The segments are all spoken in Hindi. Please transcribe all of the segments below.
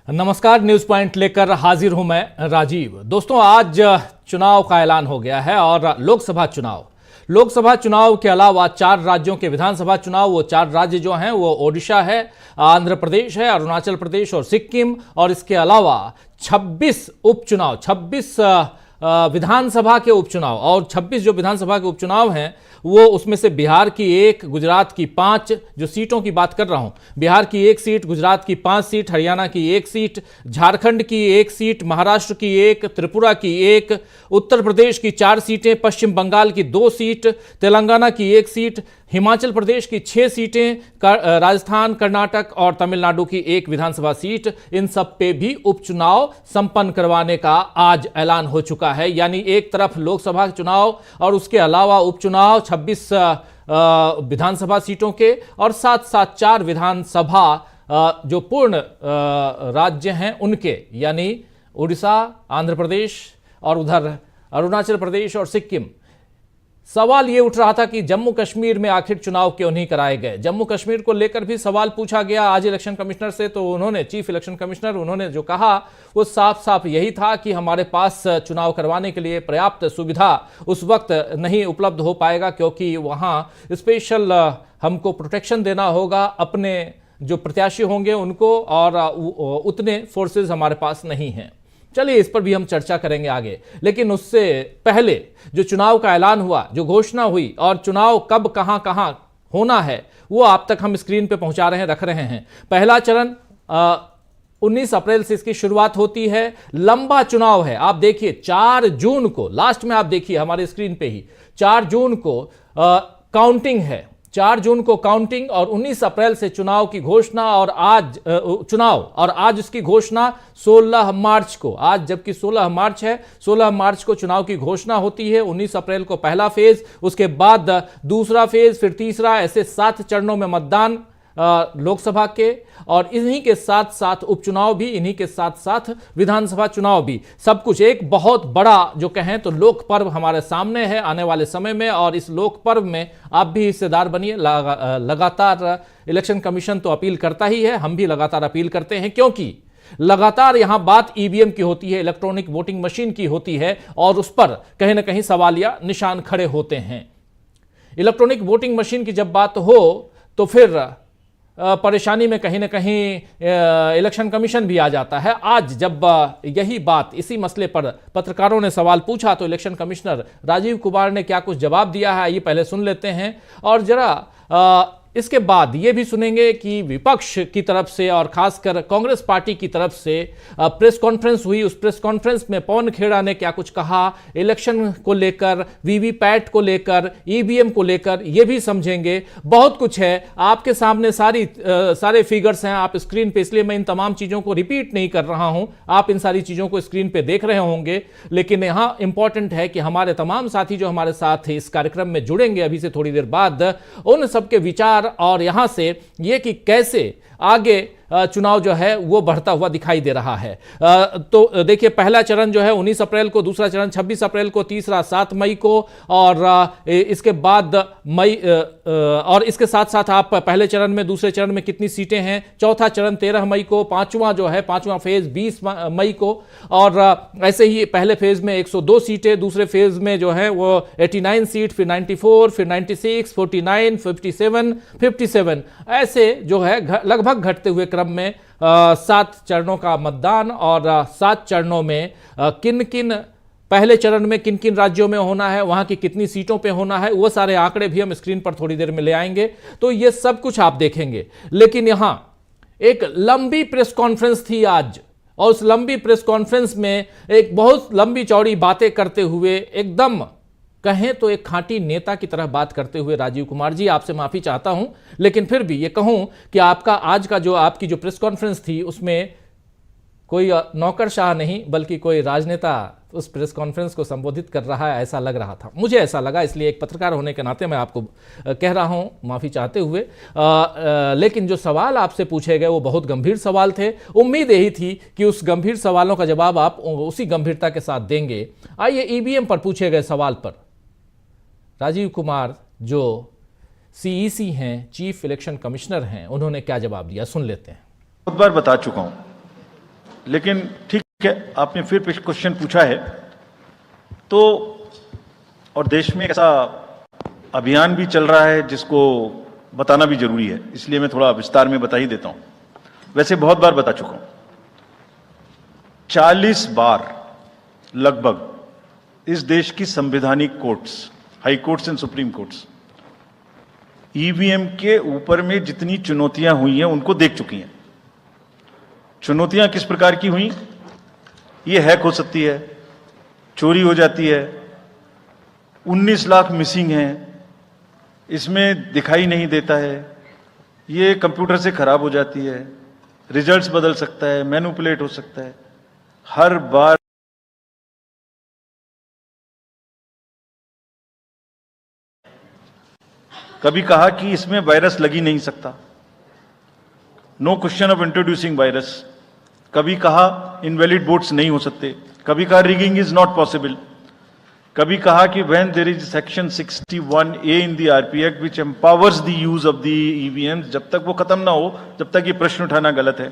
नमस्कार, न्यूज पॉइंट लेकर हाजिर हूं मैं राजीव। दोस्तों, आज चुनाव का ऐलान हो गया है और लोकसभा चुनाव के अलावा 4 राज्यों के विधानसभा चुनाव, वो 4 राज्य जो हैं वो ओडिशा है, आंध्र प्रदेश है, अरुणाचल प्रदेश और सिक्किम, और इसके अलावा 26 उपचुनाव, 26 विधानसभा के उपचुनाव, और 26 जो विधानसभा के उपचुनाव हैं वो उसमें से बिहार की 1, गुजरात की 5, जो सीटों की बात कर रहा हूं, बिहार की 1 सीट, गुजरात की 5 सीट, हरियाणा की 1 सीट, झारखंड की 1 सीट, महाराष्ट्र की 1, त्रिपुरा की 1, उत्तर प्रदेश की 4 सीटें, पश्चिम बंगाल की 2 सीट, तेलंगाना की 1 सीट, हिमाचल प्रदेश की 6 सीटें, राजस्थान, कर्नाटक और तमिलनाडु की 1 विधानसभा सीट, इन सब पे भी उपचुनाव संपन्न करवाने का आज ऐलान हो चुका है। यानी एक तरफ लोकसभा चुनाव और उसके अलावा उपचुनाव 26 विधानसभा सीटों के, और साथ साथ 4 विधानसभा जो पूर्ण राज्य हैं उनके, यानी उड़ीसा, आंध्र प्रदेश और उधर अरुणाचल प्रदेश और सिक्किम। सवाल यह उठ रहा था कि जम्मू कश्मीर में आखिर चुनाव क्यों नहीं कराए गए। जम्मू कश्मीर को लेकर भी सवाल पूछा गया आज इलेक्शन कमिश्नर से, तो उन्होंने, चीफ इलेक्शन कमिश्नर, उन्होंने जो कहा वो साफ साफ यही था कि हमारे पास चुनाव करवाने के लिए पर्याप्त सुविधा उस वक्त नहीं उपलब्ध हो पाएगा, क्योंकि वहाँ स्पेशल हमको प्रोटेक्शन देना होगा अपने जो प्रत्याशी होंगे उनको, और उतने फोर्सेज हमारे पास नहीं हैं। चलिए, इस पर भी हम चर्चा करेंगे आगे, लेकिन उससे पहले जो चुनाव का ऐलान हुआ, जो घोषणा हुई, और चुनाव कब कहां कहां होना है वो आप तक हम स्क्रीन पे पहुंचा रहे हैं, रख रहे हैं। पहला चरण 19 अप्रैल से इसकी शुरुआत होती है। लंबा चुनाव है, आप देखिए 4 जून को, लास्ट में आप देखिए हमारे स्क्रीन पे ही 4 जून को काउंटिंग है, 4 जून को काउंटिंग, और 19 अप्रैल से चुनाव की घोषणा, और आज उसकी घोषणा 16 मार्च को, आज जबकि 16 मार्च है, 16 मार्च को चुनाव की घोषणा होती है। 19 अप्रैल को पहला फेज, उसके बाद दूसरा फेज, फिर तीसरा, ऐसे 7 चरणों में मतदान लोकसभा के, और इन्हीं के साथ साथ उपचुनाव भी, इन्हीं के साथ साथ विधानसभा चुनाव भी, सब कुछ एक बहुत बड़ा जो कहें तो लोक पर्व हमारे सामने है आने वाले समय में। और इस लोक पर्व में आप भी हिस्सेदार बनिए। लगातार इलेक्शन कमीशन तो अपील करता ही है, हम भी लगातार अपील करते हैं, क्योंकि लगातार यहां बात ईवीएम की होती है, इलेक्ट्रॉनिक वोटिंग मशीन की होती है, और उस पर कहीं ना कहीं सवालिया निशान खड़े होते हैं। इलेक्ट्रॉनिक वोटिंग मशीन की जब बात हो तो फिर परेशानी में कहीं ना कहीं इलेक्शन कमीशन भी आ जाता है। आज जब यही बात, इसी मसले पर पत्रकारों ने सवाल पूछा तो इलेक्शन कमिश्नर राजीव कुमार ने क्या कुछ जवाब दिया है, ये पहले सुन लेते हैं, और जरा इसके बाद ये भी सुनेंगे कि विपक्ष की तरफ से और खासकर कांग्रेस पार्टी की तरफ से प्रेस कॉन्फ्रेंस हुई। उस प्रेस कॉन्फ्रेंस में पवन खेड़ा ने क्या कुछ कहा इलेक्शन को लेकर, वीवीपैट को लेकर, ईवीएम को लेकर, ये भी समझेंगे। बहुत कुछ है आपके सामने, सारे फिगर्स हैं आप स्क्रीन पे, इसलिए मैं इन तमाम चीज़ों को रिपीट नहीं कर रहा हूं। आप इन सारी चीज़ों को स्क्रीन पे देख रहे होंगे, लेकिन यहां इंपॉर्टेंट है कि हमारे तमाम साथी जो हमारे साथ इस कार्यक्रम में जुड़ेंगे अभी से थोड़ी देर बाद, उन सबके विचार और यहां से ये कि कैसे आगे चुनाव जो है वो बढ़ता हुआ दिखाई दे रहा है। तो देखिए, पहला चरण जो है 19 अप्रैल को, दूसरा चरण 26 अप्रैल को, तीसरा 7 मई को, और इसके बाद और इसके साथ साथ आप पहले चरण में, दूसरे चरण में कितनी सीटें हैं, चौथा चरण 13 मई को, पांचवा फेज 20 मई को, और ऐसे ही पहले फेज में 102 सीटें, दूसरे फेज में जो है वो 89 सीट, फिर 94, फिर 96, 49, 57, ऐसे जो है लगभग घटते हुए क्रम में 7 चरणों का मतदान, और 7 चरणों में किन किन, पहले चरण में किन किन राज्यों में होना है, वहां की कितनी सीटों पे होना है, वो सारे आंकड़े भी हम स्क्रीन पर थोड़ी देर में ले आएंगे, तो ये सब कुछ आप देखेंगे। लेकिन यहां एक लंबी प्रेस कॉन्फ्रेंस थी आज, और उस लंबी प्रेस कॉन्फ्रेंस में एक बहुत लंबी चौड़ी बातें करते हुए, एकदम कहें तो एक खांटी नेता की तरह बात करते हुए, राजीव कुमार जी आपसे माफी चाहता हूं, लेकिन फिर भी ये कहूं कि आपका आज का जो, आपकी जो प्रेस कॉन्फ्रेंस थी उसमें कोई नौकरशाह नहीं बल्कि कोई राजनेता उस प्रेस कॉन्फ्रेंस को संबोधित कर रहा है, ऐसा लग रहा था, मुझे ऐसा लगा, इसलिए एक पत्रकार होने के नाते मैं आपको कह रहा हूं, माफ़ी चाहते हुए। लेकिन जो सवाल आपसे पूछे गए वो बहुत गंभीर सवाल थे। उम्मीद यही थी कि उस गंभीर सवालों का जवाब आप उसी गंभीरता के साथ देंगे। आइए ईवीएम पर पूछे गए सवाल पर राजीव कुमार जो सीईसी हैं, चीफ इलेक्शन कमिश्नर हैं, उन्होंने क्या जवाब दिया, सुन लेते हैं। बहुत बार बता चुका हूं लेकिन ठीक है, आपने फिर क्वेश्चन पूछा है तो, और देश में ऐसा अभियान भी चल रहा है जिसको बताना भी जरूरी है, इसलिए मैं थोड़ा विस्तार में बता ही देता हूं। वैसे बहुत बार बता चुका हूं, 40 बार लगभग इस देश की संवैधानिक courts, high courts and supreme courts EVM के ऊपर में जितनी चुनौतियां हुई हैं उनको देख चुकी हैं। चुनौतियां किस प्रकार की हुई? ये हैक हो सकती है, चोरी हो जाती है, 19 लाख मिसिंग हैं, इसमें दिखाई नहीं देता है, ये कंप्यूटर से खराब हो जाती है, रिजल्ट्स बदल सकता है, मैनिपुलेट हो सकता है। हर बार कभी कहा कि इसमें वायरस लग ही नहीं सकता, no question of introducing virus. कभी कहा इनवैलिड वोट्स नहीं हो सकते, कभी कहा रिगिंग इज नॉट पॉसिबल, कभी कहा कि when there is section 61A in the RP act which empowers the use of the EVM, जब तक वो खत्म ना हो जब तक ये प्रश्न उठाना गलत है।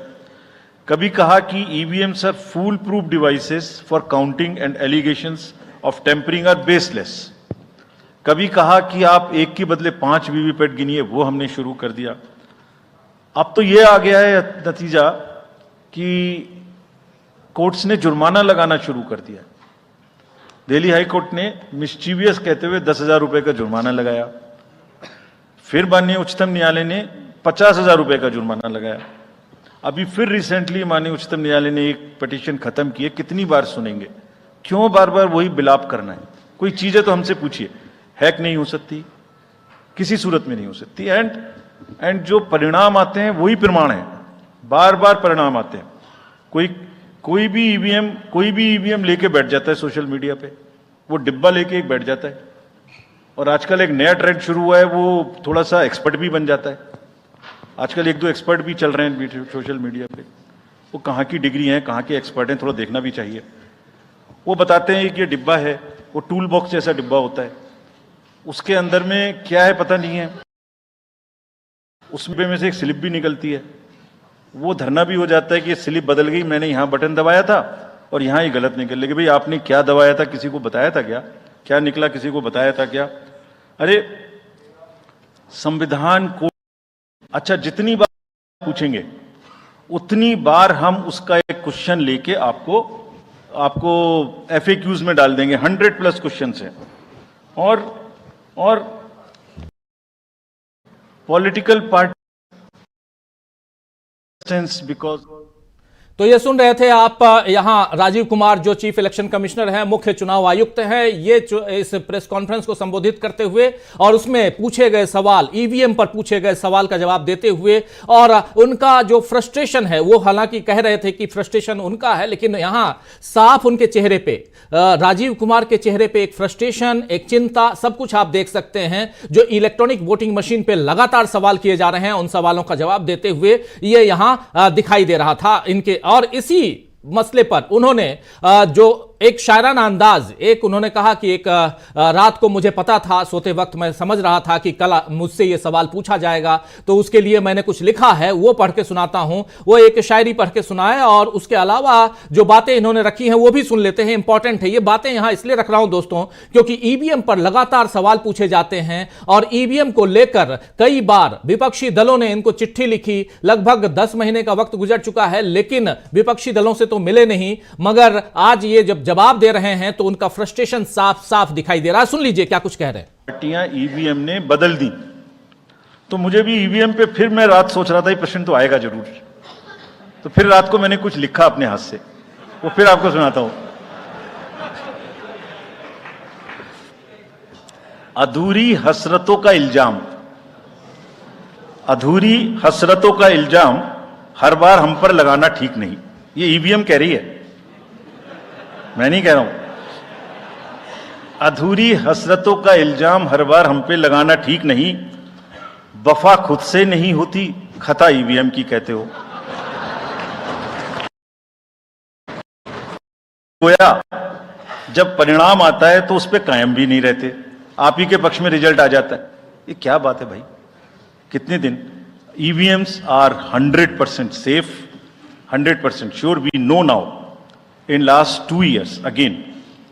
कभी कहा कि EVMs are fool proof devices for counting and allegations of tampering are baseless. कभी कहा कि आप एक के बदले 5 वीवीपैट गिनिए, वो हमने शुरू कर दिया। अब तो ये आ गया है नतीजा कि कोर्ट्स ने जुर्माना लगाना शुरू कर दिया। दिल्ली हाई कोर्ट ने मिस्चीवियस कहते हुए 10,000 रुपए का जुर्माना लगाया, फिर माननीय उच्चतम न्यायालय ने 50,000 रुपए का जुर्माना लगाया। अभी फिर रिसेंटली माननीय उच्चतम न्यायालय ने एक पिटीशन खत्म की है। कितनी बार सुनेंगे, क्यों बार बार वही बिलाप करना है? कोई चीज है तो हमसे पूछिए। हैक नहीं हो सकती, किसी सूरत में नहीं हो सकती, एंड जो परिणाम आते हैं वही प्रमाण है, बार बार परिणाम आते हैं। कोई भी ईवीएम लेके बैठ जाता है सोशल मीडिया पे, वो डिब्बा लेके एक बैठ जाता है, और आजकल एक नया ट्रेंड शुरू हुआ है, वो थोड़ा सा एक्सपर्ट भी बन जाता है। आजकल 1-2 एक्सपर्ट भी चल रहे हैं सोशल मीडिया पे, वो कहाँ की डिग्री हैं, कहाँ के एक्सपर्ट हैं, थोड़ा देखना भी चाहिए। वो बताते हैं कि ये डिब्बा है, वो टूल बॉक्स जैसा डिब्बा होता है, उसके अंदर में क्या है पता नहीं है, उसमें से एक स्लिप भी निकलती है, वो धरना भी हो जाता है कि ये स्लिप बदल गई, मैंने यहां बटन दबाया था और यहां ही गलत निकल गई। भाई आपने क्या दबाया था, किसी को बताया था क्या? क्या निकला, किसी को बताया था क्या? अरे संविधान को, अच्छा जितनी बार पूछेंगे उतनी बार हम उसका एक क्वेश्चन लेके आपको FAQs में डाल देंगे। 100+ क्वेश्चन है, और पॉलिटिकल पार्टी बिकॉज। तो ये सुन रहे थे आप, यहां राजीव कुमार जो चीफ इलेक्शन कमिश्नर हैं, मुख्य चुनाव आयुक्त हैं, ये इस प्रेस कॉन्फ्रेंस को संबोधित करते हुए और उसमें पूछे गए सवाल, ईवीएम पर पूछे गए सवाल का जवाब देते हुए, और उनका जो फ्रस्ट्रेशन है, वो हालांकि कह रहे थे कि फ्रस्ट्रेशन उनका है, लेकिन यहां साफ उनके चेहरे पे, राजीव कुमार के चेहरे पे एक फ्रस्ट्रेशन, एक चिंता, सब कुछ आप देख सकते हैं। जो इलेक्ट्रॉनिक वोटिंग मशीन पे लगातार सवाल किए जा रहे हैं, उन सवालों का जवाब देते हुए ये यहां दिखाई दे रहा था इनके। और इसी मसले पर उन्होंने जो एक शायराना अंदाज, एक उन्होंने कहा कि एक रात को मुझे पता था, सोते वक्त मैं समझ रहा था कि कल मुझसे यह सवाल पूछा जाएगा, तो उसके लिए मैंने कुछ लिखा है, वो पढ़ के सुनाता हूं। वो एक शायरी पढ़ के सुनाए, और उसके अलावा जो बातें इन्होंने रखी हैं वो भी सुन लेते हैं। इंपॉर्टेंट है, ये बातें यहां इसलिए रख रहा हूं दोस्तों क्योंकि ईवीएम पर लगातार सवाल पूछे जाते हैं, और ईवीएम को लेकर कई बार विपक्षी दलों ने इनको चिट्ठी लिखी। लगभग 10 महीने का वक्त गुजर चुका है, लेकिन विपक्षी दलों से तो मिले नहीं, मगर आज ये जब जवाब दे रहे हैं तो उनका फ्रस्ट्रेशन साफ साफ दिखाई दे रहा है। सुन लीजिए क्या कुछ कह रहे हैं। पार्टियां ईवीएम ने बदल दी, तो मुझे भी ईवीएम पे फिर मैं रात सोच रहा था ये प्रश्न तो आएगा जरूर, तो फिर रात को मैंने कुछ लिखा अपने हाथ से, वो फिर आपको सुनाता हूं। अधूरी हसरतों का इल्जाम, अधूरी हसरतों का इल्जाम हर बार हम पर लगाना ठीक नहीं। ये ईवीएम कह रही है, मैं नहीं कह रहा हूं। अधूरी हसरतों का इल्जाम हर बार हम पे लगाना ठीक नहीं, वफा खुद से नहीं होती, खता ईवीएम की कहते हो। गोया जब परिणाम आता है तो उस पर कायम भी नहीं रहते, आप ही के पक्ष में रिजल्ट आ जाता है। ये क्या बात है भाई? कितने दिन? EVMs are 100% safe, 100% sure. We know now, in last 2 years, again,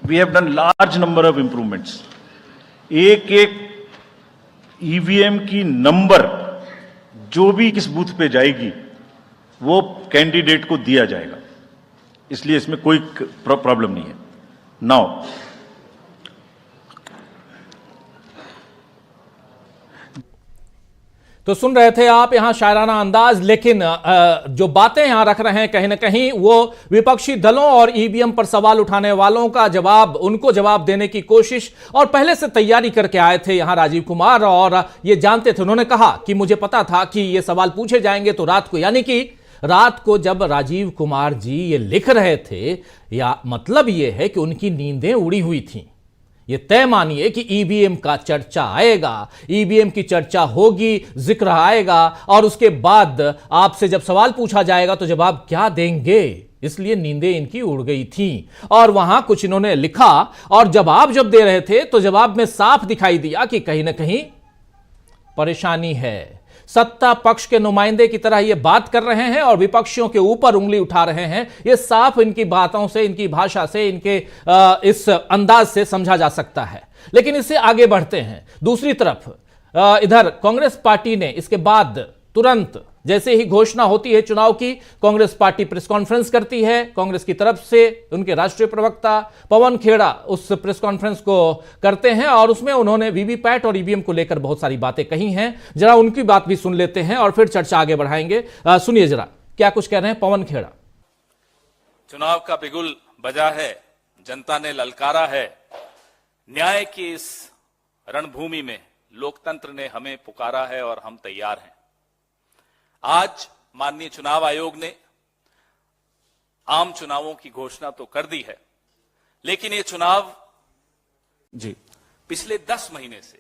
we have done large number of improvements. एक एक ईवीएम की नंबर जो भी किस बूथ पे जाएगी वो कैंडिडेट को दिया जाएगा, इसलिए इसमें कोई प्रॉब्लम नहीं है. नाउ तो सुन रहे थे आप यहां शायराना अंदाज, लेकिन जो बातें यहां रख रहे हैं कहीं ना कहीं वो विपक्षी दलों और ईवीएम पर सवाल उठाने वालों का जवाब, उनको जवाब देने की कोशिश, और पहले से तैयारी करके आए थे यहां राजीव कुमार, और ये जानते थे, उन्होंने कहा कि मुझे पता था कि ये सवाल पूछे जाएंगे, तो रात को, यानी कि रात को जब राजीव कुमार जी ये लिख रहे थे, या मतलब ये है कि उनकी नींदें उड़ी हुई थीं. ये तय मानिए कि ईवीएम का चर्चा आएगा, ईवीएम की चर्चा होगी, जिक्र आएगा, और उसके बाद आपसे जब सवाल पूछा जाएगा तो जवाब क्या देंगे, इसलिए नींदें इनकी उड़ गई थी. और वहां कुछ इन्होंने लिखा, और जवाब जब दे रहे थे तो जवाब में साफ दिखाई दिया कि कहीं ना कहीं परेशानी है. सत्ता पक्ष के नुमाइंदे की तरह ये बात कर रहे हैं और विपक्षियों के ऊपर उंगली उठा रहे हैं. ये साफ इनकी बातों से, इनकी भाषा से, इनके इस अंदाज से समझा जा सकता है. लेकिन इससे आगे बढ़ते हैं. दूसरी तरफ इधर कांग्रेस पार्टी ने इसके बाद तुरंत जैसे ही घोषणा होती है चुनाव की, कांग्रेस पार्टी प्रेस कॉन्फ्रेंस करती है. कांग्रेस की तरफ से उनके राष्ट्रीय प्रवक्ता पवन खेड़ा उस प्रेस कॉन्फ्रेंस को करते हैं और उसमें उन्होंने वीवीपैट और ईवीएम को लेकर बहुत सारी बातें कही हैं. जरा उनकी बात भी सुन लेते हैं और फिर चर्चा आगे बढ़ाएंगे. सुनिए जरा क्या कुछ कह रहे हैं पवन खेड़ा. चुनाव का बिगुल बजा है, जनता ने ललकारा है, न्याय की इस रणभूमि में लोकतंत्र ने हमें पुकारा है और हम तैयार हैं. आज माननीय चुनाव आयोग ने आम चुनावों की घोषणा तो कर दी है, लेकिन ये चुनाव जी पिछले 10 महीने से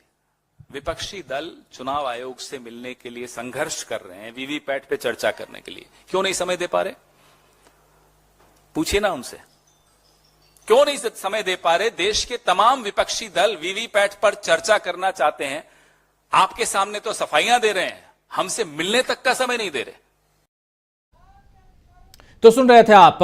विपक्षी दल चुनाव आयोग से मिलने के लिए संघर्ष कर रहे हैं, वीवीपैट पे चर्चा करने के लिए. क्यों नहीं समय दे पा रहे? पूछिए ना उनसे, क्यों नहीं समय दे पा रहे? देश के तमाम विपक्षी दल वीवीपैट पर चर्चा करना चाहते हैं. आपके सामने तो सफाइयां दे रहे हैं, हमसे मिलने तक का समय नहीं दे रहे. तो सुन रहे थे आप,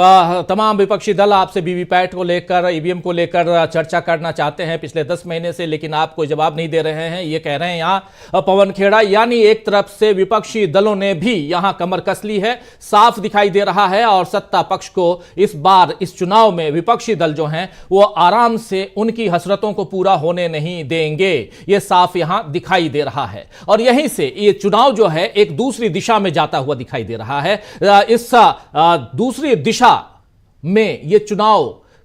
तमाम विपक्षी दल आपसे वीवीपैट को लेकर, ईवीएम को लेकर चर्चा करना चाहते हैं पिछले 10 महीने से, लेकिन आप कोई जवाब नहीं दे रहे हैं. ये कह रहे हैं यहां पवन खेड़ा. यानी एक तरफ से विपक्षी दलों ने भी यहां कमर कस ली है, साफ दिखाई दे रहा है, और सत्ता पक्ष को इस बार इस चुनाव में विपक्षी दल जो हैं वो आराम से उनकी हसरतों को पूरा होने नहीं देंगे. ये साफ यहां दिखाई दे रहा है, और यहीं से ये चुनाव जो है एक दूसरी दिशा में जाता हुआ दिखाई दे रहा है. इस दूसरी दिशा में यह चुनाव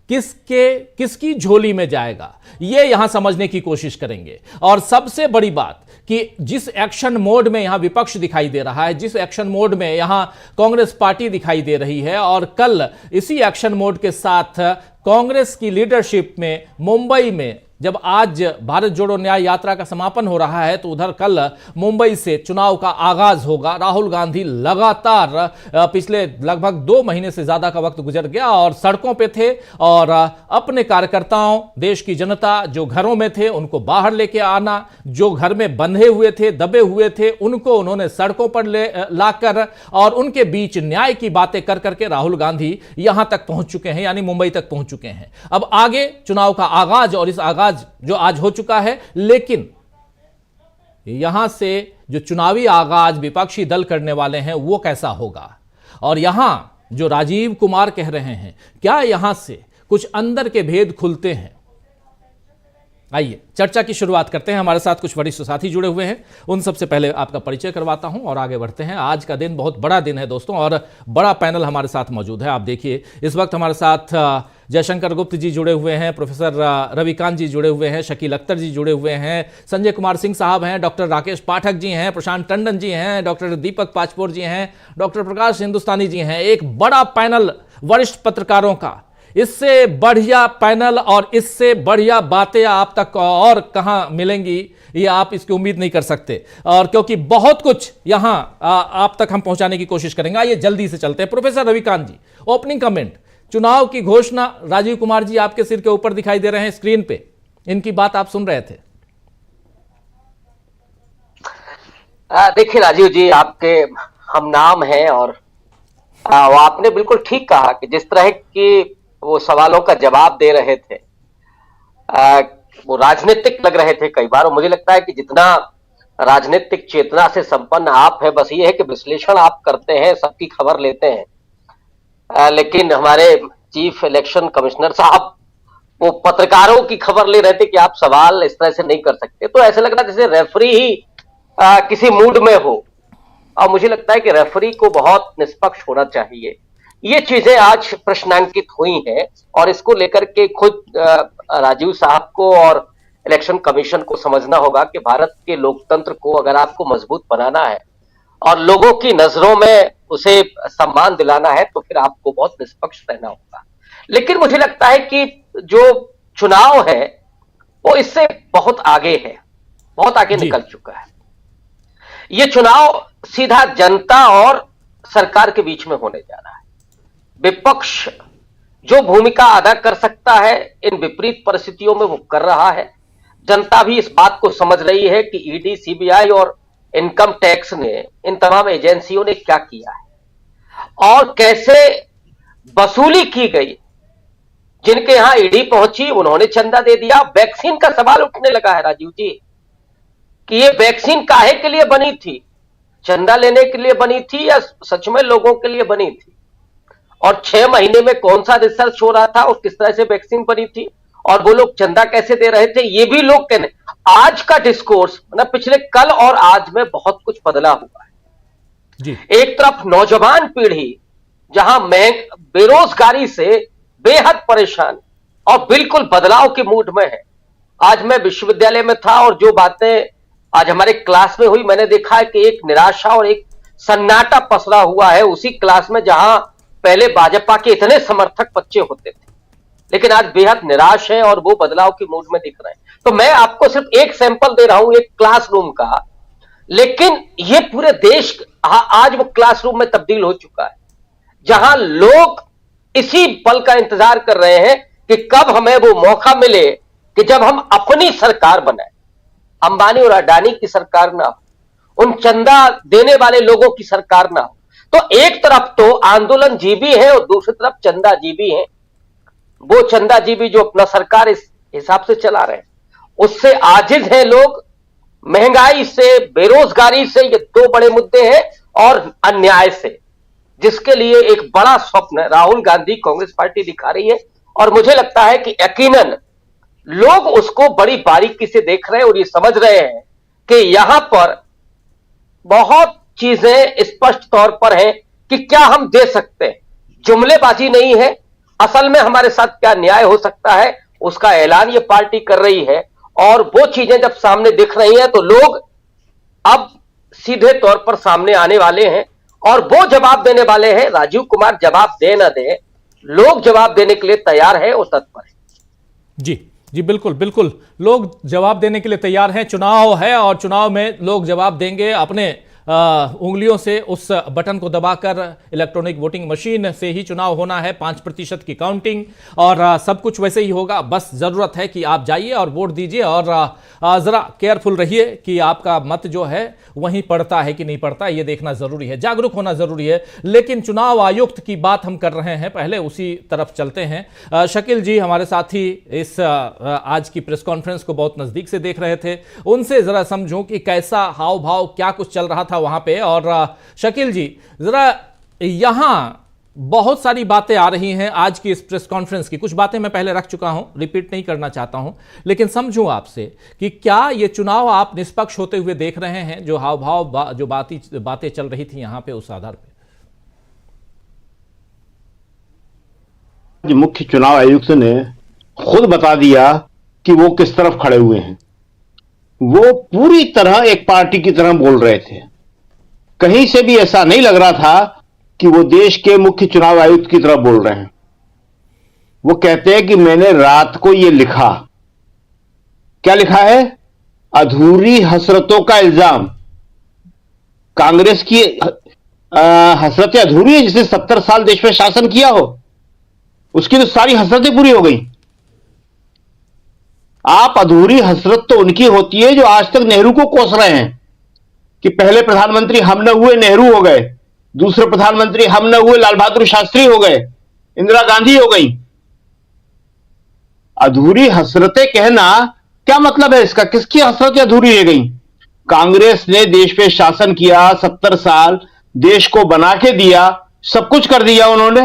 किसकी झोली में जाएगा, यह यहां समझने की कोशिश करेंगे. और सबसे बड़ी बात कि जिस एक्शन मोड में यहां विपक्ष दिखाई दे रहा है, जिस एक्शन मोड में यहां कांग्रेस पार्टी दिखाई दे रही है, और कल इसी एक्शन मोड के साथ कांग्रेस की लीडरशिप में मुंबई में जब आज भारत जोड़ो न्याय यात्रा का समापन हो रहा है, तो उधर कल मुंबई से चुनाव का आगाज होगा. राहुल गांधी लगातार पिछले लगभग 2 महीने से ज्यादा का वक्त गुजर गया और सड़कों पे थे, और अपने कार्यकर्ताओं, देश की जनता जो घरों में थे उनको बाहर लेके आना, जो घर में बंधे हुए थे, दबे हुए थे, उनको उन्होंने सड़कों पर लाकर और उनके बीच न्याय की बातें कर करके राहुल गांधी यहां तक पहुंच चुके हैं, यानी मुंबई तक पहुंच चुके हैं. अब आगे चुनाव का आगाज, और इस आगाज जो आज हो चुका है, लेकिन यहां से जो चुनावी आगाज विपक्षी दल करने वाले हैं वो कैसा होगा, और यहां जो राजीव कुमार कह रहे हैं, क्या यहां से कुछ अंदर के भेद खुलते हैं? आइए चर्चा की शुरुआत करते हैं. हमारे साथ कुछ वरिष्ठ साथी जुड़े हुए हैं, उन सबसे पहले आपका परिचय करवाता हूं और आगे बढ़ते हैं. आज का दिन बहुत बड़ा दिन है दोस्तों, और बड़ा पैनल हमारे साथ मौजूद है. आप देखिए इस वक्त हमारे साथ जयशंकर गुप्त जी जुड़े हुए हैं, प्रोफेसर रविकांत जी जुड़े हुए हैं, शकील अख्तर जी जुड़े हुए हैं, संजय कुमार सिंह साहब हैं, डॉक्टर राकेश पाठक जी हैं, प्रशांत टंडन जी हैं, डॉक्टर दीपक पाचपोर जी हैं, डॉक्टर प्रकाश हिंदुस्तानी जी हैं. एक बड़ा पैनल वरिष्ठ पत्रकारों का. इससे बढ़िया पैनल और इससे बढ़िया बातें आप तक और कहां मिलेंगी, ये आप इसकी उम्मीद नहीं कर सकते, और क्योंकि बहुत कुछ यहां आप तक हम पहुंचाने की कोशिश करेंगे. आइए जल्दी से चलते हैं. प्रोफेसर रविकांत जी, ओपनिंग कमेंट. चुनाव की घोषणा राजीव कुमार जी आपके सिर के ऊपर दिखाई दे रहे हैं स्क्रीन पे, इनकी बात आप सुन रहे थे. देखिए राजीव जी, आपके हम नाम हैं और वो आपने बिल्कुल ठीक कहा कि जिस तरह की वो सवालों का जवाब दे रहे थे, वो राजनीतिक लग रहे थे कई बार। और मुझे लगता है कि जितना राजनीतिक चेतना से संपन्न आप है, बस ये है कि विश्लेषण आप करते हैं, सबकी खबर लेते हैं, लेकिन हमारे चीफ इलेक्शन कमिश्नर साहब वो पत्रकारों की खबर ले रहे थे कि आप सवाल इस तरह से नहीं कर सकते। तो ऐसा लग रहा जैसे रेफरी ही किसी मूड में हो। और मुझे लगता है कि रेफरी को बहुत निष्पक्ष होना चाहिए। ये चीजें आज प्रश्नांकित हुई हैं और इसको लेकर के खुद राजीव साहब को और इलेक्शन कमीशन को समझना होगा कि भारत के लोकतंत्र को अगर आपको मजबूत बनाना है और लोगों की नजरों में उसे सम्मान दिलाना है तो फिर आपको बहुत निष्पक्ष रहना होगा। लेकिन मुझे लगता है कि जो चुनाव है वो इससे बहुत आगे है, बहुत आगे निकल चुका है। ये चुनाव सीधा जनता और सरकार के बीच में होने जा रहा है। विपक्ष जो भूमिका अदा कर सकता है इन विपरीत परिस्थितियों में वो कर रहा है। जनता भी इस बात को समझ रही है कि ईडी, सीबीआई और इनकम टैक्स ने, इन तमाम एजेंसियों ने क्या किया है और कैसे वसूली की गई। जिनके यहां ईडी पहुंची उन्होंने चंदा दे दिया। वैक्सीन का सवाल उठने लगा है राजीव जी कि ये वैक्सीन काहे के लिए बनी थी, चंदा लेने के लिए बनी थी या सच में लोगों के लिए बनी थी, और 6 महीने में कौन सा रिसर्च हो रहा था और किस तरह से वैक्सीन बनी थी और वो लोग चंदा कैसे दे रहे थे, ये भी लोग कहने। आज का डिस्कोर्स मतलब पिछले कल और आज में बहुत कुछ बदला हुआ है जी। एक तरफ नौजवान पीढ़ी जहां बेरोजगारी से बेहद परेशान और बिल्कुल बदलाव के मूड में है। आज मैं विश्वविद्यालय में था और जो बातें आज हमारे क्लास में हुई, मैंने देखा है कि एक निराशा और एक सन्नाटा पसरा हुआ है उसी क्लास में जहां पहले भाजपा के इतने समर्थक बच्चे होते थे, लेकिन आज बेहद निराश है और वो बदलाव के मूड में दिख रहे हैं। तो मैं आपको सिर्फ एक सैंपल दे रहा हूं एक क्लासरूम का, लेकिन ये पूरे देश आज वो क्लासरूम में तब्दील हो चुका है जहां लोग इसी पल का इंतजार कर रहे हैं कि कब हमें वो मौका मिले कि जब हम अपनी सरकार बनाए, अंबानी और अडानी की सरकार ना हो, उन चंदा देने वाले लोगों की सरकार ना हो। तो एक तरफ तो आंदोलन जीवी है और दूसरी तरफ चंदा जीवी है। वो चंदा जीवी जो अपना सरकार इस हिसाब से चला रहे हैं, उससे आजिज हैं लोग। महंगाई से, बेरोजगारी से, ये 2 बड़े मुद्दे हैं, और अन्याय से, जिसके लिए एक बड़ा स्वप्न राहुल गांधी कांग्रेस पार्टी दिखा रही है। और मुझे लगता है कि यकीनन लोग उसको बड़ी बारीकी से देख रहे हैं और ये समझ रहे हैं कि यहां पर बहुत चीजें स्पष्ट तौर पर हैं कि क्या हम दे सकते हैं। जुमलेबाजी नहीं है, असल में हमारे साथ क्या न्याय हो सकता है उसका ऐलान ये पार्टी कर रही है। और वो चीजें जब सामने दिख रही हैं तो लोग अब सीधे तौर पर सामने आने वाले हैं और वो जवाब देने वाले हैं। राजीव कुमार जवाब दे ना दे, लोग जवाब देने के लिए तैयार है और तत्पर है। जी जी, बिल्कुल बिल्कुल, लोग जवाब देने के लिए तैयार हैं। चुनाव है और चुनाव में लोग जवाब देंगे अपने उंगलियों से। उस बटन को दबाकर इलेक्ट्रॉनिक वोटिंग मशीन से ही चुनाव होना है, 5% की काउंटिंग और सब कुछ वैसे ही होगा। बस जरूरत है कि आप जाइए और वोट दीजिए और जरा केयरफुल रहिए कि आपका मत जो है वहीं पड़ता है कि नहीं पड़ता, ये देखना जरूरी है, जागरूक होना जरूरी है। लेकिन चुनाव आयुक्त की बात हम कर रहे हैं, पहले उसी तरफ चलते हैं। शकील जी हमारे साथी इस आज की प्रेस कॉन्फ्रेंस को बहुत नजदीक से देख रहे थे, उनसे जरा समझूं कि कैसा हाव भाव, क्या कुछ चल रहा था वहां पे। और शकील जी जरा, यहां बहुत सारी बातें आ रही हैं आज की इस प्रेस कॉन्फ्रेंस की। कुछ बातें मैं पहले रख चुका हूं, रिपीट नहीं करना चाहता हूं, लेकिन समझूं आपसे कि क्या ये चुनाव आप निष्पक्ष होते हुए देख रहे हैं, जो हाव भाव जो बातें चल रही थी यहां पे, उस आधार पे। मुख्य चुनाव आयुक्त ने खुद बता दिया कि वो किस तरफ खड़े हुए हैं। वो पूरी तरह एक पार्टी की तरह बोल रहे थे। कहीं से भी ऐसा नहीं लग रहा था कि वो देश के मुख्य चुनाव आयुक्त की तरह बोल रहे हैं। वो कहते हैं कि मैंने रात को ये लिखा। क्या लिखा है? अधूरी हसरतों का इल्जाम। कांग्रेस की हसरतें अधूरी है, जिसने 70 साल देश में शासन किया हो, उसकी तो सारी हसरतें पूरी हो गई। आप अधूरी हसरत तो उनकी होती है जो आज तक नेहरू को कोस रहे हैं कि पहले प्रधानमंत्री हम न हुए, नेहरू हो गए। दूसरे प्रधानमंत्री हम न हुए, लाल बहादुर शास्त्री हो गए, इंदिरा गांधी हो गई। अधूरी हसरतें कहना क्या मतलब है इसका? किसकी हसरतें अधूरी रह गई? कांग्रेस ने देश पे शासन किया 70 साल, देश को बना के दिया, सब कुछ कर दिया उन्होंने।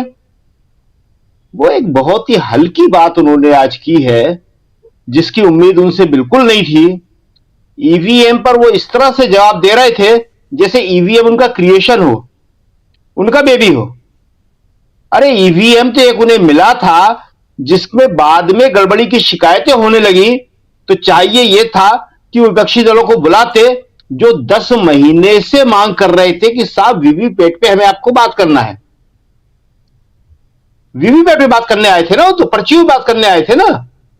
वो एक बहुत ही हल्की बात उन्होंने आज की है जिसकी उम्मीद उनसे बिल्कुल नहीं थी। ईवीएम पर वो इस तरह से जवाब दे रहे थे जैसे ईवीएम उनका क्रिएशन हो, उनका बेबी हो। अरे ईवीएम तो एक उन्हें मिला था जिसमें बाद में गड़बड़ी की शिकायतें होने लगी, तो चाहिए यह था कि विपक्षी दलों को बुलाते जो 10 महीने से मांग कर रहे थे कि साहब वीवीपैट पे हमें आपको बात करना है। वीवीपैट पे बात करने आए थे ना, वो तो पर्ची में बात करने आए थे ना।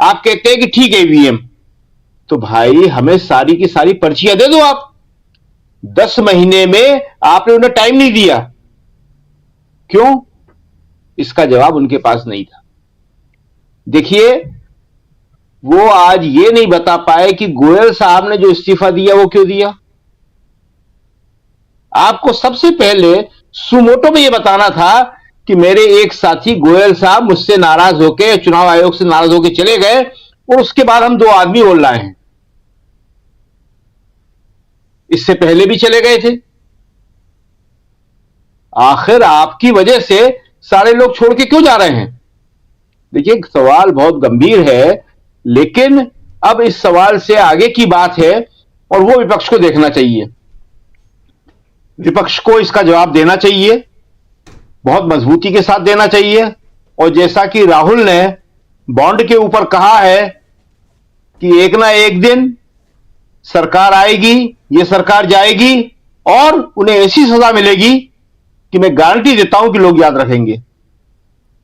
आप कहते हैं कि ठीक है ईवीएम, तो भाई हमें सारी की सारी पर्चियां दे दो आप। 10 महीने में आपने उन्हें टाइम नहीं दिया, क्यों? इसका जवाब उनके पास नहीं था। देखिए, वो आज ये नहीं बता पाए कि गोयल साहब ने जो इस्तीफा दिया वो क्यों दिया। आपको सबसे पहले सुमोटो में यह बताना था कि मेरे एक साथी गोयल साहब मुझसे नाराज होकर, चुनाव आयोग से नाराज होकर चले गए और उसके बाद हम 2 आदमी बोल रहे हैं। इससे पहले भी चले गए थे। आखिर आपकी वजह से सारे लोग छोड़ के क्यों जा रहे हैं? देखिए, सवाल बहुत गंभीर है, लेकिन अब इस सवाल से आगे की बात है और वो विपक्ष को देखना चाहिए। विपक्ष को इसका जवाब देना चाहिए, बहुत मजबूती के साथ देना चाहिए। और जैसा कि राहुल ने बॉन्ड के ऊपर कहा है कि एक ना एक दिन सरकार आएगी, ये सरकार जाएगी और उन्हें ऐसी सजा मिलेगी कि मैं गारंटी देता हूं कि लोग याद रखेंगे।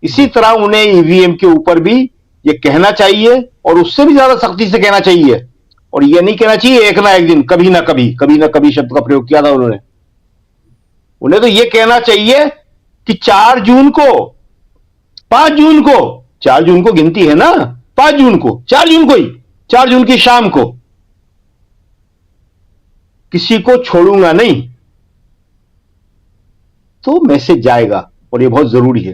इसी तरह उन्हें ईवीएम के ऊपर भी ये कहना चाहिए और उससे भी ज्यादा सख्ती से कहना चाहिए। और ये नहीं कहना चाहिए एक ना एक दिन, कभी ना कभी शब्द का प्रयोग किया था उन्होंने। उन्हें तो ये कहना चाहिए कि 4 जून को 4 जून को गिनती है ना, 4 जून की शाम को किसी को छोड़ूंगा नहीं, तो मैसेज जाएगा और ये बहुत जरूरी है।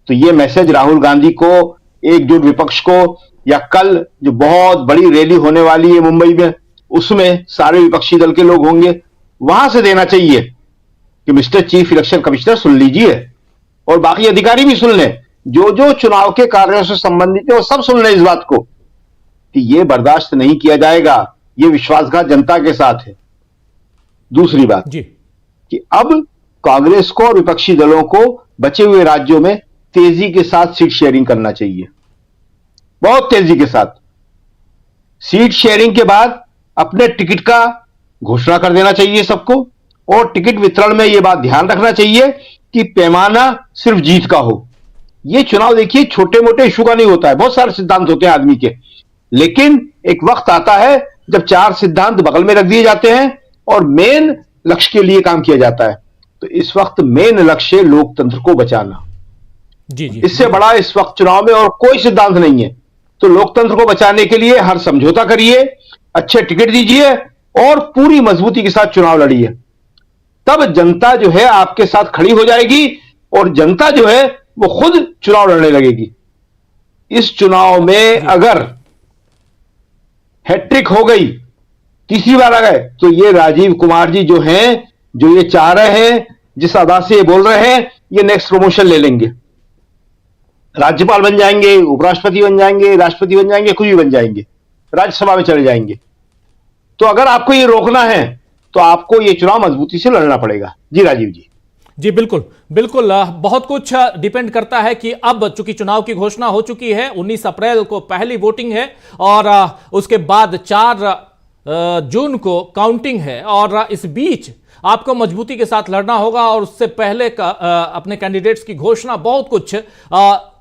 तो ये मैसेज राहुल गांधी को, एकजुट विपक्ष को, या कल जो बहुत बड़ी रैली होने वाली है मुंबई में, उसमें सारे विपक्षी दल के लोग होंगे, वहां से देना चाहिए कि मिस्टर चीफ इलेक्शन कमिश्नर सुन लीजिए और बाकी अधिकारी भी सुन लें, जो जो चुनाव के कार्यों से संबंधित है वो सब सुन लें इस बात को कि यह बर्दाश्त नहीं किया जाएगा, यह विश्वासघात जनता के साथ है। दूसरी बात जी, कि अब कांग्रेस को और विपक्षी दलों को बचे हुए राज्यों में तेजी के साथ सीट शेयरिंग करना चाहिए, बहुत तेजी के साथ। सीट शेयरिंग के बाद अपने टिकट का घोषणा कर देना चाहिए सबको, और टिकट वितरण में यह बात ध्यान रखना चाहिए कि पैमाना सिर्फ जीत का हो। यह चुनाव देखिए छोटे मोटे इशू का नहीं होता है, बहुत सारे सिद्धांत होते हैं आदमी के, लेकिन एक वक्त आता है जब 4 सिद्धांत बगल में रख दिए जाते हैं और मेन लक्ष्य के लिए काम किया जाता है। तो इस वक्त मेन लक्ष्य लोकतंत्र को बचाना, जी जी, इससे बड़ा इस वक्त चुनाव में और कोई सिद्धांत नहीं है। तो लोकतंत्र को बचाने के लिए हर समझौता करिए, अच्छे टिकट दीजिए और पूरी मजबूती के साथ चुनाव लड़िए। तब जनता जो है आपके साथ खड़ी हो जाएगी और जनता जो है वो खुद चुनाव लड़ने लगेगी। इस चुनाव में अगर हैट्रिक हो गई, तीसरी बार आ गए, तो ये राजीव कुमार जी जो हैं, जो ये चाह रहे हैं, जिस अदा से ये बोल रहे हैं, ये नेक्स्ट प्रमोशन ले लेंगे, राज्यपाल बन जाएंगे, उपराष्ट्रपति बन जाएंगे, राष्ट्रपति बन जाएंगे, कुछ भी बन जाएंगे, राज्यसभा में चले जाएंगे। तो अगर आपको ये रोकना है तो आपको ये चुनाव मजबूती से लड़ना पड़ेगा। जी राजीव जी। जी बिल्कुल बिल्कुल, बहुत कुछ डिपेंड करता है कि अब चूंकि चुनाव की घोषणा हो चुकी है, 19 अप्रैल को पहली वोटिंग है और उसके बाद 4 जून को काउंटिंग है, और इस बीच आपको मजबूती के साथ लड़ना होगा और उससे पहले अपने कैंडिडेट्स की घोषणा, बहुत कुछ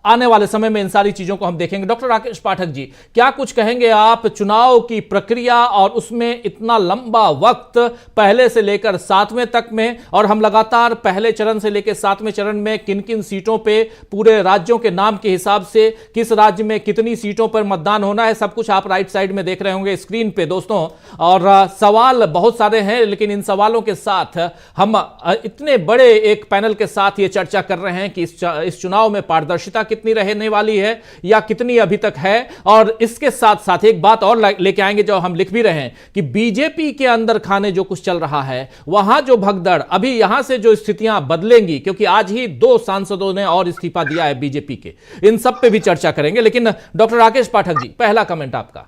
आने वाले समय में इन सारी चीजों को हम देखेंगे। डॉक्टर राकेश पाठक जी, क्या कुछ कहेंगे आप चुनाव की प्रक्रिया और उसमें इतना लंबा वक्त पहले से लेकर 7वें तक में, और हम लगातार पहले चरण से लेकर 7वें चरण में किन किन सीटों पे पूरे राज्यों के नाम के हिसाब से किस राज्य में कितनी सीटों पर मतदान होना है, सब कुछ आप राइट साइड में देख रहे होंगे स्क्रीन पे दोस्तों। और सवाल बहुत सारे हैं, लेकिन इन सवालों के साथ हम इतने बड़े एक पैनल के साथ ये चर्चा कर रहे हैं कि इस चुनाव में पारदर्शिता कितनी रहने वाली है या कितनी अभी तक है। और इसके साथ साथ एक बात और लेके आएंगे जो हम लिख भी रहे हैं कि बीजेपी के अंदर खाने जो कुछ चल रहा है, वहां जो भगदड़, अभी यहां से जो स्थितियां बदलेंगी, क्योंकि आज ही 2 सांसदों ने और इस्तीफा दिया है बीजेपी के, इन सब पे भी चर्चा करेंगे। लेकिन डॉक्टर राकेश पाठक जी, पहला कमेंट आपका।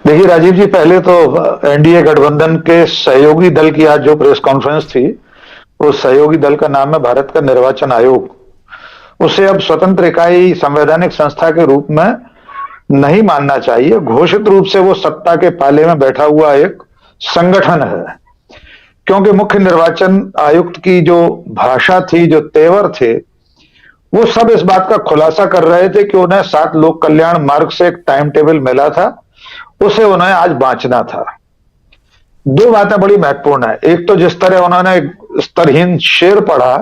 देखिए राजीव जी, पहले तो एनडीए गठबंधन के सहयोगी दल की आज जो प्रेस कॉन्फ्रेंस थी, उस सहयोगी दल का नाम है भारत का निर्वाचन आयोग। उसे अब स्वतंत्र इकाई, संवैधानिक संस्था के रूप में नहीं मानना चाहिए। घोषित रूप से वो सत्ता के पाले में बैठा हुआ एक संगठन है, क्योंकि मुख्य निर्वाचन आयुक्त की जो भाषा थी, जो तेवर थे, वो सब इस बात का खुलासा कर रहे थे कि उन्हें 7 लोक कल्याण मार्ग से एक टाइम टेबल मिला था, उसे उन्हें आज बांचना था। 2 बातें बड़ी महत्वपूर्ण है। एक तो जिस तरह उन्होंने एक स्तरहीन शेर पढ़ा,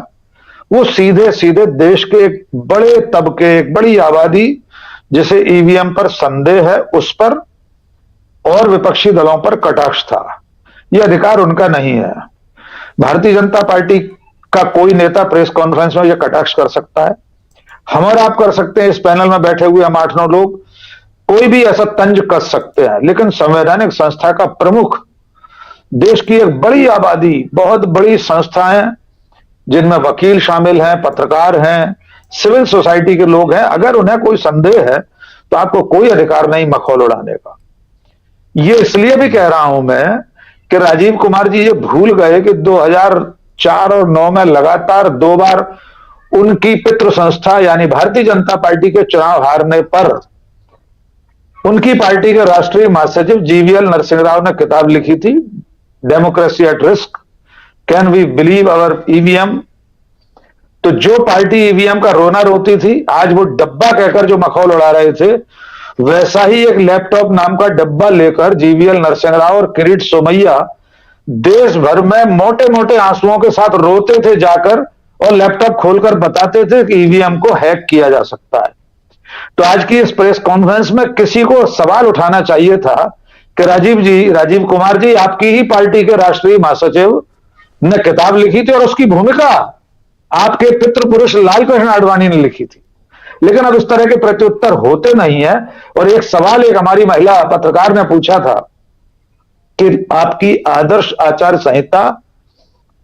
वो सीधे सीधे देश के एक बड़े तबके, एक बड़ी आबादी जिसे ईवीएम पर संदेह है, उस पर और विपक्षी दलों पर कटाक्ष था। यह अधिकार उनका नहीं है। भारतीय जनता पार्टी का कोई नेता प्रेस कॉन्फ्रेंस में यह कटाक्ष कर सकता है, हम और आप कर सकते हैं, इस पैनल में बैठे हुए हम 8-9 लोग कोई भी ऐसा तंज कस सकते हैं, लेकिन संवैधानिक संस्था का प्रमुख, देश की एक बड़ी आबादी, बहुत बड़ी संस्थाएं जिनमें वकील शामिल हैं, पत्रकार हैं, सिविल सोसाइटी के लोग हैं, अगर उन्हें कोई संदेह है तो आपको कोई अधिकार नहीं मखौल उड़ाने का। ये इसलिए भी कह रहा हूं मैं कि राजीव कुमार जी ये भूल गए कि 2004 और 2009 में लगातार 2 बार उनकी पितृ संस्था यानी भारतीय जनता पार्टी के चुनाव हारने पर उनकी पार्टी के राष्ट्रीय महासचिव जीवीएल नरसिंह राव ने किताब लिखी थी, democracy at risk, can we believe our EVM. तो जो पार्टी ईवीएम का रोना रोती थी, आज वो डब्बा कहकर जो मखौल उड़ा रहे थे, वैसा ही एक लैपटॉप नाम का डब्बा लेकर जीवीएल नरसिंह राव और किरीट सोमैया देश भर में मोटे मोटे आंसुओं के साथ रोते थे जाकर, और लैपटॉप खोलकर बताते थे कि ईवीएम को हैक किया जा सकता है। तो आज की इस प्रेस कॉन्फ्रेंस में किसी को सवाल उठाना चाहिए था कि राजीव कुमार जी, आपकी ही पार्टी के राष्ट्रीय महासचिव ने किताब लिखी थी और उसकी भूमिका आपके पितृ पुरुष लाल कृष्ण आडवाणी ने लिखी थी, लेकिन अब इस तरह के प्रत्युत्तर होते नहीं है। और एक सवाल एक हमारी महिला पत्रकार ने पूछा था कि आपकी आदर्श आचार संहिता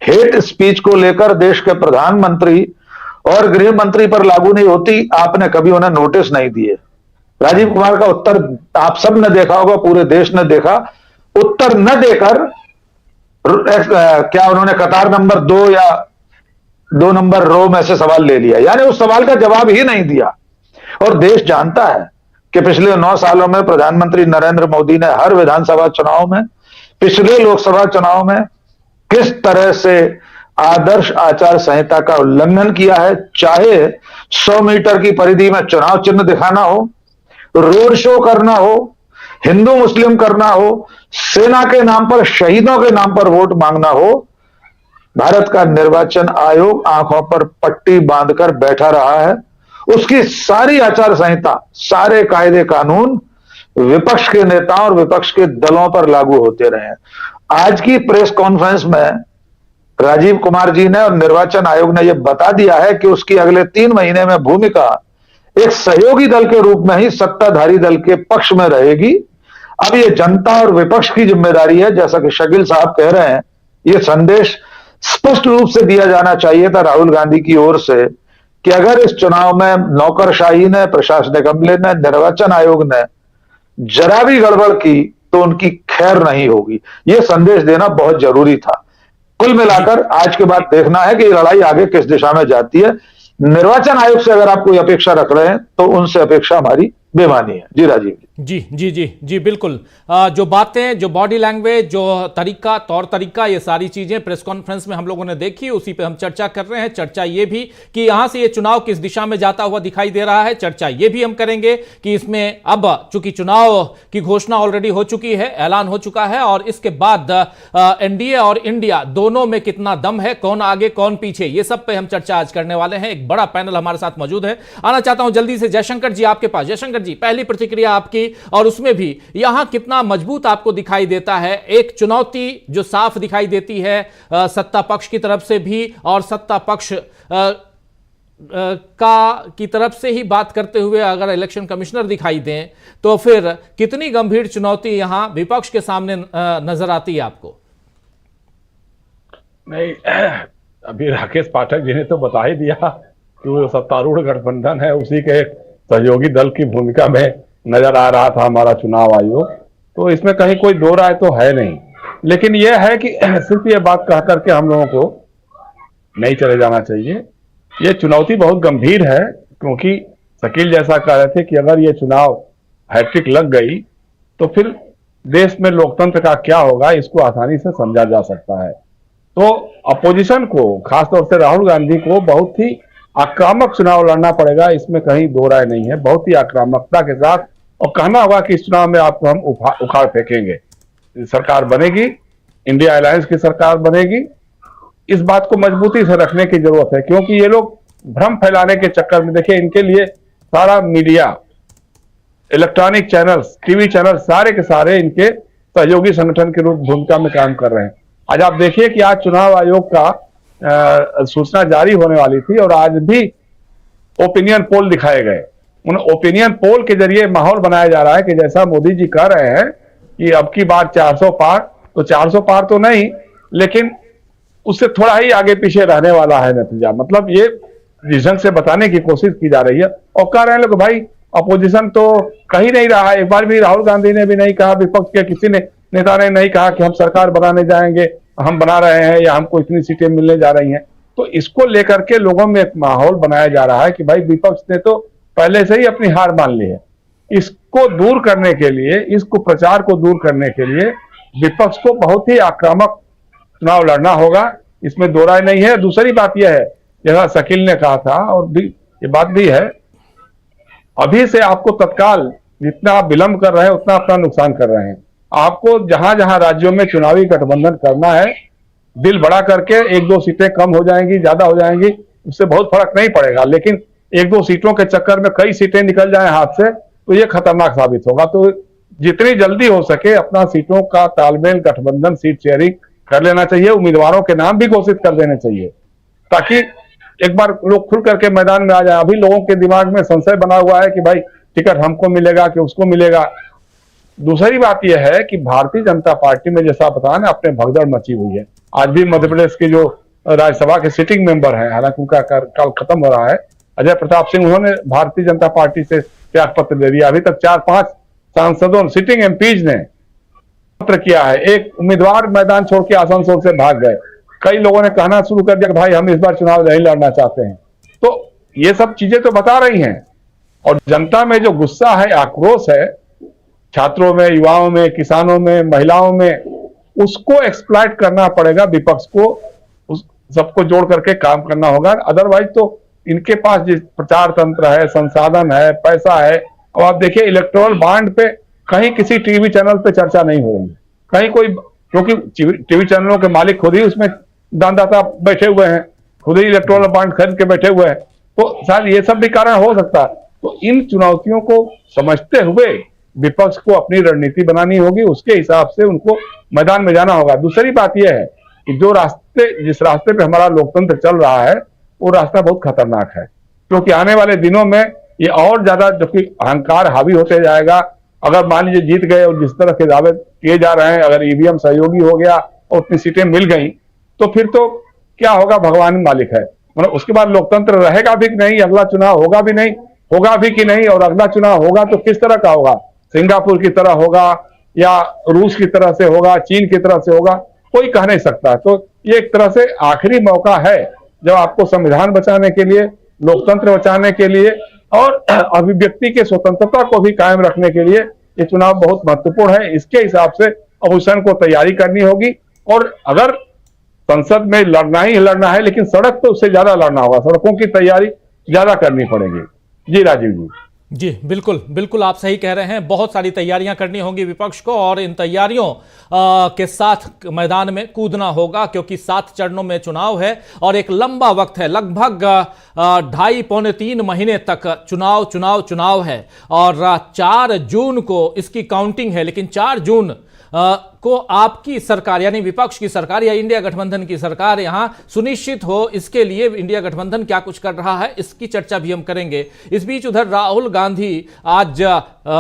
हेट स्पीच को लेकर देश के प्रधानमंत्री और गृह मंत्री पर लागू नहीं होती, आपने कभी उन्हें नोटिस नहीं दिए। राजीव कुमार का उत्तर आप सब ने देखा होगा, पूरे देश ने देखा। उत्तर न देकर क्या उन्होंने कतार नंबर 2 या 2 नंबर रो में से सवाल ले लिया, यानी उस सवाल का जवाब ही नहीं दिया। और देश जानता है कि पिछले 9 सालों में प्रधानमंत्री नरेंद्र मोदी ने हर विधानसभा चुनाव में, पिछले लोकसभा चुनाव में किस तरह से आदर्श आचार संहिता का उल्लंघन किया है। चाहे 100 मीटर की परिधि में चुनाव चिन्ह दिखाना हो, रोड शो करना हो, हिंदू मुस्लिम करना हो, सेना के नाम पर, शहीदों के नाम पर वोट मांगना हो, भारत का निर्वाचन आयोग आंखों पर पट्टी बांधकर बैठा रहा है। उसकी सारी आचार संहिता, सारे कायदे कानून विपक्ष के नेताओं और विपक्ष के दलों पर लागू होते रहे। आज की प्रेस कॉन्फ्रेंस में राजीव कुमार जी ने और निर्वाचन आयोग ने यह बता दिया है कि उसकी अगले 3 महीने में भूमिका एक सहयोगी दल के रूप में ही सत्ताधारी दल के पक्ष में रहेगी। अब यह जनता और विपक्ष की जिम्मेदारी है, जैसा कि शकील साहब कह रहे हैं, यह संदेश स्पष्ट रूप से दिया जाना चाहिए था राहुल गांधी की ओर से कि अगर इस चुनाव में नौकरशाही ने, प्रशासनिक अमले ने, निर्वाचन आयोग ने जरा भी गड़बड़ की तो उनकी खैर नहीं होगी। यह संदेश देना बहुत जरूरी था। कुल मिलाकर आज के बाद देखना है कि लड़ाई आगे किस दिशा में जाती है। निर्वाचन आयोग से अगर आप कोई अपेक्षा रख रहे हैं तो उनसे अपेक्षा हमारी बेमानी है। जी राजीव जी। जी जी जी जी बिल्कुल। जो बातें, जो बॉडी लैंग्वेज, जो तरीका, तौर तरीका, ये सारी चीजें प्रेस कॉन्फ्रेंस में हम लोगों ने देखी, उसी पे हम चर्चा कर रहे हैं। चर्चा ये भी कि यहां से ये चुनाव किस दिशा में जाता हुआ दिखाई दे रहा है। चर्चा ये भी हम करेंगे कि इसमें अब चूंकि चुनाव की घोषणा ऑलरेडी हो चुकी है, ऐलान हो चुका है, और इसके बाद एनडीए और इंडिया दोनों में कितना दम है, कौन आगे कौन पीछे, ये सब पे हम चर्चा आज करने वाले हैं। एक बड़ा पैनल हमारे साथ मौजूद है। आना चाहता हूं जल्दी से जयशंकर जी आपके पास। जयशंकर जी, पहली प्रतिक्रिया आपकी, और उसमें भी यहां कितना मजबूत आपको दिखाई देता है। एक चुनौती जो साफ दिखाई देती है सत्ता पक्ष की तरफ से भी, और सत्ता पक्ष की तरफ से ही बात करते हुए अगर इलेक्शन कमिश्नर दिखाई दें, तो फिर कितनी गंभीर चुनौती यहां विपक्ष के सामने नजर आती है आपको? नहीं, अभी राकेश पाठक जी ने तो बता ही दिया कि वो सत्तारूढ़ गठबंधन है, उसी के सहयोगी दल की भूमिका में नजर आ रहा था हमारा चुनाव आयोग। तो इसमें कहीं कोई दो राय तो है नहीं, लेकिन यह है कि सिर्फ ये बात कह करके हम लोगों को नहीं चले जाना चाहिए। ये चुनौती बहुत गंभीर है, क्योंकि शकील जैसा कह रहे थे कि अगर ये चुनाव हैट्रिक लग गई तो फिर देश में लोकतंत्र का क्या होगा, इसको आसानी से समझा जा सकता है। तो अपोजिशन को, खासतौर से राहुल गांधी को, बहुत ही आक्रामक चुनाव लड़ना पड़ेगा, इसमें कहीं दो राय नहीं है। बहुत ही आक्रामकता के साथ, और कहना होगा कि इस चुनाव में आपको हम उखाड़ फेंकेंगे। सरकार बनेगी, इंडिया अलायंस की सरकार बनेगी, इस बात को मजबूती से रखने की जरूरत है, क्योंकि ये लोग भ्रम फैलाने के चक्कर में, देखिए, इनके लिए सारा media, electronic channels, TV channel, सारे के सारे इनके सहयोगी संगठन के रूप भूमिका में काम कर रहे हैं। आज आप देखिए कि आज चुनाव आयोग का सूचना जारी होने वाली थी, और आज भी ओपिनियन पोल दिखाए गए। उन ओपिनियन पोल के जरिए माहौल बनाया जा रहा है कि जैसा मोदी जी कह रहे हैं कि अब की बार 400 पार, तो 400 पार तो नहीं, लेकिन उससे थोड़ा ही आगे पीछे रहने वाला है नतीजा। मतलब ये रीजन से बताने की कोशिश की जा रही है, और कह रहे हैं लोग भाई अपोजिशन तो कहीं नहीं रहा है। एक बार भी राहुल गांधी ने भी नहीं कहा, विपक्ष के किसी ने नेता ने नहीं कहा कि हम सरकार बनाने जाएंगे, हम बना रहे हैं, या हमको इतनी सीटें मिलने जा रही हैं। तो इसको लेकर के लोगों में एक माहौल बनाया जा रहा है कि भाई विपक्ष ने तो पहले से ही अपनी हार मान ली है। इसको दूर करने के लिए, इसको प्रचार को दूर करने के लिए विपक्ष को बहुत ही आक्रामक चुनाव लड़ना होगा, इसमें दो राय नहीं है। दूसरी बात यह है, जैसा शकील ने कहा था, और भी ये बात भी है, अभी से आपको तत्काल जितना आप विलंब कर रहे हैं उतना अपना नुकसान कर रहे हैं। आपको जहां जहां राज्यों में चुनावी गठबंधन करना है, दिल बड़ा करके 1-2 सीटें कम हो जाएंगी, ज्यादा हो जाएंगी, उससे बहुत फर्क नहीं पड़ेगा, लेकिन 1-2 सीटों के चक्कर में कई सीटें निकल जाएं हाथ से, तो ये खतरनाक साबित होगा। तो जितनी जल्दी हो सके अपना सीटों का तालमेल, गठबंधन, सीट शेयरिंग कर लेना चाहिए। उम्मीदवारों के नाम भी घोषित कर देने चाहिए, ताकि एक बार लोग खुल करके मैदान में आ जाए। अभी लोगों के दिमाग में संशय बना हुआ है कि भाई टिकट हमको मिलेगा कि उसको मिलेगा। दूसरी बात यह है कि भारतीय जनता पार्टी में, जैसा बताया ना, अपने भगदड़ मची हुई है। आज भी मध्य प्रदेश के जो राज्यसभा के सिटिंग मेंबर हैं, हालांकि उनका कल खत्म हो रहा है, अजय प्रताप सिंह, उन्होंने भारतीय जनता पार्टी से त्याग पत्र दे दिया। अभी तक 4-5 सांसदों, सिटिंग एमपीज ने पत्र किया है। एक उम्मीदवार मैदान छोड़ के आसनसोल से भाग गए। कई लोगों ने कहना शुरू कर दिया कि भाई हम इस बार चुनाव नहीं लड़ना चाहते हैं। तो ये सब चीजें तो बता रही हैं, और जनता में जो गुस्सा है, आक्रोश है, छात्रों में, युवाओं में, किसानों में, महिलाओं में, उसको एक्सप्लॉइट करना पड़ेगा विपक्ष को। उस सबको जोड़ करके काम करना होगा। अदरवाइज तो इनके पास जिस प्रचार तंत्र है, संसाधन है, पैसा है, और आप देखिए इलेक्टोरल बॉन्ड पे कहीं किसी टीवी चैनल पे चर्चा नहीं हो रही है, कहीं कोई, क्योंकि टीवी चैनलों के मालिक खुद ही उसमें दानदाता बैठे हुए हैं, खुद ही इलेक्टोरल बॉन्ड खरीद के बैठे हुए हैं। तो शायद ये सब भी कारण हो सकता है। तो इन चुनौतियों को समझते हुए विपक्ष को अपनी रणनीति बनानी होगी, उसके हिसाब से उनको मैदान में जाना होगा। दूसरी बात यह है कि जिस रास्ते पे हमारा लोकतंत्र चल रहा है, वो रास्ता बहुत खतरनाक है, क्योंकि आने वाले दिनों में ये और ज्यादा, जबकि अहंकार हावी होते जाएगा। अगर मान लीजिए जीत गए और जिस तरह के दावे किए जा रहे हैं, अगर ईवीएम सहयोगी हो गया और उतनी सीटें मिल गई, तो फिर तो क्या होगा, भगवान मालिक है। मतलब उसके बाद लोकतंत्र रहेगा भी कि नहीं, अगला चुनाव होगा भी नहीं, होगा भी कि नहीं, और अगला चुनाव होगा तो किस तरह का होगा, सिंगापुर की तरह होगा या रूस की तरह से होगा, चीन की तरह से होगा, कोई कह नहीं सकता। तो ये एक तरह से आखिरी मौका है जब आपको संविधान बचाने के लिए, लोकतंत्र बचाने के लिए और अभिव्यक्ति के स्वतंत्रता को भी कायम रखने के लिए ये चुनाव बहुत महत्वपूर्ण है। इसके हिसाब से अपोजिशन को तैयारी करनी होगी और अगर संसद में लड़ना ही लड़ना है, लेकिन सड़क पे उससे ज्यादा लड़ना होगा, सड़कों की तैयारी ज्यादा करनी पड़ेगी। जी राजीव जी। जी बिल्कुल बिल्कुल, आप सही कह रहे हैं। बहुत सारी तैयारियां करनी होंगी विपक्ष को और इन तैयारियों के साथ मैदान में कूदना होगा, क्योंकि 7 चरणों में चुनाव है और एक लंबा वक्त है, लगभग 2.5-3 महीने तक चुनाव है और 4 जून को इसकी काउंटिंग है। लेकिन 4 जून को आपकी सरकार यानी विपक्ष की सरकार या इंडिया गठबंधन की सरकार यहां सुनिश्चित हो, इसके लिए इंडिया गठबंधन क्या कुछ कर रहा है, इसकी चर्चा भी हम करेंगे। इस बीच उधर राहुल गांधी आज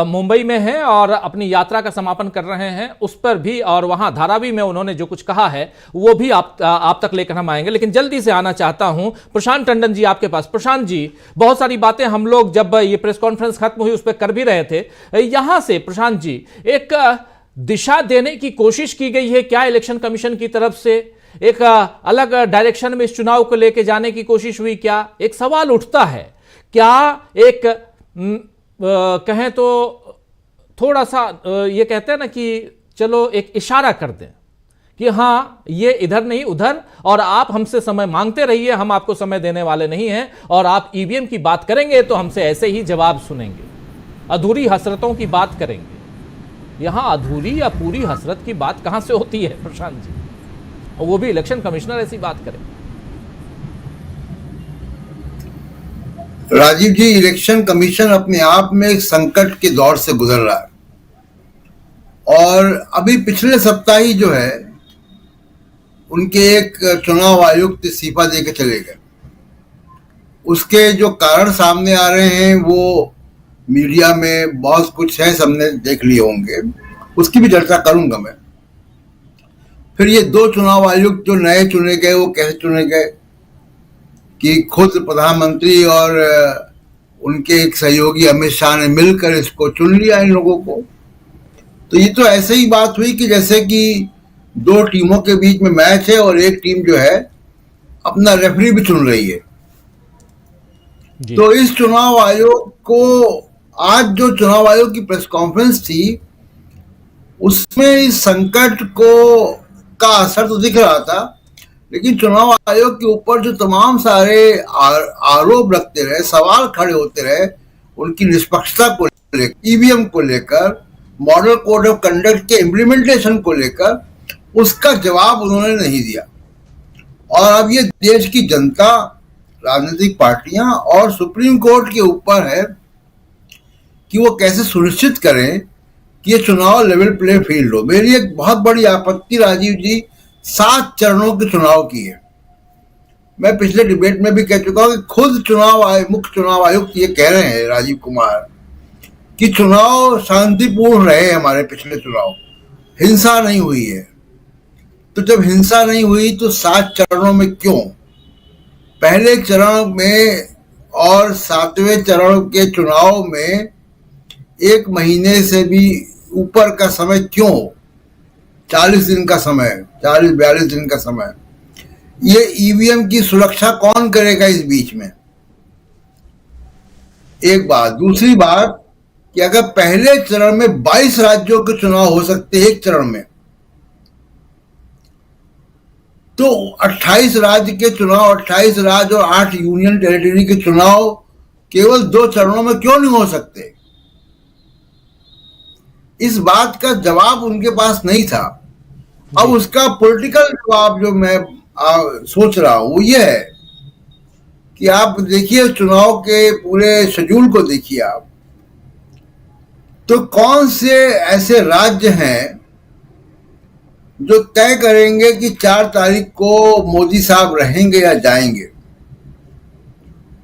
मुंबई में हैं और अपनी यात्रा का समापन कर रहे हैं, उस पर भी और वहां धारावी में उन्होंने जो कुछ कहा है वो भी आप तक लेकर हम आएंगे। लेकिन जल्दी से आना चाहता हूं प्रशांत टंडन जी आपके पास। प्रशांत जी, बहुत सारी बातें हम लोग जब ये प्रेस कॉन्फ्रेंस खत्म हुई उस पर कर भी रहे थे। यहां से प्रशांत जी एक दिशा देने की कोशिश की गई है क्या इलेक्शन कमीशन की तरफ से? एक अलग डायरेक्शन में इस चुनाव को लेकर जाने की कोशिश हुई क्या? एक सवाल उठता है, क्या एक कहें तो थोड़ा सा ये कहते हैं ना कि चलो एक इशारा कर दें कि हां ये इधर नहीं उधर और आप हमसे समय मांगते रहिए, हम आपको समय देने वाले नहीं हैं और आप ईवीएम की बात करेंगे तो हमसे ऐसे ही जवाब सुनेंगे, अधूरी हसरतों की बात करेंगे। यहां अधूरी या पूरी हसरत की बात कहां से होती है प्रशांत जी, और वो भी इलेक्शन कमिश्नर ऐसी बात करे? राजीव जी, इलेक्शन कमीशन अपने आप में एक संकट के दौर से गुजर रहा है और अभी पिछले सप्ताह ही जो है उनके एक चुनाव आयुक्त इस्तीफा देकर चले गए। उसके जो कारण सामने आ रहे हैं वो मीडिया में बहुत कुछ है, सबने देख लिए होंगे, उसकी भी चर्चा करूंगा मैं। फिर ये 2 चुनाव आयुक्त जो नए चुने गए वो कैसे चुने गए कि खुद प्रधानमंत्री और उनके एक सहयोगी अमित शाह ने मिलकर इसको चुन लिया इन लोगों को। तो ये तो ऐसे ही बात हुई कि जैसे कि 2 टीमों के बीच में मैच है और एक टीम जो है अपना रेफरी भी चुन रही है। तो इस चुनाव आयोग को आज जो चुनाव आयोग की प्रेस कॉन्फ्रेंस थी उसमें इस संकट का असर तो दिख रहा था, लेकिन चुनाव आयोग के ऊपर जो तमाम सारे आरोप लगते रहे, सवाल खड़े होते रहे उनकी निष्पक्षता को लेकर, ईवीएम को लेकर, मॉडल कोड ऑफ कंडक्ट के इम्प्लीमेंटेशन को लेकर, उसका जवाब उन्होंने नहीं दिया। और अब ये देश की जनता, राजनीतिक पार्टियां और सुप्रीम कोर्ट के ऊपर है कि वो कैसे सुनिश्चित करें कि ये चुनाव लेवल प्ले फील्ड हो। मेरी एक बहुत बड़ी आपत्ति राजीव जी 7 चरणों के चुनाव की है। मैं पिछले डिबेट में भी कह चुका हूं कि खुद मुख्य चुनाव आयुक्त ये कह रहे हैं, राजीव कुमार, कि चुनाव शांतिपूर्ण रहे, हमारे पिछले चुनाव हिंसा नहीं हुई है। तो जब हिंसा नहीं हुई तो 7 चरणों में क्यों? पहले चरण में और 7वें चरण के चुनाव में 1 महीने से भी ऊपर का समय क्यों? 40 दिन का समय, 40-42 दिन का समय। ये ईवीएम की सुरक्षा कौन करेगा इस बीच में? एक बात। दूसरी बात कि अगर पहले चरण में 22 राज्यों के चुनाव हो सकते हैं एक चरण में, तो 28 राज्य के चुनाव, 28 राज्य और 8 यूनियन टेरिटरी के चुनाव केवल 2 चरणों में क्यों नहीं हो सकते? इस बात का जवाब उनके पास नहीं था। अब उसका पॉलिटिकल जवाब जो मैं सोच रहा हूं वो ये है कि आप देखिए चुनाव के पूरे शेड्यूल को देखिए आप, तो कौन से ऐसे राज्य हैं जो तय करेंगे कि 4 तारीख को मोदी साहब रहेंगे या जाएंगे?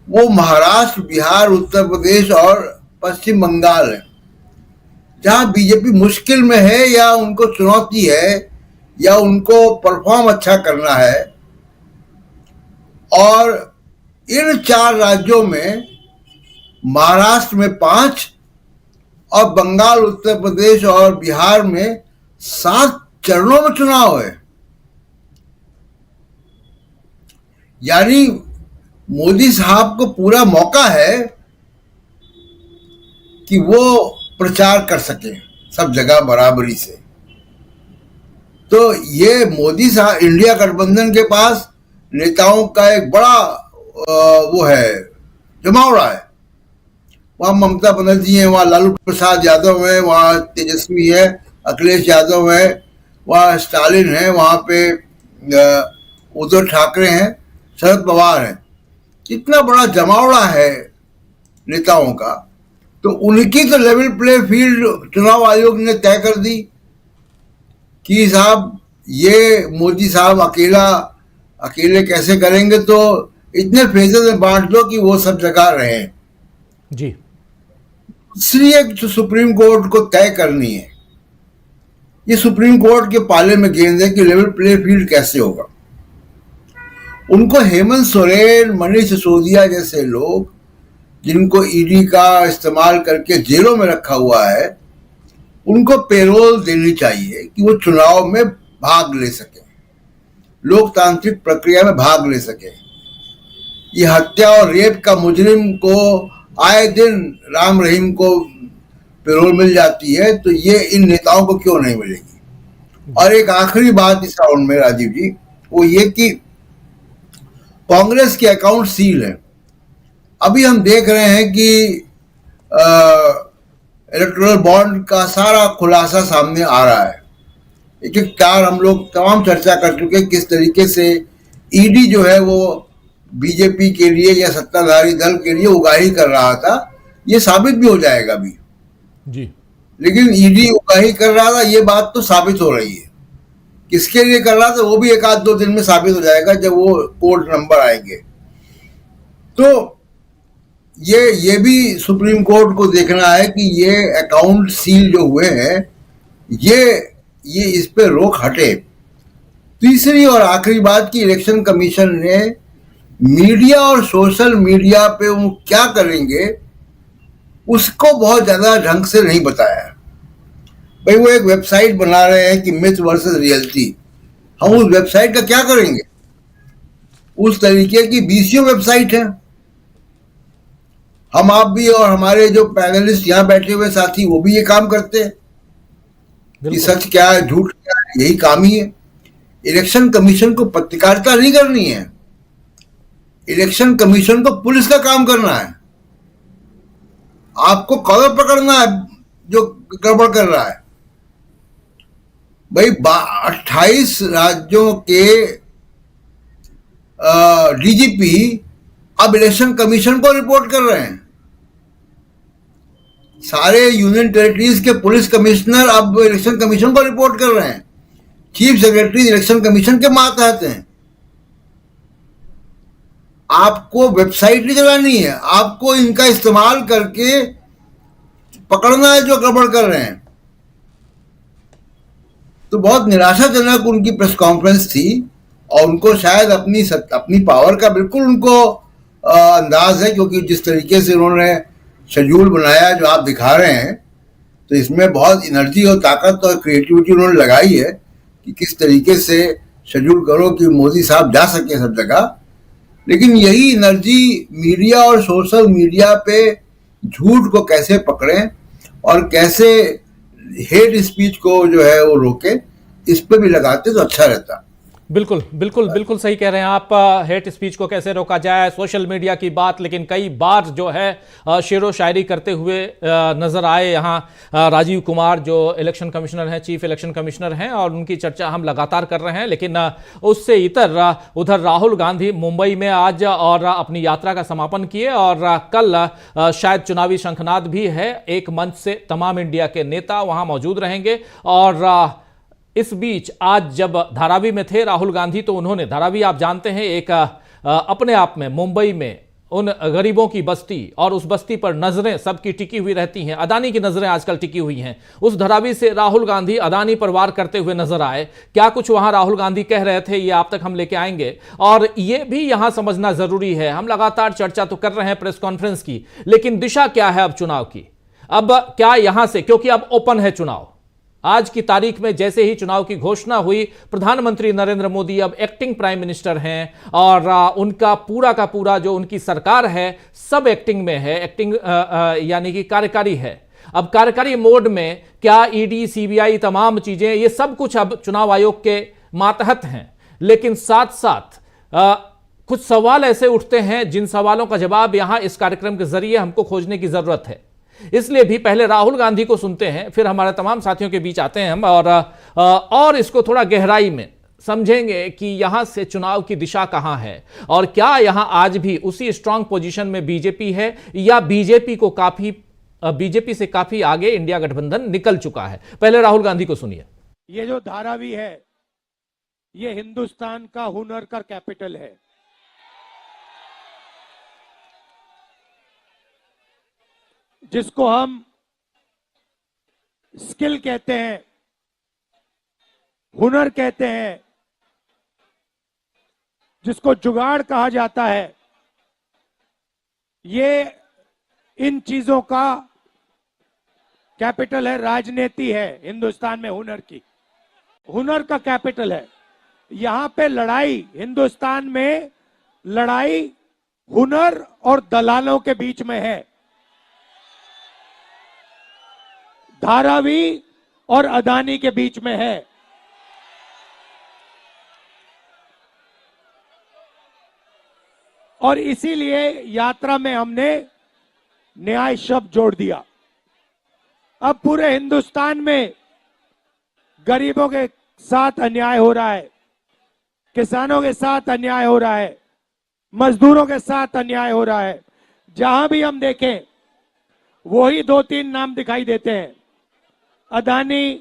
वो महाराष्ट्र, बिहार, उत्तर प्रदेश और पश्चिम बंगाल है, जहां बीजेपी मुश्किल में है या उनको चुनौती है या उनको परफॉर्म अच्छा करना है। और इन 4 राज्यों में महाराष्ट्र में 5 और बंगाल, उत्तर प्रदेश और बिहार में 7 चरणों में चुनाव है। यानी मोदी साहब को पूरा मौका है कि वो प्रचार कर सके सब जगह बराबरी से। तो ये मोदी साहब, इंडिया गठबंधन के पास नेताओं का एक बड़ा वो है, जमावड़ा है। वहां ममता बनर्जी है, वहां लालू प्रसाद यादव है, वहां तेजस्वी है, अखिलेश यादव है, वहां स्टालिन है, वहां पे उद्धव ठाकरे हैं, शरद पवार है। कितना बड़ा जमावड़ा है नेताओं का। तो उनकी तो लेवल प्ले फील्ड चुनाव आयोग ने तय कर दी कि साहब ये मोदी साहब अकेले कैसे करेंगे, तो इतने फेजेस में बांट दो कि वो सब जगह रहे जी। इसलिए जो सुप्रीम कोर्ट को तय करनी है, ये सुप्रीम कोर्ट के पाले में गेंद है कि लेवल प्ले फील्ड कैसे होगा। उनको हेमंत सोरेन, मनीष सिसोदिया जैसे लोग जिनको ईडी का इस्तेमाल करके जेलों में रखा हुआ है, उनको पेरोल देनी चाहिए कि वो चुनाव में भाग ले सके, लोकतांत्रिक प्रक्रिया में भाग ले सके। ये हत्या और रेप का मुजरिम को आए दिन राम रहीम को पेरोल मिल जाती है, तो ये इन नेताओं को क्यों नहीं मिलेगी। और एक आखिरी बात इस राउंड में राजीव जी, वो ये कि कांग्रेस के अकाउंट सील है। अभी हम देख रहे हैं कि इलेक्टोरल बॉन्ड का सारा खुलासा सामने आ रहा है। एक एक तार हम लोग तमाम चर्चा कर चुके किस तरीके से ईडी जो है वो बीजेपी के लिए या सत्ताधारी दल के लिए उगाही कर रहा था। ये साबित भी हो जाएगा अभी जी। लेकिन ईडी उगाही कर रहा था, ये बात तो साबित हो रही है। किसके लिए कर रहा था वो भी एक आध दो दिन में साबित हो जाएगा जब वो कोर्ट नंबर आएंगे। तो ये भी सुप्रीम कोर्ट को देखना है कि ये अकाउंट सील जो हुए हैं ये इस पे रोक हटे। तीसरी और आखिरी बात की इलेक्शन कमीशन ने मीडिया और सोशल मीडिया पे वो क्या करेंगे उसको बहुत ज्यादा ढंग से नहीं बताया। भाई वो एक वेबसाइट बना रहे हैं कि मिथ वर्सेस रियलिटी, हम उस वेबसाइट का क्या करेंगे? उस तरीके की 20 वेबसाइट है। हम आप भी और हमारे जो पैनलिस्ट यहाँ बैठे हुए साथी वो भी ये काम करते हैं कि सच क्या है झूठ क्या है, यही काम ही है। इलेक्शन कमीशन को पत्रकारिता नहीं करनी है, इलेक्शन कमीशन को पुलिस का काम करना है। आपको कॉलर पकड़ना है जो गड़बड़ कर रहा है। भाई 28 राज्यों के डीजीपी अब इलेक्शन कमीशन को रिपोर्ट कर रहे हैं। सारे यूनियन टेरिटरीज के पुलिस कमिश्नर अब इलेक्शन कमीशन को रिपोर्ट कर रहे हैं। चीफ सेक्रेटरी इलेक्शन कमीशन के मातहत हैं। आपको वेबसाइट नहीं चलानी है, आपको इनका इस्तेमाल करके पकड़ना है जो गड़बड़ कर रहे हैं। तो बहुत निराशाजनक उनकी प्रेस कॉन्फ्रेंस थी और उनको शायद अपनी पावर का बिल्कुल उनको अंदाज है, क्योंकि जिस तरीके से उन्होंने शेड्यूल बनाया जो आप दिखा रहे हैं, तो इसमें बहुत एनर्जी और ताकत और क्रिएटिविटी उन्होंने लगाई है कि किस तरीके से शेड्यूल करो कि मोदी साहब जा सके सब जगह। लेकिन यही एनर्जी मीडिया और सोशल मीडिया पे झूठ को कैसे पकड़ें और कैसे हेट स्पीच को जो है वो रोके, इस पे भी लगाते तो अच्छा रहता। बिल्कुल बिल्कुल बिल्कुल सही कह रहे हैं आप। हेट स्पीच को कैसे रोका जाए, सोशल मीडिया की बात, लेकिन कई बार जो है शेरो शायरी करते हुए नजर आए यहाँ राजीव कुमार जो इलेक्शन कमिश्नर हैं, चीफ इलेक्शन कमिश्नर हैं, और उनकी चर्चा हम लगातार कर रहे हैं। लेकिन उससे इतर उधर राहुल गांधी मुंबई में आज और अपनी यात्रा का समापन किए और कल शायद चुनावी शंखनाद भी है। एक मंच से तमाम इंडिया के नेता वहां मौजूद रहेंगे। और इस बीच आज जब धारावी में थे राहुल गांधी, तो उन्होंने धारावी आप जानते हैं एक अपने आप में मुंबई में उन गरीबों की बस्ती, और उस बस्ती पर नजरें सबकी टिकी हुई रहती हैं। अदानी की नजरें आजकल टिकी हुई हैं। उस धारावी से राहुल गांधी अदानी पर वार करते हुए नजर आए। क्या कुछ वहां राहुल गांधी कह रहे थे ये आप तक हम लेके आएंगे, और ये भी यहां समझना जरूरी है। हम लगातार चर्चा तो कर रहे हैं प्रेस कॉन्फ्रेंस की, लेकिन दिशा क्या है अब चुनाव की? अब क्या यहां से, क्योंकि अब ओपन है चुनाव, आज की तारीख में जैसे ही चुनाव की घोषणा हुई, प्रधानमंत्री नरेंद्र मोदी अब एक्टिंग प्राइम मिनिस्टर हैं और उनका पूरा का पूरा जो उनकी सरकार है सब एक्टिंग में है, एक्टिंग यानी कि कार्यकारी है। अब कार्यकारी मोड में क्या ईडी, सीबीआई, तमाम चीजें, ये सब कुछ अब चुनाव आयोग के मातहत हैं, लेकिन साथ साथ कुछ सवाल ऐसे उठते हैं जिन सवालों का जवाब यहां इस कार्यक्रम के जरिए हमको खोजने की जरूरत है। इसलिए भी पहले राहुल गांधी को सुनते हैं, फिर हमारे तमाम साथियों के बीच आते हैं हम और इसको थोड़ा गहराई में समझेंगे कि यहां से चुनाव की दिशा कहां है और क्या यहां आज भी उसी स्ट्रांग पोजीशन में बीजेपी है या बीजेपी से काफी आगे इंडिया गठबंधन निकल चुका है। पहले राहुल गांधी को सुनिए। ये जो धारावी है ये हिंदुस्तान का हुनर का कैपिटल है। जिसको हम स्किल कहते हैं, हुनर कहते हैं, जिसको जुगाड़ कहा जाता है, ये इन चीजों का कैपिटल है, राजनीति है हिंदुस्तान में हुनर की, हुनर का कैपिटल है। यहां पे लड़ाई, हिंदुस्तान में लड़ाई हुनर और दलालों के बीच में है। धारावी और अदानी के बीच में है। और इसीलिए यात्रा में हमने न्याय शब्द जोड़ दिया। अब पूरे हिंदुस्तान में गरीबों के साथ अन्याय हो रहा है, किसानों के साथ अन्याय हो रहा है, मजदूरों के साथ अन्याय हो रहा है। जहां भी हम देखें वही 2-3 नाम दिखाई देते हैं, अदानी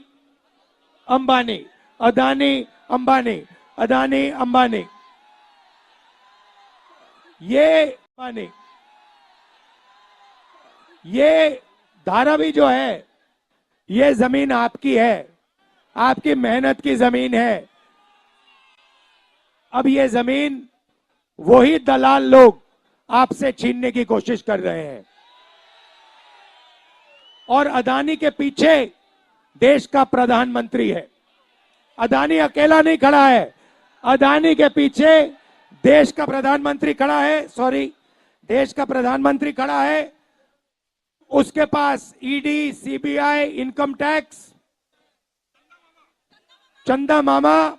अंबानी, अदानी अंबानी, अदानी अंबानी। ये धारावी जो है, ये जमीन आपकी है, आपकी मेहनत की जमीन है। अब ये जमीन वही दलाल लोग आपसे छीनने की कोशिश कर रहे हैं। और अदानी के पीछे देश का प्रधानमंत्री है। अदानी अकेला नहीं खड़ा है, अदानी के पीछे देश का प्रधानमंत्री खड़ा है, देश का प्रधानमंत्री खड़ा है। उसके पास ईडी, सीबीआई, इनकम टैक्स, चंदा मामा,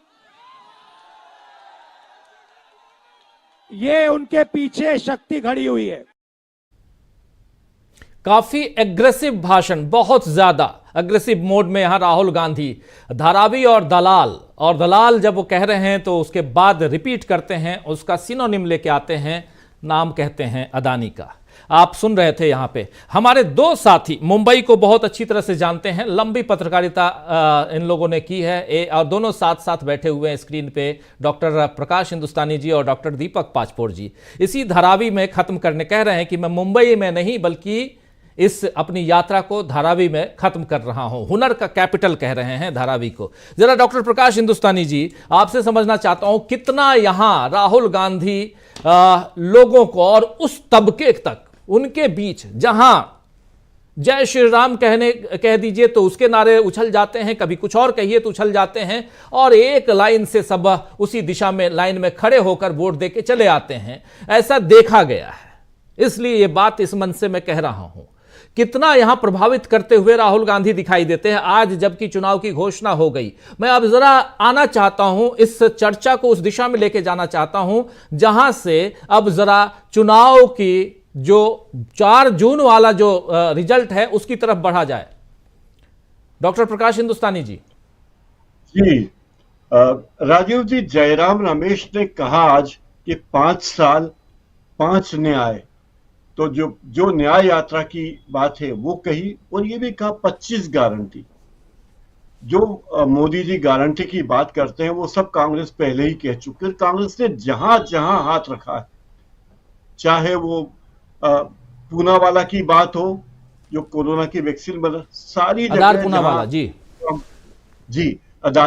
ये उनके पीछे शक्ति खड़ी हुई है। काफी एग्रेसिव भाषण, बहुत ज्यादा एग्रेसिव मोड में यहां राहुल गांधी धारावी और दलाल जब वो कह रहे हैं तो उसके बाद रिपीट करते हैं, उसका सिनोनिम लेके आते हैं, नाम कहते हैं अदानी का। आप सुन रहे थे यहां पे हमारे 2 साथी मुंबई को बहुत अच्छी तरह से जानते हैं, लंबी पत्रकारिता इन लोगों ने की है और दोनों साथ साथ बैठे हुए हैं स्क्रीन पे, डॉक्टर प्रकाश हिंदुस्तानी जी और डॉक्टर दीपक पाचपोर जी। इसी धारावी में खत्म करने कह रहे हैं कि मैं मुंबई में नहीं बल्कि इस अपनी यात्रा को धारावी में खत्म कर रहा हूं, हुनर का कैपिटल कह रहे हैं धारावी को। जरा डॉक्टर प्रकाश हिंदुस्तानी जी, आपसे समझना चाहता हूं कितना यहां राहुल गांधी लोगों को और उस तबके तक, उनके बीच जहां जय श्री राम कह दीजिए तो उसके नारे उछल जाते हैं, कभी कुछ और कहिए तो उछल जाते हैं, और एक लाइन से सब उसी दिशा में लाइन में खड़े होकर वोट देके चले आते हैं। ऐसा देखा गया है, इसलिए ये बात इस मन से मैं कह रहा हूं। कितना यहां प्रभावित करते हुए राहुल गांधी दिखाई देते हैं आज जबकि चुनाव की घोषणा हो गई। मैं अब जरा आना चाहता हूं, इस चर्चा को उस दिशा में लेके जाना चाहता हूं जहां से अब जरा चुनाव की जो 4 जून वाला जो रिजल्ट है उसकी तरफ बढ़ा जाए। डॉक्टर प्रकाश हिंदुस्तानी जी। जी राजीव जी, जयराम रमेश ने कहा आज कि 5 साल 5 न्याय, तो जो न्याय यात्रा की बात है वो कही, और ये भी कहा 25 गारंटी। जो मोदी जी गारंटी की बात करते हैं वो सब कांग्रेस पहले ही कह चुके हैं। कांग्रेस ने जहां जहां हाथ रखा है, चाहे वो पूनावाला की बात हो, जो कोरोना की वैक्सीन बना, सारी जगह आधार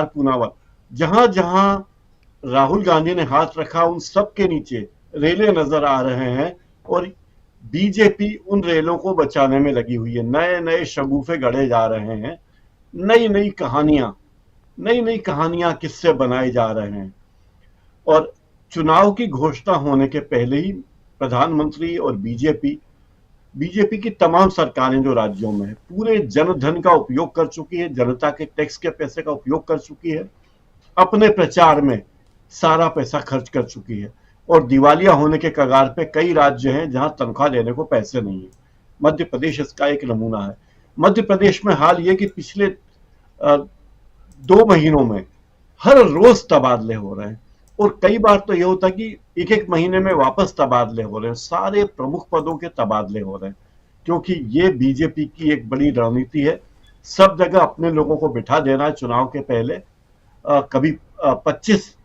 पूनावाला, जहां जहां राहुल गांधी ने हाथ रखा उन सब के नीचे रेले नजर आ रहे हैं, और बीजेपी उन रेलों को बचाने में लगी हुई है। नए नए शगुफे गढ़े जा रहे हैं, नई नई कहानियां किससे बनाए जा रहे हैं। और चुनाव की घोषणा होने के पहले ही प्रधानमंत्री और बीजेपी बीजेपी की तमाम सरकारें जो राज्यों में है पूरे जनधन का उपयोग कर चुकी है, जनता के टैक्स के पैसे का उपयोग कर चुकी है, अपने प्रचार में सारा पैसा खर्च कर चुकी है और दिवालिया होने के कगार पे कई राज्य हैं जहां तनख्वाह देने को पैसे नहीं है। मध्य प्रदेश इसका एक नमूना है। मध्य प्रदेश में हाल ये कि पिछले 2 महीनों में हर रोज तबादले हो रहे हैं और कई बार तो ये होता है कि एक महीने में वापस तबादले हो रहे हैं। सारे प्रमुख पदों के तबादले हो रहे हैं क्योंकि ये बीजेपी की एक बड़ी रणनीति है। सब जगह अपने लोगों को बिठा देना है चुनाव के पहले। कभी 25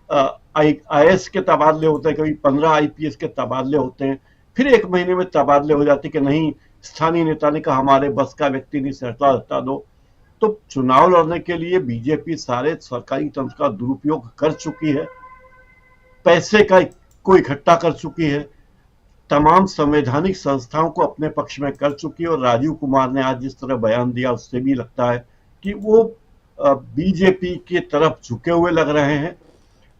IAS के तबादले होते हैं, कभी 15 IPS के तबादले होते हैं, फिर 1 महीने में तबादले हो जाते कि नहीं, स्थानीय नेता ने कहा हमारे बस का व्यक्ति नहीं, सहता हटा दो। तो चुनाव लड़ने के लिए बीजेपी सारे सरकारी तंत्र का दुरुपयोग कर चुकी है, पैसे को इकट्ठा कर चुकी है, तमाम संवैधानिक संस्थाओं को अपने पक्ष में कर चुकी है। और राजीव कुमार ने आज जिस तरह बयान दिया उससे भी लगता है कि वो बीजेपी की तरफ झुके हुए लग रहे हैं।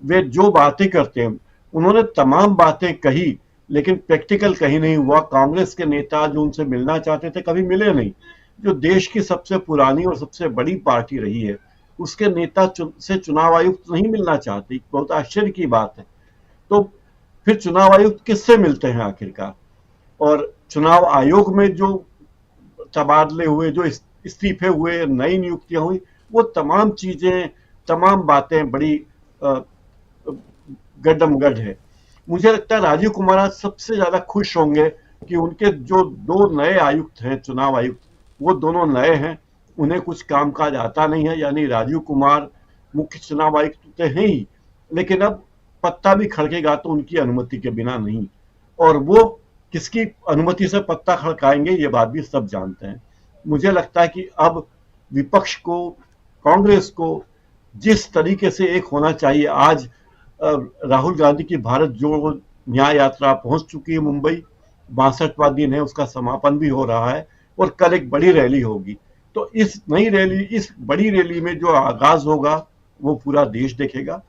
वे जो बातें करते हैं, उन्होंने तमाम बातें कही लेकिन प्रैक्टिकल कहीं नहीं हुआ। कांग्रेस के नेता जो उनसे मिलना चाहते थे कभी मिले नहीं। जो देश की सबसे पुरानी और सबसे बड़ी पार्टी रही है उसके नेता से चुनाव आयुक्त नहीं मिलना चाहते, बहुत आश्चर्य की बात है। तो फिर चुनाव आयुक्त किससे मिलते हैं आखिरकार? और चुनाव आयोग में जो तबादले हुए, जो इस्तीफे हुए, नई नियुक्तियां हुई, वो तमाम चीजें, तमाम बातें बड़ी गड्डमगड है। मुझे लगता है राजीव कुमार आज सबसे ज्यादा खुश होंगे कि उनके जो 2 नए आयुक्त हैं, चुनाव आयुक्त, वो दोनों नए हैं, उन्हें कुछ कामकाज आता नहीं है। यानी राजीव कुमार मुख्य चुनाव आयुक्त तो हैं ही, लेकिन अब पत्ता भी खड़केगा तो उनकी अनुमति के बिना नहीं, और वो किसकी अनुमति से पत्ता खड़काएंगे ये बात भी सब जानते हैं। मुझे लगता है कि अब विपक्ष को, कांग्रेस को जिस तरीके से एक होना चाहिए, आज राहुल गांधी की भारत जोड़ो न्याय यात्रा पहुंच चुकी है मुंबई, 62वां दिन है, उसका समापन भी हो रहा है और कल एक बड़ी रैली होगी। तो इस बड़ी रैली में जो आगाज होगा वो पूरा देश देखेगा।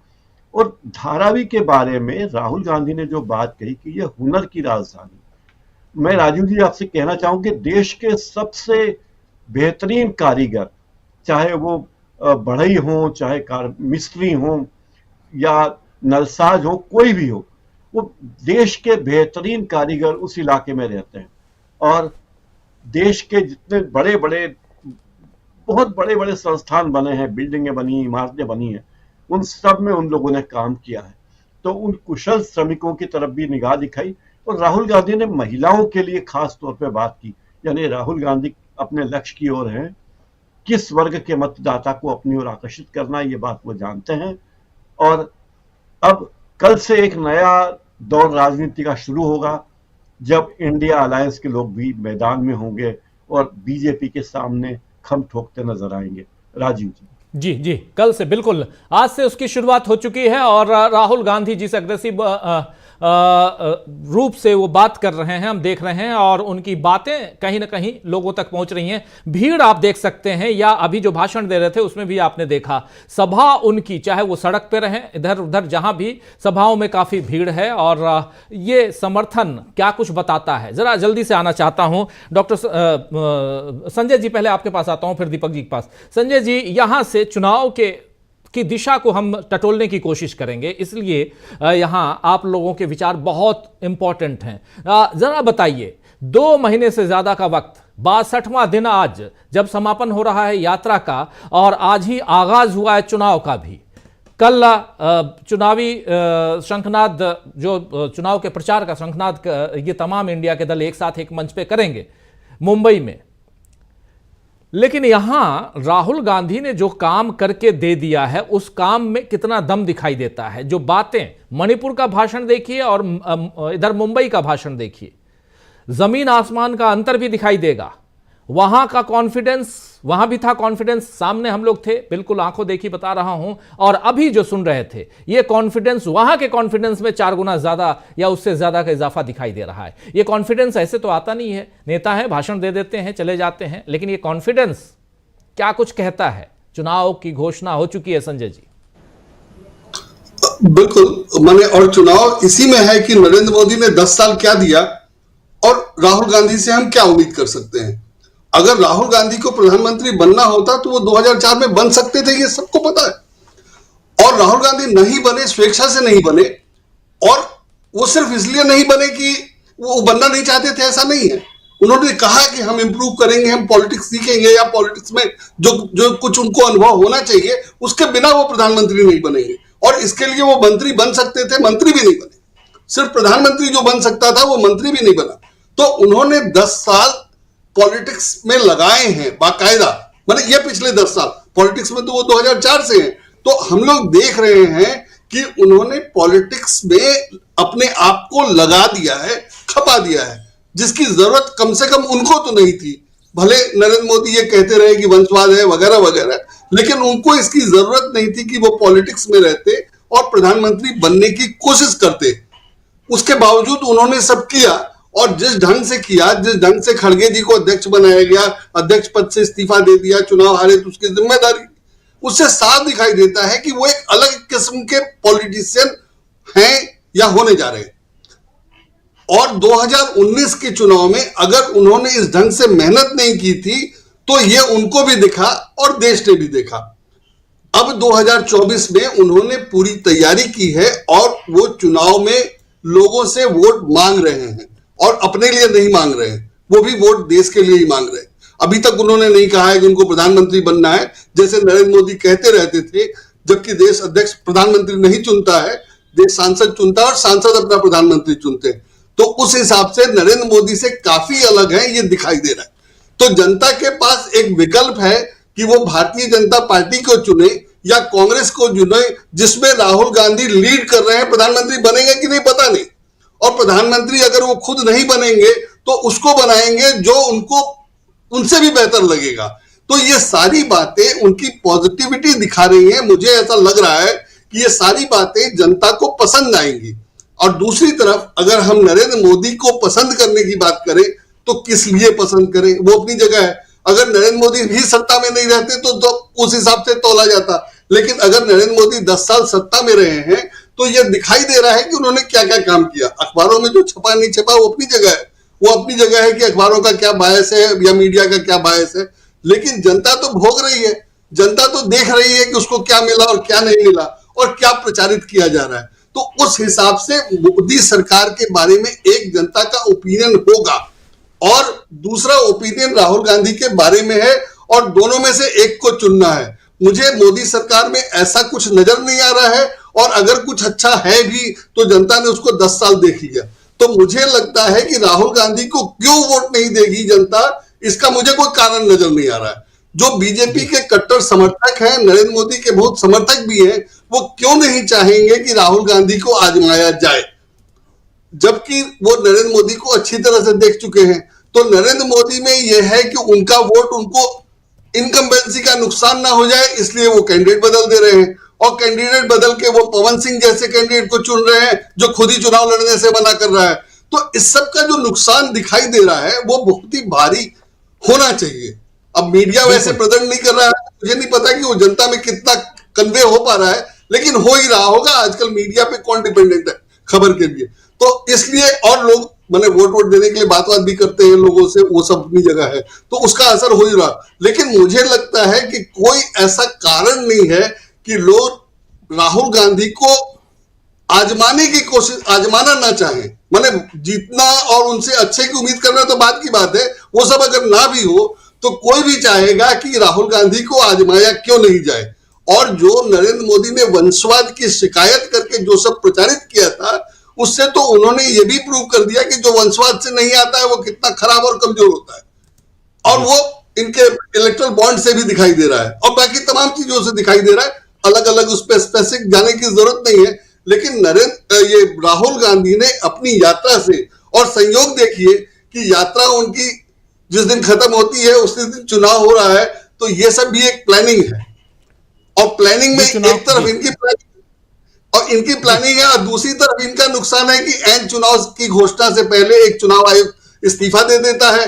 और धारावी के बारे में राहुल गांधी ने जो बात कही कि ये हुनर की राजधानी, मैं राजीव जी आपसे कहना चाहूं कि देश के सबसे बेहतरीन कारीगर, चाहे वो बढ़ई हो, चाहे मिस्त्री हो या नलसाज हो, कोई भी हो, वो देश के बेहतरीन कारीगर उस इलाके में रहते हैं। और देश के जितने बहुत बड़े बड़े संस्थान बने हैं, बिल्डिंगें बनी, इमारतें बनी हैं, उन सब में उन लोगों ने काम किया है। तो उन कुशल श्रमिकों की तरफ भी निगाह दिखाई। और राहुल गांधी ने महिलाओं के लिए खास तौर पे बात की। यानी राहुल गांधी अपने लक्ष्य की ओर हैं, किस वर्ग के मतदाता को अपनी ओर आकर्षित करना, ये बात वो जानते हैं। और अब कल से एक नया दौर राजनीति का शुरू होगा जब इंडिया अलायंस के लोग भी मैदान में होंगे और बीजेपी के सामने खम ठोकते नजर आएंगे। राजीव जी। जी, कल से, बिल्कुल आज से उसकी शुरुआत हो चुकी है और राहुल गांधी जिस अग्रेसिव रूप से वो बात कर रहे हैं हम देख रहे हैं और उनकी बातें कहीं ना कहीं लोगों तक पहुंच रही हैं। भीड़ आप देख सकते हैं, या अभी जो भाषण दे रहे थे उसमें भी आपने देखा, सभा उनकी, चाहे वो सड़क पे रहें, इधर उधर जहां भी सभाओं में काफी भीड़ है। और ये समर्थन क्या कुछ बताता है, जरा जल्दी से आना चाहता हूं डॉक्टर संजय जी, पहले आपके पास आता हूं फिर दीपक जी के पास। संजय जी, यहां से चुनाव की दिशा को हम टटोलने की कोशिश करेंगे, इसलिए यहां आप लोगों के विचार बहुत इंपॉर्टेंट हैं। जरा बताइए, 2 महीने से ज्यादा का वक्त, 62वां दिन आज जब समापन हो रहा है यात्रा का, और आज ही आगाज हुआ है चुनाव का भी। कल चुनावी शंखनाद, जो चुनाव के प्रचार का शंखनाद ये तमाम इंडिया के दल एक साथ एक मंच पे करेंगे मुंबई में। लेकिन यहां राहुल गांधी ने जो काम करके दे दिया है, उस काम में कितना दम दिखाई देता है। जो बातें, मणिपुर का भाषण देखिए और इधर मुंबई का भाषण देखिए, जमीन आसमान का अंतर भी दिखाई देगा। वहां का कॉन्फिडेंस, वहां भी था कॉन्फिडेंस, सामने हम लोग थे, बिल्कुल आंखों देखी बता रहा हूं। और अभी जो सुन रहे थे, ये कॉन्फिडेंस वहां के कॉन्फिडेंस में 4 गुना ज्यादा या उससे ज्यादा का इजाफा दिखाई दे रहा है। ये कॉन्फिडेंस ऐसे तो आता नहीं है, नेता है, भाषण दे देते हैं, चले जाते हैं, लेकिन ये कॉन्फिडेंस क्या कुछ कहता है। चुनाव की घोषणा हो चुकी है संजय जी। बिल्कुल, मैंने, और चुनाव इसी में है कि नरेंद्र मोदी ने 10 साल क्या दिया और राहुल गांधी से हम क्या उम्मीद कर सकते हैं? अगर राहुल गांधी को प्रधानमंत्री बनना होता तो वो 2004 में बन सकते थे, ये सबको पता है। और राहुल गांधी नहीं बने, स्वेच्छा से नहीं बने, और वो सिर्फ इसलिए नहीं बने कि वो बनना नहीं चाहते थे, ऐसा नहीं है। उन्होंने कहा कि हम इंप्रूव करेंगे, हम पॉलिटिक्स सीखेंगे, या पॉलिटिक्स में जो कुछ उनको अनुभव होना चाहिए उसके बिना वो प्रधानमंत्री नहीं बनेंगे। और इसके लिए वो मंत्री बन सकते थे, मंत्री भी नहीं बने। सिर्फ प्रधानमंत्री जो बन सकता था वो मंत्री भी नहीं बना। तो उन्होंने 10 साल पॉलिटिक्स में लगाए हैं बाकायदा, मतलब ये पिछले 10 साल पॉलिटिक्स में, तो वो 2004 से हैं। तो हम लोग देख रहे हैं कि उन्होंने पॉलिटिक्स में अपने आप को लगा दिया है, खपा दिया है, जिसकी जरूरत कम से कम उनको तो नहीं थी। भले नरेंद्र मोदी ये कहते रहे कि वंशवाद है वगैरह वगैरह, लेकिन उनको इसकी जरूरत नहीं थी कि वो पॉलिटिक्स में रहते और प्रधानमंत्री बनने की कोशिश करते। उसके बावजूद उन्होंने सब किया, और जिस ढंग से किया, जिस ढंग से खड़गे जी को अध्यक्ष बनाया गया, अध्यक्ष पद से इस्तीफा दे दिया, चुनाव हारे तो उसकी जिम्मेदारी, उससे साफ दिखाई देता है कि वो एक अलग किस्म के पॉलिटिशियन हैं या होने जा रहे हैं। और 2019 के चुनाव में अगर उन्होंने इस ढंग से मेहनत नहीं की थी तो ये उनको भी दिखा और देश ने भी देखा। अब 2024 में उन्होंने पूरी तैयारी की है और वो चुनाव में लोगों से वोट मांग रहे हैं, और अपने लिए नहीं मांग रहे हैं, वो भी वोट देश के लिए ही मांग रहे हैं। अभी तक उन्होंने नहीं कहा है कि उनको प्रधानमंत्री बनना है, जैसे नरेंद्र मोदी कहते रहते थे, जबकि देश अध्यक्ष प्रधानमंत्री नहीं चुनता है, देश सांसद चुनता है और सांसद अपना प्रधानमंत्री चुनते हैं। तो उस हिसाब से नरेंद्र मोदी से काफी अलग है, ये दिखाई दे रहा है। तो जनता के पास एक विकल्प है कि वो भारतीय जनता पार्टी को चुने या कांग्रेस को चुने, जिसमें राहुल गांधी लीड कर रहे हैं। प्रधानमंत्री बनेंगे कि नहीं पता नहीं, और प्रधानमंत्री अगर वो खुद नहीं बनेंगे तो उसको बनाएंगे जो उनको उनसे भी बेहतर लगेगा। तो ये सारी बातें उनकी पॉजिटिविटी दिखा रही हैं। मुझे ऐसा लग रहा है कि ये सारी बातें जनता को पसंद आएंगी। और दूसरी तरफ अगर हम नरेंद्र मोदी को पसंद करने की बात करें तो किस लिए पसंद करें, वो अपनी जगह है। अगर नरेंद्र मोदी भी सत्ता में नहीं रहते तो उस हिसाब से तोला जाता, लेकिन अगर नरेंद्र मोदी 10 साल सत्ता में रहे हैं तो यह दिखाई दे रहा है कि उन्होंने क्या क्या काम किया। अखबारों में जो छपा नहीं छपा वो अपनी जगह है, वो अपनी जगह है कि अखबारों का क्या बायस है या मीडिया का क्या बायस है, लेकिन जनता तो भोग रही है, जनता तो देख रही है कि उसको क्या मिला और क्या नहीं मिला और क्या प्रचारित किया जा रहा है। तो उस हिसाब से मोदी सरकार के बारे में एक जनता का ओपिनियन होगा और दूसरा ओपिनियन राहुल गांधी के बारे में है, और दोनों में से एक को चुनना है। मुझे मोदी सरकार में ऐसा कुछ नजर नहीं आ रहा है, और अगर कुछ अच्छा है भी तो जनता ने उसको 10 साल देख लिया। तो मुझे लगता है कि राहुल गांधी को क्यों वोट नहीं देगी जनता, इसका मुझे कोई कारण नजर नहीं आ रहा है। जो बीजेपी के कट्टर समर्थक हैं, नरेंद्र मोदी के बहुत समर्थक भी हैं, वो क्यों नहीं चाहेंगे कि राहुल गांधी को आजमाया जाए, जबकि वो नरेंद्र मोदी को अच्छी तरह से देख चुके हैं। तो नरेंद्र मोदी में यह है कि उनका वोट उनको इनकम्बेंसी का नुकसान ना हो जाए, इसलिए वो कैंडिडेट बदल दे रहे हैं, और कैंडिडेट बदल के वो पवन सिंह जैसे कैंडिडेट को चुन रहे हैं जो खुद ही चुनाव लड़ने से मना कर रहा है। तो इस सब का जो नुकसान दिखाई दे रहा है वो बहुत ही भारी होना चाहिए। अब मीडिया वैसे प्रेजेंट नहीं कर रहा है, मुझे नहीं पता कि वो जनता में कितना कन्वे हो पा रहा है, लेकिन हो ही रहा होगा। आजकल मीडिया पे कौन डिपेंडेंट है खबर के लिए, तो इसलिए, और लोग मैंने वोट देने के लिए बात भी करते हैं लोगों से, वो सब अपनी जगह है, तो उसका असर हो ही रहा। लेकिन मुझे लगता है कि कोई ऐसा कारण नहीं है कि लोग राहुल गांधी को आजमाने की कोशिश, आजमाना ना चाहें। मैंने जीतना और उनसे अच्छे की उम्मीद करना तो बात की बात है, वो सब अगर ना भी हो तो कोई भी चाहेगा कि राहुल गांधी को आजमाया क्यों नहीं जाए। और जो नरेंद्र मोदी ने वंशवाद की शिकायत करके जो सब प्रचारित किया था, उससे तो उन्होंने ये भी प्रूव कर दिया कि जो वंशवाद से नहीं आता है वो कितना खराब और कमजोर होता है, और वो इनके इलेक्ट्रल बॉन्ड से भी दिखाई दे रहा है, और बाकी तमाम चीजों से दिखाई दे रहा है। अलग अलग उस पर स्पेसिफिक जाने की जरूरत नहीं है, लेकिन ये राहुल गांधी ने अपनी यात्रा से, और संयोग देखिए कि यात्रा उनकी जिस दिन खत्म होती है उसी दिन चुनाव हो रहा है, तो ये सब भी एक प्लानिंग है। और प्लानिंग में एक तरफ इनकी प्लानिंग है और दूसरी तरफ इनका नुकसान है कि एन चुनाव की घोषणा से पहले एक चुनाव आयुक्त इस्तीफा दे देता है,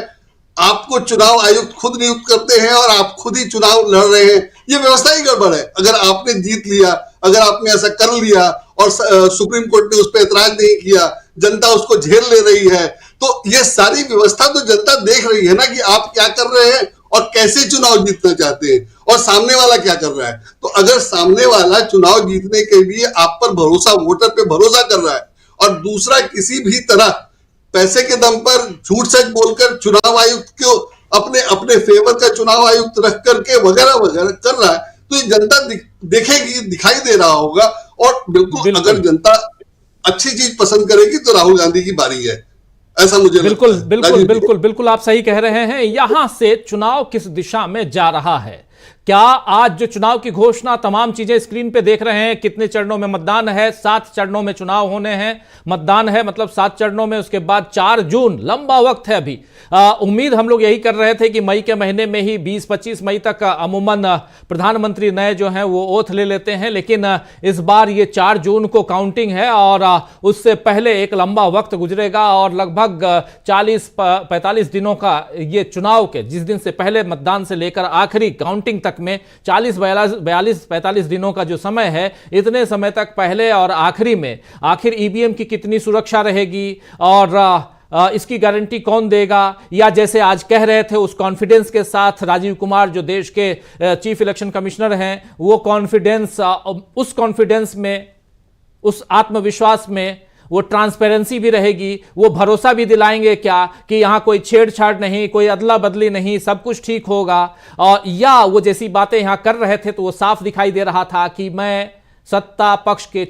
आपको चुनाव आयुक्त खुद नियुक्त करते हैं और आप खुद ही चुनाव लड़ रहे हैं। ये व्यवस्था ही गड़बड़ है। अगर आपने जीत लिया, अगर आपने ऐसा कर लिया और सुप्रीम कोर्ट ने उस पर ऐतराज नहीं किया, जनता उसको झेल ले रही है। तो ये सारी व्यवस्था तो जनता देख रही है ना कि आप क्या कर रहे हैं और कैसे चुनाव जीतना चाहते हैं और सामने वाला क्या कर रहा है। तो अगर सामने वाला चुनाव जीतने के लिए आप पर भरोसा, वोटर पे भरोसा कर रहा है और दूसरा किसी भी तरह पैसे के दम पर झूठ सच बोलकर चुनाव आयुक्त को अपने अपने फेवर का चुनाव आयुक्त रख करके वगैरह वगैरह कर रहा है, तो ये जनता देखेगी, दिखाई दे रहा होगा। और बिल्कुल अगर जनता अच्छी चीज पसंद करेगी तो राहुल गांधी की बारी है, ऐसा मुझे बिल्कुल बिल्कुल बिल्कुल बिल्कुल आप सही कह रहे हैं। यहां से चुनाव किस दिशा में जा रहा है, क्या आज जो चुनाव की घोषणा, तमाम चीजें स्क्रीन पे देख रहे हैं, कितने चरणों में मतदान है, 7 चरणों में चुनाव होने हैं, मतदान है मतलब 7 चरणों में, उसके बाद 4 जून, लंबा वक्त है अभी। उम्मीद हम लोग यही कर रहे थे कि मई के महीने में ही 20-25 मई तक अमूमन प्रधानमंत्री नए जो हैं वो ओथ ले लेते हैं, लेकिन इस बार ये 4 जून को काउंटिंग है और उससे पहले एक लंबा वक्त गुजरेगा और लगभग 40-45 दिनों का ये चुनाव के जिस दिन से पहले मतदान से लेकर आखिरी काउंटिंग तक में 40-42-45 दिनों का जो समय है, इतने समय तक पहले और आखिरी में आखिर ईवीएम की कितनी सुरक्षा रहेगी और इसकी गारंटी कौन देगा, या जैसे आज कह रहे थे उस कॉन्फिडेंस के साथ राजीव कुमार जो देश के चीफ इलेक्शन कमिश्नर हैं, वो कॉन्फिडेंस, उस कॉन्फिडेंस में, उस आत्मविश्वास में वो ट्रांसपेरेंसी भी रहेगी, वो भरोसा भी दिलाएंगे क्या कि यहां कोई छेड़छाड़ नहीं, कोई अदला बदली नहीं, सब कुछ ठीक होगा। और या वो जैसी बातें यहां कर रहे थे तो वो साफ दिखाई दे रहा था कि मैं सत्ता पक्ष के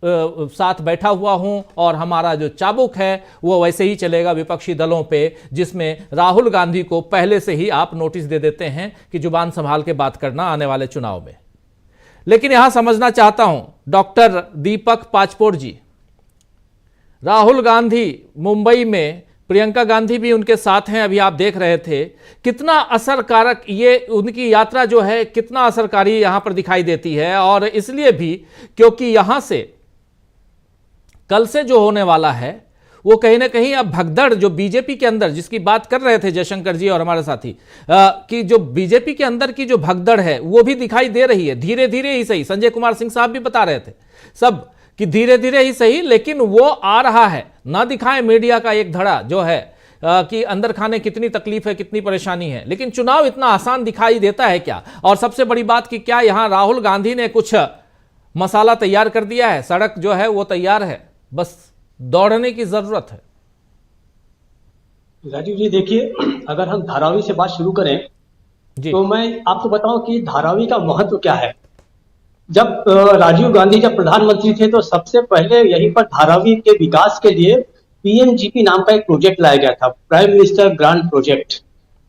साथ बैठा हुआ हूं और हमारा जो चाबुक है वो वैसे ही चलेगा विपक्षी दलों पे, जिसमें राहुल गांधी को पहले से ही आप नोटिस दे देते हैं कि जुबान संभाल के बात करना आने वाले चुनाव में। लेकिन यहां समझना चाहता हूं डॉक्टर दीपक पाचपोर जी, राहुल गांधी मुंबई में, प्रियंका गांधी भी उनके साथ हैं, अभी आप देख रहे थे, कितना असरकारक ये उनकी यात्रा जो है कितना असरकारी यहां पर दिखाई देती है। और इसलिए भी क्योंकि यहां से कल से जो होने वाला है वो कहीं ना कहीं अब भगदड़ जो बीजेपी के अंदर, जिसकी बात कर रहे थे जयशंकर जी और हमारे साथी, कि जो बीजेपी के अंदर की जो भगदड़ है वो भी दिखाई दे रही है, धीरे धीरे ही सही। संजय कुमार सिंह साहब भी बता रहे थे सब कि धीरे धीरे ही सही, लेकिन वो आ रहा है। ना दिखाए मीडिया का एक धड़ा जो है कि अंदर खाने कितनी तकलीफ है, कितनी परेशानी है, लेकिन चुनाव इतना आसान दिखाई देता है क्या? और सबसे बड़ी बात कि क्या यहां राहुल गांधी ने कुछ मसाला तैयार कर दिया है? सड़क जो है वो तैयार है, बस दौड़ने की जरूरत है। राजीव जी देखिए, अगर हम धारावी से बात शुरू करें तो मैं आपको बताऊं कि धारावी का महत्व क्या है। जब राजीव गांधी जब प्रधानमंत्री थे तो सबसे पहले यहीं पर धारावी के विकास के लिए पीएमजीपी नाम का एक प्रोजेक्ट लाया गया था, प्राइम मिनिस्टर ग्रांट प्रोजेक्ट।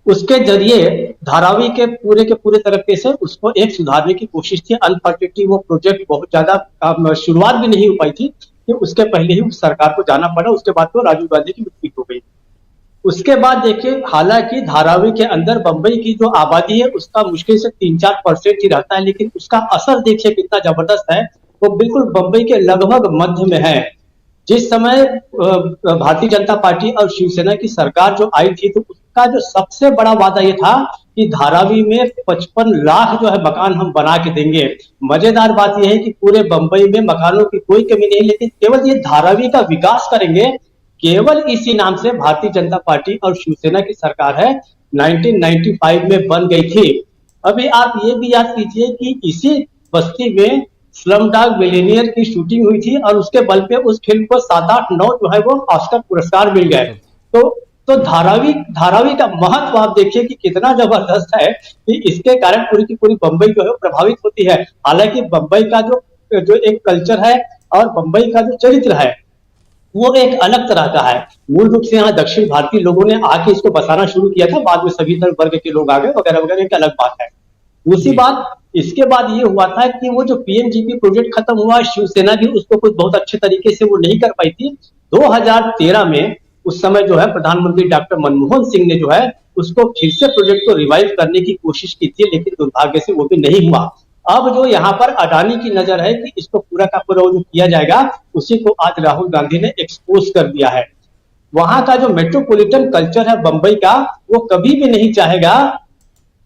उसके जरिए धारावी के पूरे तरीके से उसको एक सुधारने की कोशिश थी। अनफॉर्चुनेटली वो प्रोजेक्ट बहुत ज्यादा शुरुआत भी नहीं हो पाई थी कि उसके पहले ही उस सरकार को जाना पड़ा। उसके बाद तो राजीव गांधी की मृत्यु हो गई। उसके बाद देखिए, हालांकि धारावी के अंदर बंबई की जो आबादी है उसका मुश्किल से 3-4% ही रहता है, लेकिन उसका असर देखिए कितना जबरदस्त है। वो बिल्कुल बंबई के लगभग मध्य में है। जिस समय भारतीय जनता पार्टी और शिवसेना की सरकार जो आई थी तो उसका जो सबसे बड़ा वादा ये था कि धारावी में 55 लाख जो है मकान हम बना के देंगे। मजेदार बात यह है कि पूरे बंबई में मकानों की कोई कमी नहीं, लेकिन केवल ये धारावी का विकास करेंगे, केवल इसी नाम से भारतीय जनता पार्टी और शिवसेना की सरकार है 1995 में बन गई थी। अभी आप ये भी याद कीजिए कि इसी बस्ती में स्लमडॉग मिलियनेयर की शूटिंग हुई थी और उसके बल पे उस फिल्म को 7, 8, 9 जो है वो ऑस्कर पुरस्कार मिल गए। तो धारावी का महत्व आप देखिए कि कितना जबरदस्त है कि इसके कारण पूरी की पूरी बंबई जो है प्रभावित होती है। हालांकि बंबई का जो एक कल्चर है और बंबई का जो चरित्र है वो एक अलग तरह का है। मूल रूप से यहाँ दक्षिण भारतीय लोगों ने आके इसको बसाना शुरू किया था, बाद में सभी वर्ग के लोग आ गए वगैरह वगैरह, एक अलग बात है। दूसरी बात, इसके बाद ये हुआ था कि वो जो पीएमजीपी प्रोजेक्ट खत्म हुआ, शिवसेना भी उसको कुछ बहुत अच्छे तरीके से वो नहीं कर पाई थी। 2013 में उस समय जो है प्रधानमंत्री डॉक्टर मनमोहन सिंह ने जो है उसको फिर से प्रोजेक्ट को रिवाइव करने की कोशिश की थी, लेकिन दुर्भाग्य से वो भी नहीं हुआ। अब जो यहाँ पर अडानी की नजर है कि इसको पूरा का पूरा जो किया जाएगा, उसी को आज राहुल गांधी ने एक्सपोज कर दिया है। वहां का जो मेट्रोपॉलिटन कल्चर है बंबई का, वो कभी भी नहीं चाहेगा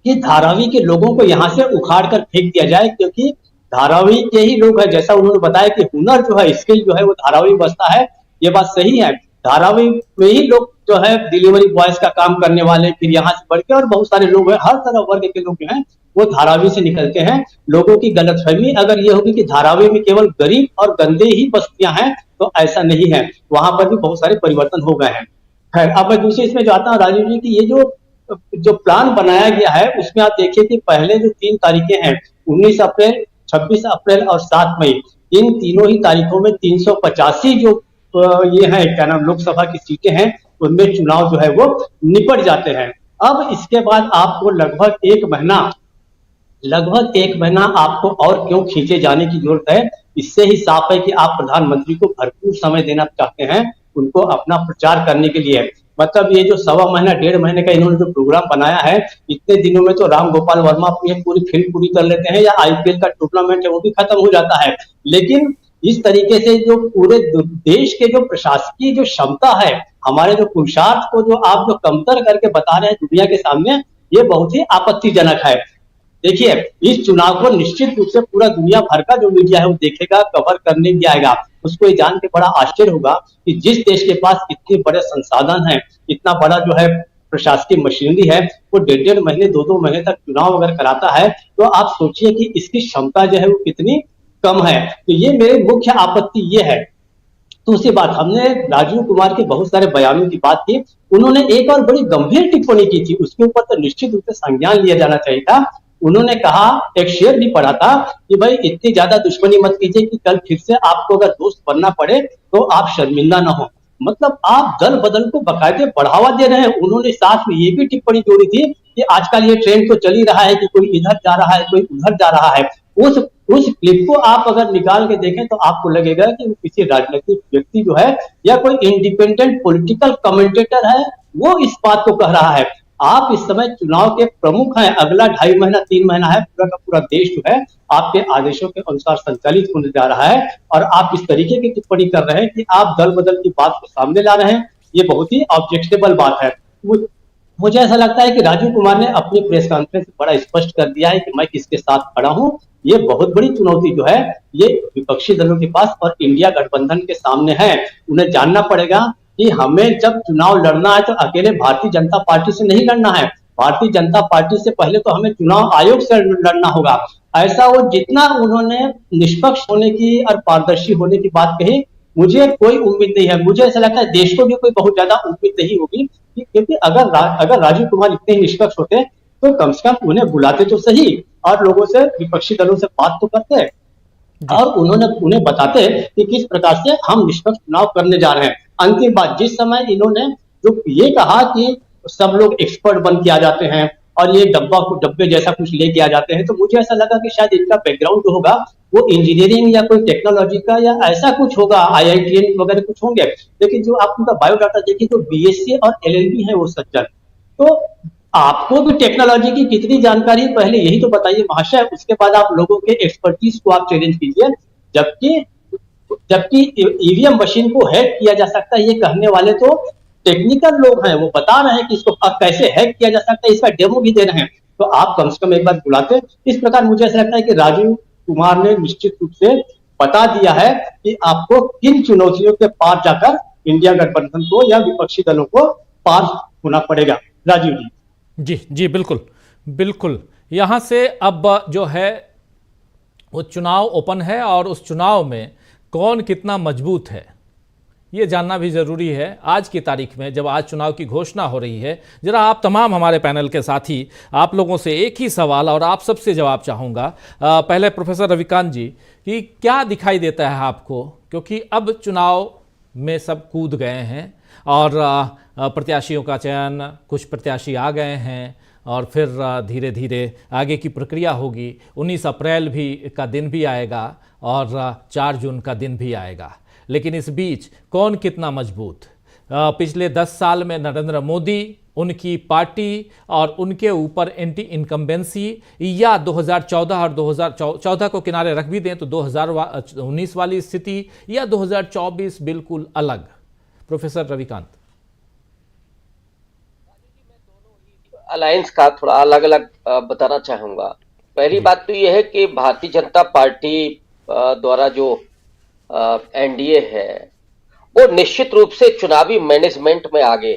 कि धारावी के लोगों को यहां से उखाड़ कर फेंक दिया जाए, क्योंकि धारावी के ही लोग हैं। जैसा उन्होंने बताया कि हुनर जो है, स्किल जो है वो धारावी में बसता है, ये बात सही है। धारावी में ही लोग जो है डिलीवरी बॉयज का काम करने वाले, फिर यहाँ से बढ़ के और बहुत सारे लोग हैं, हर तरह वर्ग के लोग जो हैं वो धारावी से निकलते हैं। लोगों की गलतफहमी अगर ये होगी कि धारावी में केवल गरीब और गंदे ही बस्तियां हैं, तो ऐसा नहीं है, वहां पर भी बहुत सारे परिवर्तन हो गए हैं। खैर, अब मैं दूसरे इसमें जाता हूँ राजीव जी की ये जो प्लान बनाया गया है उसमें आप देखिए कि पहले जो 3 तारीखें हैं, 19 अप्रैल, 26 अप्रैल और 7 मई, इन तीनों ही तारीखों में 385 जो ये है क्या नाम लोकसभा की सीटें हैं, उनमें चुनाव जो है वो निपट जाते हैं। अब इसके बाद आपको लगभग एक महीना आपको और क्यों खींचे जाने की जरूरत है? इससे ही साफ है कि आप प्रधानमंत्री को भरपूर समय देना चाहते हैं उनको अपना प्रचार करने के लिए। मतलब ये जो 1.25 महीना 1.5 महीने का इन्होंने जो प्रोग्राम बनाया है, इतने दिनों में तो राम गोपाल वर्मा अपनी पूरी फिल्म पूरी कर लेते हैं, या आईपीएल का टूर्नामेंट है वो भी खत्म हो जाता है। लेकिन इस तरीके से जो पूरे देश के जो प्रशासकीय जो क्षमता है, हमारे जो पुरुषार्थ को जो आप जो कमतर करके बता रहे हैं दुनिया के सामने, ये बहुत ही आपत्तिजनक है। देखिए, इस चुनाव को निश्चित रूप से पूरा दुनिया भर का जो मीडिया है वो देखेगा, कवर करने भी आएगा। उसको ये जान के बड़ा आश्चर्य होगा कि जिस देश के पास इतने बड़े संसाधन हैं, इतना बड़ा जो है प्रशासकीय मशीनरी है, वो 1.5 महीने 2-2 महीने तक चुनाव अगर कराता है, तो आप सोचिए कि इसकी क्षमता जो है वो कितनी कम है। तो ये मेरी मुख्य आपत्ति ये है। दूसरी बात, हमने राजीव कुमार के बहुत सारे बयानों की बात की, उन्होंने एक और बड़ी गंभीर टिप्पणी की थी, उसके ऊपर तो निश्चित रूप से संज्ञान लिया जाना चाहिए था। उन्होंने कहा, एक शेर भी पढ़ा था कि भाई इतनी ज्यादा दुश्मनी मत कीजिए कि कल फिर से आपको अगर दोस्त बनना पड़े तो आप शर्मिंदा ना हो। मतलब आप दल बदल को बाकायदे बढ़ावा दे रहे हैं। उन्होंने साथ में ये भी टिप्पणी जोड़ी थी कि आजकल ये ट्रेंड तो चल ही रहा है कि कोई इधर जा रहा है, कोई उधर जा रहा है। उस क्लिप को आप अगर निकाल के देखें तो आपको लगेगा कि वो किसी राजनीतिक व्यक्ति जो है या कोई इंडिपेंडेंट पॉलिटिकल कमेंटेटर है, वो इस बात को कह रहा है। आप इस समय चुनाव के प्रमुख हैं, अगला 2.5 महीना 3 महीना है, पूरा का पूरा देश जो है आपके आदेशों के अनुसार संचालित होने जा रहा है, और आप इस तरीके की टिप्पणी कर रहे हैं कि आप दल बदल की बात को सामने ला रहे हैं, ये बहुत ही ऑब्जेक्टेबल बात है। मुझे ऐसा लगता है कि राजीव कुमार ने अपनी प्रेस कॉन्फ्रेंस में बड़ा स्पष्ट कर दिया है कि मैं किसके साथ खड़ा हूं। ये बहुत बड़ी चुनौती जो है ये विपक्षी दलों के पास और इंडिया गठबंधन के सामने है। उन्हें जानना पड़ेगा कि हमें जब चुनाव लड़ना है तो अकेले भारतीय जनता पार्टी से नहीं लड़ना है। भारतीय जनता पार्टी से पहले तो हमें चुनाव आयोग से लड़ना होगा। ऐसा वो जितना उन्होंने निष्पक्ष होने की और पारदर्शी होने की बात कही, मुझे कोई उम्मीद नहीं है। मुझे ऐसा लगता है देश को भी कोई बहुत ज्यादा उम्मीद नहीं होगी, क्योंकि अगर राजीव कुमार इतने ही निष्पक्ष होते तो कम से कम उन्हें बुलाते तो सही और लोगों से, विपक्षी दलों से बात तो करते और उन्हें बताते कि किस प्रकार से हम निष्पक्ष चुनाव करने जा रहे हैं। अंतिम बात, जिस समय इन्होंने जो ये कहा कि सब लोग एक्सपर्ट बन के आ जाते हैं और ये डब्बे जैसा कुछ लेके आ जाते हैं, तो मुझे ऐसा लगा कि शायद इनका बैकग्राउंड जो होगा वो इंजीनियरिंग या कोई टेक्नोलॉजी का या ऐसा कुछ होगा, IITN वगैरह कुछ होंगे। लेकिन जो आप उनका बायोडाटा देखिए तो BSc और LLB है वो सज्जन। तो आपको भी टेक्नोलॉजी की कितनी जानकारी है पहले यही तो बताइए महाशय, उसके बाद आप लोगों के एक्सपर्टीज को आप चैलेंज कीजिए। जबकि ईवीएम मशीन को हैक किया जा सकता है, ये कहने वाले तो टेक्निकल लोग हैं, वो बता रहे हैं कि इसको कैसे हैक किया जा सकता है, इसका डेमो भी दे रहे हैं। तो आप कम से कम एक बार बुलाते। इस प्रकार मुझे ऐसा लगता है कि राजीव कुमार ने निश्चित रूप से बता दिया है कि आपको किन चुनौतियों के पार जाकर इंडिया गठबंधन को या विपक्षी दलों को पार होना पड़ेगा। राजीव जी। जी बिल्कुल बिल्कुल। यहाँ से अब जो है वो चुनाव ओपन है और उस चुनाव में कौन कितना मजबूत है ये जानना भी ज़रूरी है। आज की तारीख में जब आज चुनाव की घोषणा हो रही है, ज़रा आप तमाम हमारे पैनल के साथी, आप लोगों से एक ही सवाल और आप सबसे जवाब चाहूँगा। पहले प्रोफेसर रविकांत जी कि क्या दिखाई देता है आपको, क्योंकि अब चुनाव में सब कूद गए हैं और प्रत्याशियों का चयन, कुछ प्रत्याशी आ गए हैं और फिर धीरे धीरे आगे की प्रक्रिया होगी। 19 अप्रैल का दिन भी आएगा और 4 जून का दिन भी आएगा, लेकिन इस बीच कौन कितना मजबूत। पिछले 10 साल में नरेंद्र मोदी, उनकी पार्टी और उनके ऊपर एंटी इनकम्बेंसी, या 2014 और 2014 को किनारे रख भी दें तो 2019 वाली स्थिति, या 2024 बिल्कुल अलग। प्रोफेसर रविकांत। अलायंस का थोड़ा अलग अलग बताना चाहूंगा। पहली बात तो यह है कि भारतीय जनता पार्टी द्वारा जो एनडीए है वो निश्चित रूप से चुनावी मैनेजमेंट में आगे,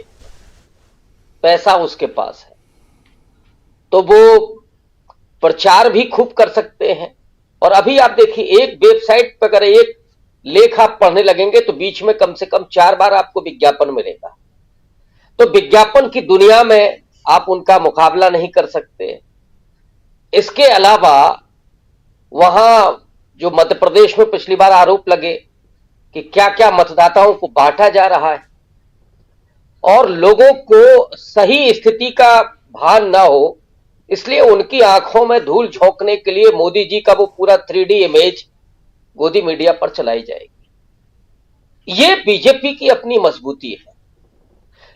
पैसा उसके पास है तो वो प्रचार भी खूब कर सकते हैं। और अभी आप देखिए, एक वेबसाइट पर अगर एक लेख आप पढ़ने लगेंगे तो बीच में कम से कम 4 बार आपको विज्ञापन मिलेगा। तो विज्ञापन की दुनिया में आप उनका मुकाबला नहीं कर सकते। इसके अलावा वहां जो मध्य प्रदेश में पिछली बार आरोप लगे कि क्या क्या मतदाताओं को बांटा जा रहा है और लोगों को सही स्थिति का भान ना हो, इसलिए उनकी आंखों में धूल झोंकने के लिए मोदी जी का वो पूरा 3D इमेज गोदी मीडिया पर चलाई जाएगी। ये बीजेपी की अपनी मजबूती है।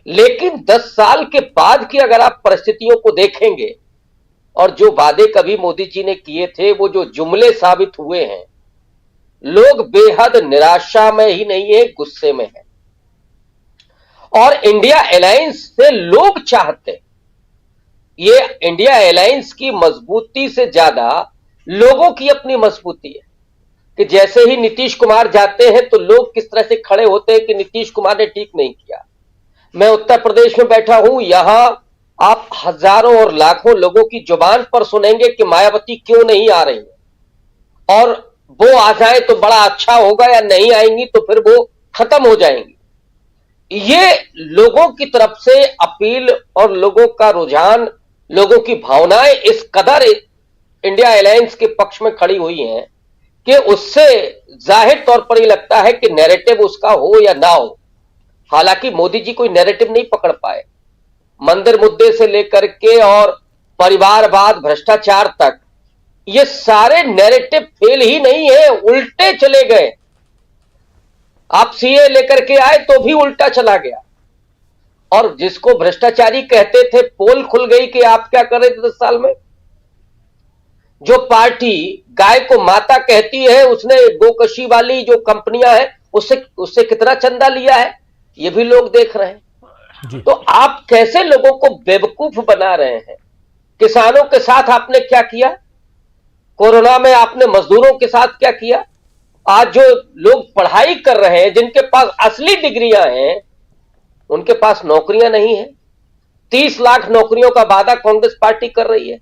लेकिन 10 साल के बाद की अगर आप परिस्थितियों को देखेंगे और जो वादे कभी मोदी जी ने किए थे वो जो जुमले साबित हुए हैं, लोग बेहद निराशा में ही नहीं है, गुस्से में है। और इंडिया अलायंस से लोग चाहते हैं, ये इंडिया अलायंस की मजबूती से ज्यादा लोगों की अपनी मजबूती है कि जैसे ही नीतीश कुमार जाते हैं तो लोग किस तरह से खड़े होते हैं कि नीतीश कुमार ने ठीक नहीं किया। मैं उत्तर प्रदेश में बैठा हूं, यहां आप हजारों और लाखों लोगों की जुबान पर सुनेंगे कि मायावती क्यों नहीं आ रही है और वो आ जाए तो बड़ा अच्छा होगा, या नहीं आएंगी तो फिर वो खत्म हो जाएंगी। ये लोगों की तरफ से अपील और लोगों का रुझान, लोगों की भावनाएं इस कदर इंडिया अलायंस के पक्ष में खड़ी हुई हैं कि उससे जाहिर तौर पर यह लगता है कि नैरेटिव उसका हो या ना हो। हालांकि मोदी जी कोई नैरेटिव नहीं पकड़ पाए। मंदिर मुद्दे से लेकर के और परिवारवाद, भ्रष्टाचार तक, ये सारे नैरेटिव फेल ही नहीं है, उल्टे चले गए। आप सीए लेकर के आए तो भी उल्टा चला गया। और जिसको भ्रष्टाचारी कहते थे, पोल खुल गई कि आप क्या कर रहे थे 10 साल में। जो पार्टी गाय को माता कहती है, उसने गोकशी वाली जो कंपनियां हैं उससे कितना चंदा लिया है, ये भी लोग देख रहे हैं। तो आप कैसे लोगों को बेवकूफ बना रहे हैं। किसानों के साथ आपने क्या किया, कोरोना में आपने मजदूरों के साथ क्या किया। आज जो लोग पढ़ाई कर रहे हैं, जिनके पास असली डिग्रियां हैं, उनके पास नौकरियां नहीं है। 30 लाख नौकरियों का वादा कांग्रेस पार्टी कर रही है।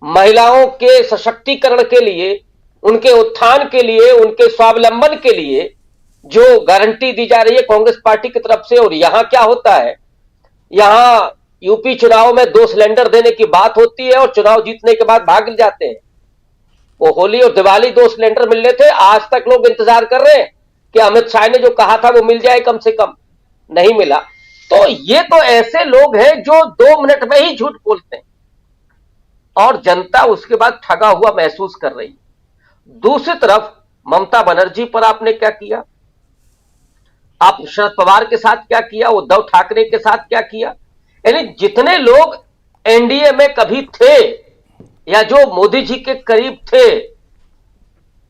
महिलाओं के सशक्तिकरण के लिए, उनके उत्थान के लिए, उनके स्वावलंबन के लिए जो गारंटी दी जा रही है कांग्रेस पार्टी की तरफ से। और यहां क्या होता है, यहां यूपी चुनाव में 2 सिलेंडर देने की बात होती है और चुनाव जीतने के बाद भाग जाते हैं। वो होली और दिवाली 2 सिलेंडर मिलने थे, आज तक लोग इंतजार कर रहे हैं कि अमित शाह ने जो कहा था वो मिल जाए, कम से कम नहीं मिला। तो ये तो ऐसे लोग हैं जो 2 मिनट में ही झूठ बोलते हैं और जनता उसके बाद ठगा हुआ महसूस कर रही है। दूसरी तरफ ममता बनर्जी पर आपने क्या किया, आप शरद पवार के साथ क्या किया, उद्धव ठाकरे के साथ क्या किया। यानी जितने लोग एनडीए में कभी थे या जो मोदी जी के करीब थे,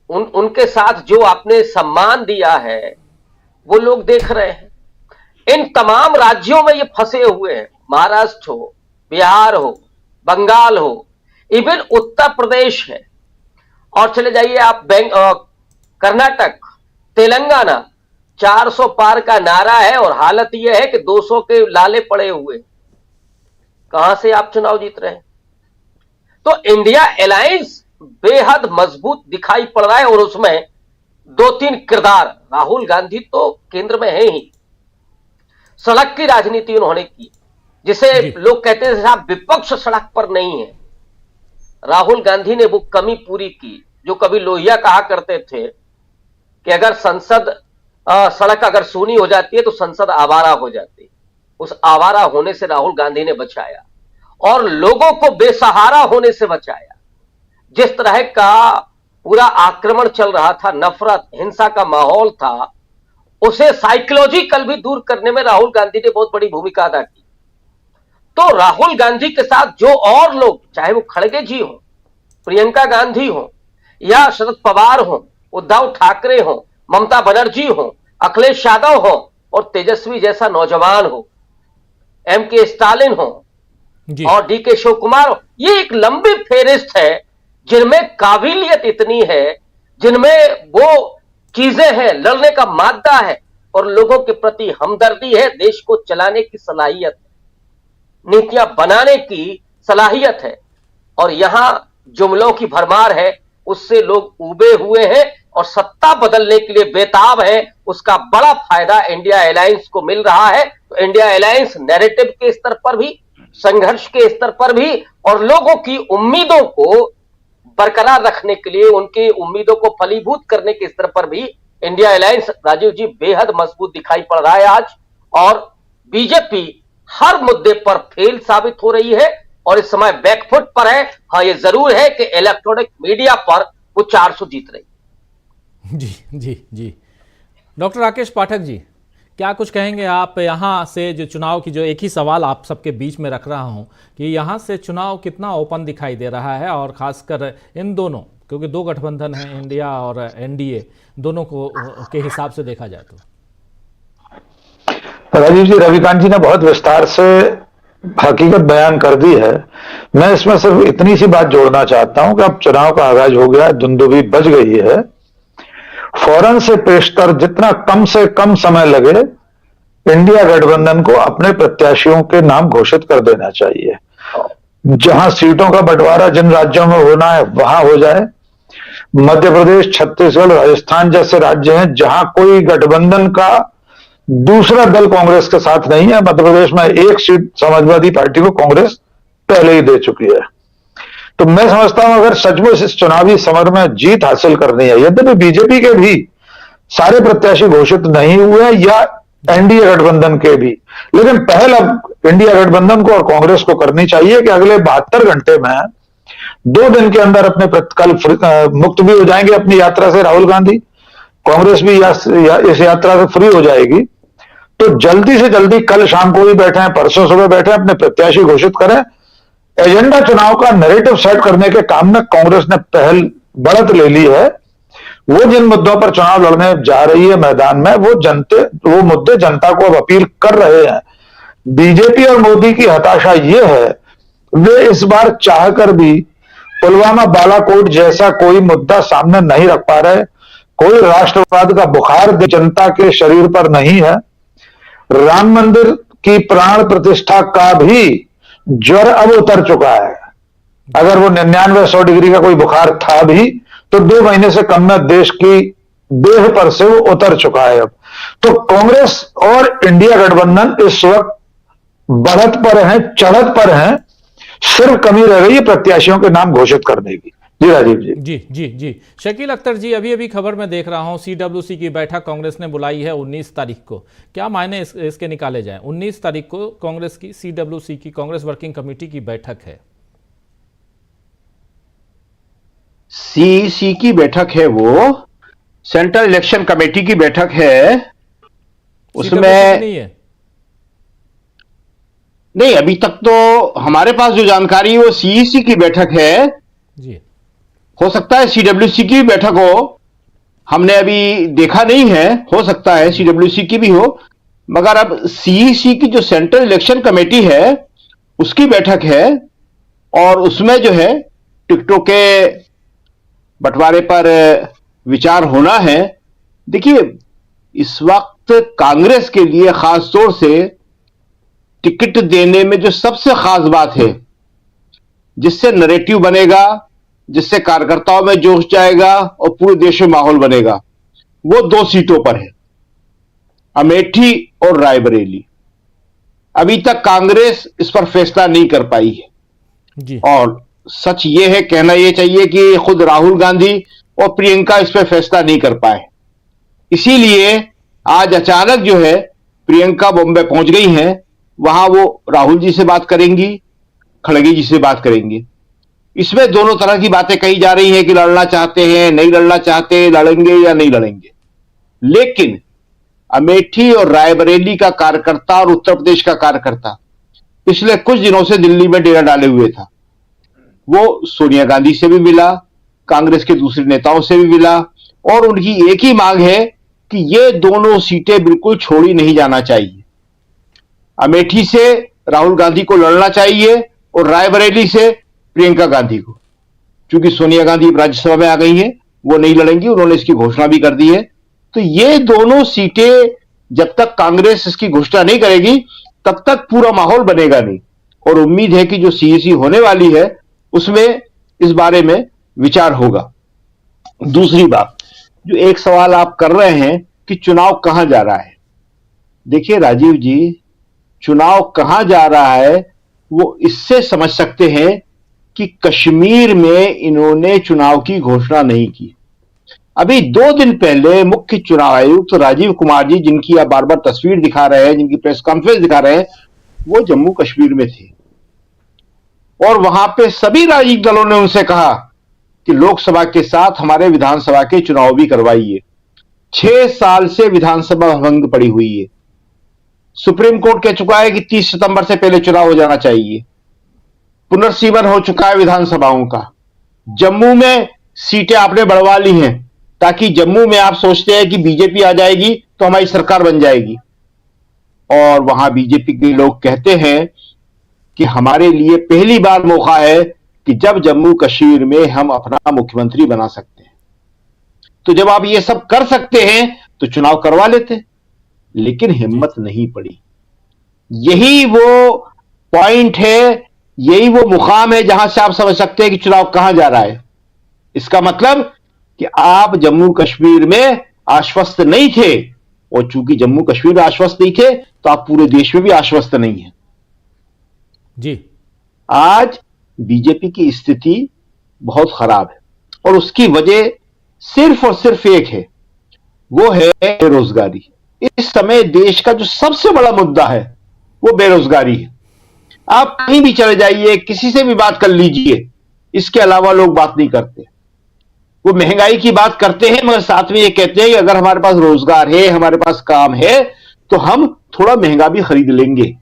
उनके साथ जो आपने सम्मान दिया है, वो लोग देख रहे हैं। इन तमाम राज्यों में ये फंसे हुए हैं, महाराष्ट्र हो, बिहार हो, बंगाल हो, इवन उत्तर प्रदेश है, और चले जाइए आप कर्नाटक, तेलंगाना। 400 पार का नारा है और हालत यह है कि 200 के लाले पड़े हुए। कहां से आप चुनाव जीत रहे हैं। तो इंडिया अलायंस बेहद मजबूत दिखाई पड़ रहा है और उसमें 2-3 किरदार, राहुल गांधी तो केंद्र में है ही। सड़क की राजनीति उन्होंने की, जिसे लोग कहते हैं साहब विपक्ष सड़क पर नहीं है। राहुल गांधी ने वो कमी पूरी की जो कभी लोहिया कहा करते थे कि अगर संसद सड़क अगर सूनी हो जाती है तो संसद आवारा हो जाती है। उस आवारा होने से राहुल गांधी ने बचाया और लोगों को बेसहारा होने से बचाया। जिस तरह का पूरा आक्रमण चल रहा था, नफरत, हिंसा का माहौल था, उसे साइकोलॉजिकल भी दूर करने में राहुल गांधी ने बहुत बड़ी भूमिका अदा की। तो राहुल गांधी के साथ जो और लोग, चाहे वो खड़गे जी हो, प्रियंका गांधी हो, या शरद पवार हो, उद्धव ठाकरे हो, ममता बनर्जी हो, अखिलेश यादव हो, और तेजस्वी जैसा नौजवान हो, एमके स्टालिन हो और डीके शिव कुमार हो, ये एक लंबी फेरिस्त है जिनमें काबिलियत इतनी है, जिनमें वो चीजें हैं, लड़ने का मादा है और लोगों के प्रति हमदर्दी है, देश को चलाने की सलाहियत है, नीतियां बनाने की सलाहियत है, और यहां जुमलों की भरमार है, उससे लोग उबे हुए हैं और सत्ता बदलने के लिए बेताब है। उसका बड़ा फायदा इंडिया अलायंस को मिल रहा है। तो इंडिया अलायंस नैरेटिव के स्तर पर भी, संघर्ष के स्तर पर भी और लोगों की उम्मीदों को बरकरार रखने के लिए, उनकी उम्मीदों को फलीभूत करने के स्तर पर भी इंडिया अलायंस, राजीव जी, बेहद मजबूत दिखाई पड़ रहा है आज। और बीजेपी हर मुद्दे पर फेल साबित हो रही है और इस समय बैकफुट पर है। हाँ, ये जरूर है कि इलेक्ट्रॉनिक मीडिया पर वो 400 जीत रही। जी जी जी। डॉक्टर राकेश पाठक जी, क्या कुछ कहेंगे आप यहाँ से, जो चुनाव की, जो एक ही सवाल आप सबके बीच में रख रहा हूँ कि यहाँ से चुनाव कितना ओपन दिखाई दे रहा है, और खासकर इन दोनों, क्योंकि दो गठबंधन हैं, इंडिया और एनडीए, दोनों को के हिसाब से देखा जाए तो। राजीव जी, रविकांत जी ने बहुत विस्तार से हकीकत बयान कर दी है। मैं इसमें सिर्फ इतनी सी बात जोड़ना चाहता हूं कि अब चुनाव का आगाज हो गया है, दुंदुभी बज गई है। फौरन से पेशतर जितना कम से कम समय लगे, इंडिया गठबंधन को अपने प्रत्याशियों के नाम घोषित कर देना चाहिए। जहां सीटों का बंटवारा जिन राज्यों में होना है वहां हो जाए। मध्य प्रदेश, छत्तीसगढ़, राजस्थान जैसे राज्य हैं जहां कोई गठबंधन का दूसरा दल कांग्रेस के साथ नहीं है। मध्य प्रदेश में एक सीट समाजवादी पार्टी को कांग्रेस पहले ही दे चुकी है। तो मैं समझता हूं अगर सचमुच इस चुनावी समर में जीत हासिल करनी है, यद्यपि बीजेपी के भी सारे प्रत्याशी घोषित नहीं हुए या एनडीए गठबंधन के भी, लेकिन पहल अब इंडिया गठबंधन को और कांग्रेस को करनी चाहिए कि अगले 72 घंटे में 2 दिन के अंदर अपने कल मुक्त भी हो जाएंगे अपनी यात्रा से राहुल गांधी, कांग्रेस भी इस यात्रा से फ्री हो जाएगी। तो जल्दी से जल्दी कल शाम को भी बैठे हैं, परसों सुबह बैठे, अपने प्रत्याशी घोषित करें। एजेंडा चुनाव का नैरेटिव सेट करने के काम में कांग्रेस ने पहल बढ़त ले ली है। वो जिन मुद्दों पर चुनाव लड़ने जा रही है मैदान में, वो मुद्दे जनता को अब अपील कर रहे हैं। बीजेपी और मोदी की हताशा ये है, वे इस बार चाहकर भी पुलवामा, बालाकोट जैसा कोई मुद्दा सामने नहीं रख पा रहे। कोई राष्ट्रवाद का बुखार जनता के शरीर पर नहीं है। राम मंदिर की प्राण प्रतिष्ठा का भी ज्वर अब उतर चुका है। अगर वो 99-100 डिग्री का कोई बुखार था भी, तो 2 महीने से कम में देश की देह पर से वो उतर चुका है अब। तो कांग्रेस और इंडिया गठबंधन इस वक्त बढ़त पर है, चढ़त पर है। सिर्फ कमी रह गई है प्रत्याशियों के नाम घोषित करने की। जी राजीव जी। जी जी जी। शकील अख्तर जी, अभी अभी खबर में देख रहा हूं सीडब्ल्यूसी की बैठक कांग्रेस ने बुलाई है 19 तारीख को। क्या मायने इसके निकाले जाएं? 19 तारीख को कांग्रेस की सीडब्ल्यूसी की, कांग्रेस वर्किंग कमेटी की बैठक है। सीईसी की बैठक है, वो सेंट्रल इलेक्शन कमेटी की बैठक है। उसमें नहीं, अभी तक तो हमारे पास जो जानकारी है वो सीईसी की बैठक है जी। हो सकता है सीडब्ल्यूसी की बैठक हो, हमने अभी देखा नहीं है, हो सकता है सीडब्ल्यूसी की भी हो। मगर अब सीईसी की जो सेंट्रल इलेक्शन कमेटी है उसकी बैठक है, और उसमें जो है टिकटों के बंटवारे पर विचार होना है। देखिए, इस वक्त कांग्रेस के लिए खास तौर से टिकट देने में जो सबसे खास बात है, जिससे नैरेटिव बनेगा, जिससे कार्यकर्ताओं में जोश जाएगा और पूरे देश में माहौल बनेगा, वो 2 सीटों पर है, अमेठी और रायबरेली। अभी तक कांग्रेस इस पर फैसला नहीं कर पाई है जी। और सच ये है, कहना ये चाहिए कि खुद राहुल गांधी और प्रियंका इस पर फैसला नहीं कर पाए। इसीलिए आज अचानक जो है प्रियंका बॉम्बे पहुंच गई हैं, वहां वो राहुल जी से बात करेंगी, खड़गे जी से बात करेंगी। इसमें दोनों तरह की बातें कही जा रही हैं कि लड़ना चाहते हैं, नहीं लड़ना चाहते, लड़ेंगे या नहीं लड़ेंगे। लेकिन अमेठी और रायबरेली का कार्यकर्ता और उत्तर प्रदेश का कार्यकर्ता पिछले कुछ दिनों से दिल्ली में डेरा डाले हुए था। वो सोनिया गांधी से भी मिला, कांग्रेस के दूसरे नेताओं से भी मिला, और उनकी एक ही मांग है कि ये दोनों सीटें बिल्कुल छोड़ी नहीं जाना चाहिए। अमेठी से राहुल गांधी को लड़ना चाहिए और रायबरेली से प्रियंका गांधी को। चूंकि सोनिया गांधी अब राज्यसभा में आ गई हैं, वो नहीं लड़ेंगी, उन्होंने इसकी घोषणा भी कर दी है। तो ये दोनों सीटें जब तक कांग्रेस इसकी घोषणा नहीं करेगी तब तक पूरा माहौल बनेगा नहीं, और उम्मीद है कि जो सीईसी होने वाली है उसमें इस बारे में विचार होगा। दूसरी बात, जो एक सवाल आप कर रहे हैं कि चुनाव कहां जा रहा है, देखिए राजीव जी, चुनाव कहां जा रहा है वो इससे समझ सकते हैं कि कश्मीर में इन्होंने चुनाव की घोषणा नहीं की। अभी 2 दिन पहले मुख्य चुनाव आयुक्त राजीव कुमार जी, जिनकी आप बार बार तस्वीर दिखा रहे हैं, जिनकी प्रेस कॉन्फ्रेंस दिखा रहे हैं, वो जम्मू कश्मीर में थे और वहां पे सभी राजनीतिक दलों ने उनसे कहा कि लोकसभा के साथ हमारे विधानसभा के चुनाव भी करवाइए। 6 साल से विधानसभा भंग पड़ी हुई है। सुप्रीम कोर्ट कह चुका है कि 30 सितंबर से पहले चुनाव हो जाना चाहिए। पुनर्सीमन हो चुका है विधानसभाओं का। जम्मू में सीटें आपने बढ़वा ली हैं ताकि जम्मू में आप सोचते हैं कि बीजेपी आ जाएगी तो हमारी सरकार बन जाएगी, और वहां बीजेपी के लोग कहते हैं कि हमारे लिए पहली बार मौका है कि जब जम्मू कश्मीर में हम अपना मुख्यमंत्री बना सकते हैं। तो जब आप ये सब कर सकते हैं तो चुनाव करवा लेते, लेकिन हिम्मत नहीं पड़ी। यही वो पॉइंट है, यही वो मुकाम है जहां से आप समझ सकते हैं कि चुनाव कहां जा रहा है। इसका मतलब कि आप जम्मू कश्मीर में आश्वस्त नहीं थे, और चूंकि जम्मू कश्मीर में आश्वस्त नहीं थे तो आप पूरे देश में भी आश्वस्त नहीं है जी। आज बीजेपी की स्थिति बहुत खराब है और उसकी वजह सिर्फ और सिर्फ एक है, वो है बेरोजगारी। इस समय देश का जो सबसे बड़ा मुद्दा है वो बेरोजगारी है। आप कहीं भी चले जाइए, किसी से भी बात कर लीजिए, इसके अलावा लोग बात नहीं करते। वो महंगाई की बात करते हैं मगर साथ में ये कहते हैं कि अगर हमारे पास रोजगार है, हमारे पास काम है तो हम थोड़ा महंगा भी खरीद लेंगे।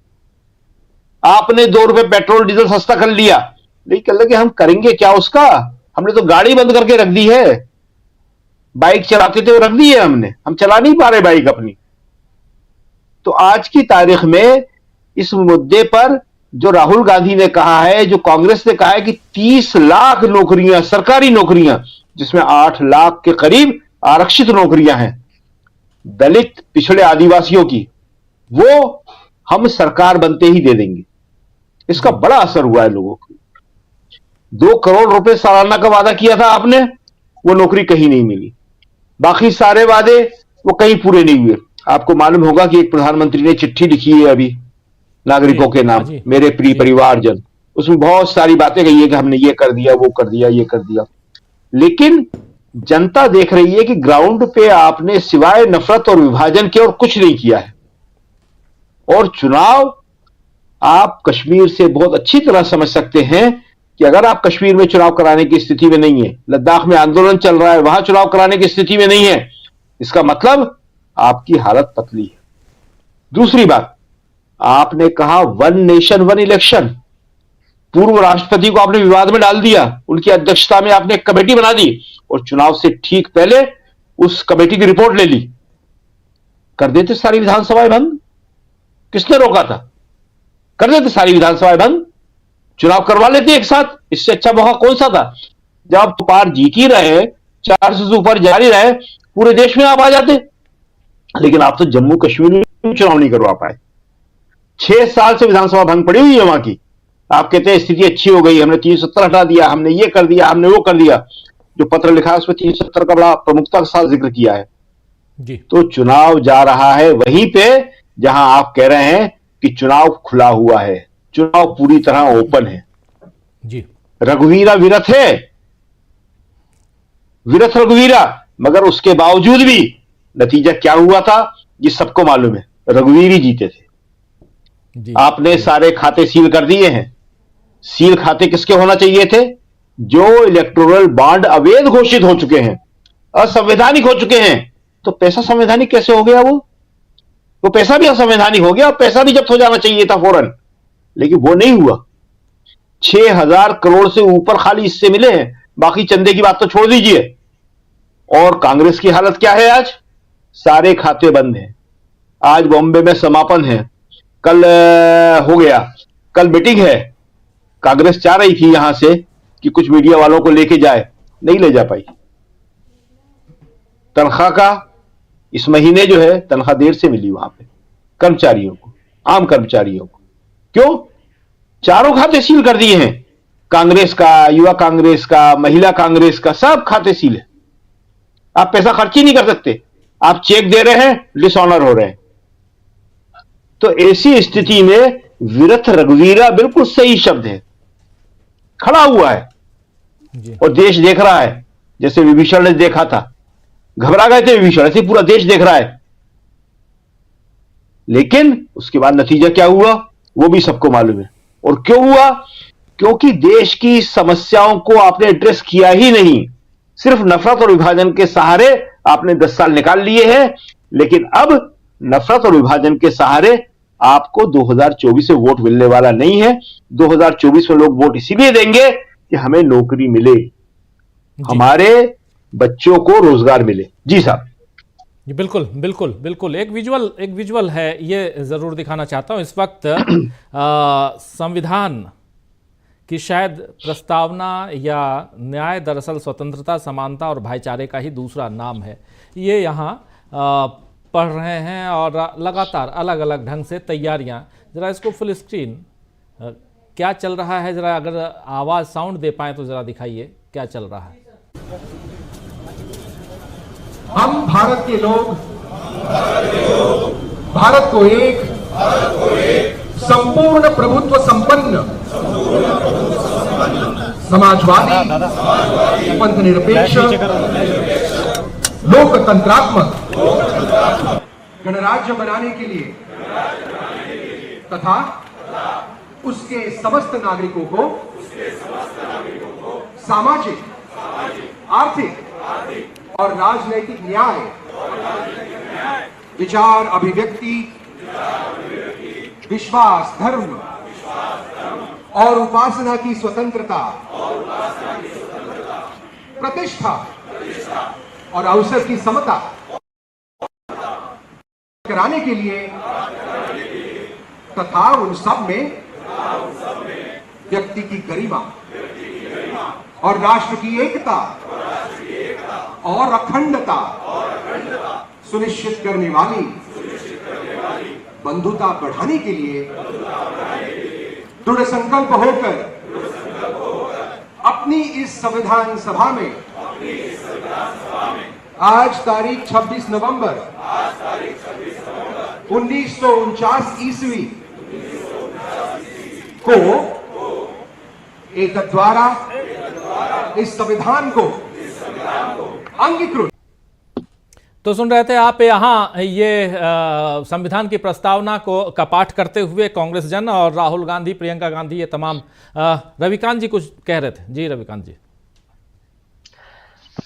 आपने 2 रुपए पेट्रोल डीजल सस्ता कर लिया, लेकिन कह लगे हम करेंगे क्या उसका, हमने तो गाड़ी बंद करके रख दी है। बाइक चलाते थे वो रख दी है हमने, हम चला नहीं पा रहे बाइक अपनी। तो आज की तारीख में इस मुद्दे पर जो राहुल गांधी ने कहा है, जो कांग्रेस ने कहा है कि 30 लाख नौकरियां, सरकारी नौकरियां, जिसमें 8 लाख के करीब आरक्षित नौकरियां हैं दलित पिछड़े आदिवासियों की, वो हम सरकार बनते ही दे देंगे। इसका बड़ा असर हुआ है लोगों को। 2 करोड़ रुपए सालाना का वादा किया था आपने, वो नौकरी कहीं नहीं मिली। बाकी सारे वादे वो कहीं पूरे नहीं हुए। आपको मालूम होगा कि एक प्रधानमंत्री ने चिट्ठी लिखी है अभी नागरिकों के नाम, मेरे प्रिय परिवारजन, उसमें बहुत सारी बातें कही है कि हमने ये कर दिया, वो कर दिया, ये कर दिया, लेकिन जनता देख रही है कि ग्राउंड पे आपने सिवाय नफरत और विभाजन के और कुछ नहीं किया है। और चुनाव आप कश्मीर से बहुत अच्छी तरह समझ सकते हैं कि अगर आप कश्मीर में चुनाव कराने की स्थिति में नहीं है, लद्दाख में आंदोलन चल रहा है, वहां चुनाव कराने की स्थिति में नहीं है, इसका मतलब आपकी हालत पतली है। दूसरी बात, आपने कहा 1 नेशन 1 इलेक्शन, पूर्व राष्ट्रपति को आपने विवाद में डाल दिया, उनकी अध्यक्षता में आपने एक कमेटी बना दी और चुनाव से ठीक पहले उस कमेटी की रिपोर्ट ले ली। कर देते सारी विधानसभाएं बंद, किसने रोका था? कर देते सारी विधानसभाएं बंद, चुनाव करवा लेते एक साथ। इससे अच्छा मौका कौन सा था? जब आप पार जीत ही रहे, 400 से ऊपर जारी रहे, पूरे देश में आप आ जाते। लेकिन आप तो जम्मू कश्मीर में चुनाव नहीं करवा पाए। 6 साल से विधानसभा भंग पड़ी हुई है वहां की। आप कहते हैं स्थिति अच्छी हो गई, हमने 370 हटा दिया, हमने ये कर दिया, हमने वो कर दिया। जो पत्र लिखा है उसमें 370 का बड़ा प्रमुखता के साथ जिक्र किया है जी। तो चुनाव जा रहा है वहीं पे जहां आप कह रहे हैं कि चुनाव खुला हुआ है, चुनाव पूरी तरह ओपन है जी। रघुवीरा विरथ है, विरथ रघुवीरा, मगर उसके बावजूद भी नतीजा क्या हुआ था ये सबको मालूम है, रघुवीर ही जीते थे जी। आपने सारे खाते सील कर दिए हैं। सील खाते किसके होना चाहिए थे? जो इलेक्टोरल बॉन्ड अवैध घोषित हो चुके हैं, असंवैधानिक हो चुके हैं। तो पैसा संवैधानिक कैसे हो गया? वो पैसा भी असंवैधानिक हो गया और पैसा भी जब्त हो जाना चाहिए था फौरन, लेकिन वो नहीं हुआ। 6000 करोड़ से ऊपर खाली इससे मिले हैं, बाकी चंदे की बात तो छोड़ दीजिए। और कांग्रेस की हालत क्या है? आज सारे खाते बंद हैं। आज बॉम्बे में समापन है, कल हो गया, कल मीटिंग है। कांग्रेस चाह रही थी यहां से कि कुछ मीडिया वालों को लेके जाए, नहीं ले जा पाई। तनख्वाह का इस महीने जो है तनख्वाह देर से मिली वहां पे कर्मचारियों को, आम कर्मचारियों को। क्यों? चारों खाते सील कर दिए हैं, कांग्रेस का, युवा कांग्रेस का, महिला कांग्रेस का, सब खाते सील है। आप पैसा खर्च ही नहीं कर सकते, आप चेक दे रहे हैं, डिसऑनर हो रहे हैं। तो ऐसी स्थिति में विरथ रघुवीरा बिल्कुल सही शब्द है, खड़ा हुआ है और देश देख रहा है। जैसे विभीषण ने देखा था, घबरा गए थे विभीषण, ऐसे पूरा देश देख रहा है। लेकिन उसके बाद नतीजा क्या हुआ वो भी सबको मालूम है। और क्यों हुआ? क्योंकि देश की समस्याओं को आपने एड्रेस किया ही नहीं, सिर्फ नफरत और विभाजन के सहारे आपने 10 साल निकाल लिए हैं। लेकिन अब नफरत और विभाजन के सहारे आपको 2024 में वोट मिलने वाला नहीं है। 2024 में लोग वोट इसीलिए देंगे कि हमें नौकरी मिले, हमारे बच्चों को रोजगार मिले। जी साहब। बिल्कुल बिल्कुल बिल्कुल। एक विजुअल है, ये जरूर दिखाना चाहता हूं। इस वक्त संविधान की शायद प्रस्तावना या न्याय दरअसल स्वतंत्रता, समानता और भाईचारे का ही दूसरा नाम है। ये यहाँ पढ़ रहे हैं और लगातार अलग अलग ढंग से तैयारियां। जरा इसको फुल स्क्रीन क्या चल रहा है, जरा अगर आवाज साउंड दे पाए तो जरा दिखाइए क्या चल रहा है। हम भारत के लोग भारत को एक संपूर्ण प्रभुत्व संपन्न, समाजवादी, पंथ निरपेक्ष, लोकतंत्रात्मक गणराज्य बनाने के लिए तथा उसके समस्त नागरिकों को सामाजिक, आर्थिक और राजनैतिक न्याय, विचार अभिव्यक्ति, विश्वास, धर्म और उपासना की स्वतंत्रता, प्रतिष्ठा और अवसर की समता कराने के लिए तथा उन सब में व्यक्ति की गरिमा और राष्ट्र की एकता और अखंडता सुनिश्चित करने वाली बंधुता बढ़ाने के लिए दृढ़ संकल्प होकर अपनी इस संविधान सभा में आज तारीख 26 नवंबर 1949 ईस्वी को एक द्वारा इस संविधान को अंगीकृत। तो सुन रहे थे आप यहाँ ये संविधान की प्रस्तावना का पाठ करते हुए कांग्रेस जन और राहुल गांधी, प्रियंका गांधी, ये तमाम। रविकांत जी कुछ कह रहे थे। जी रविकांत जी।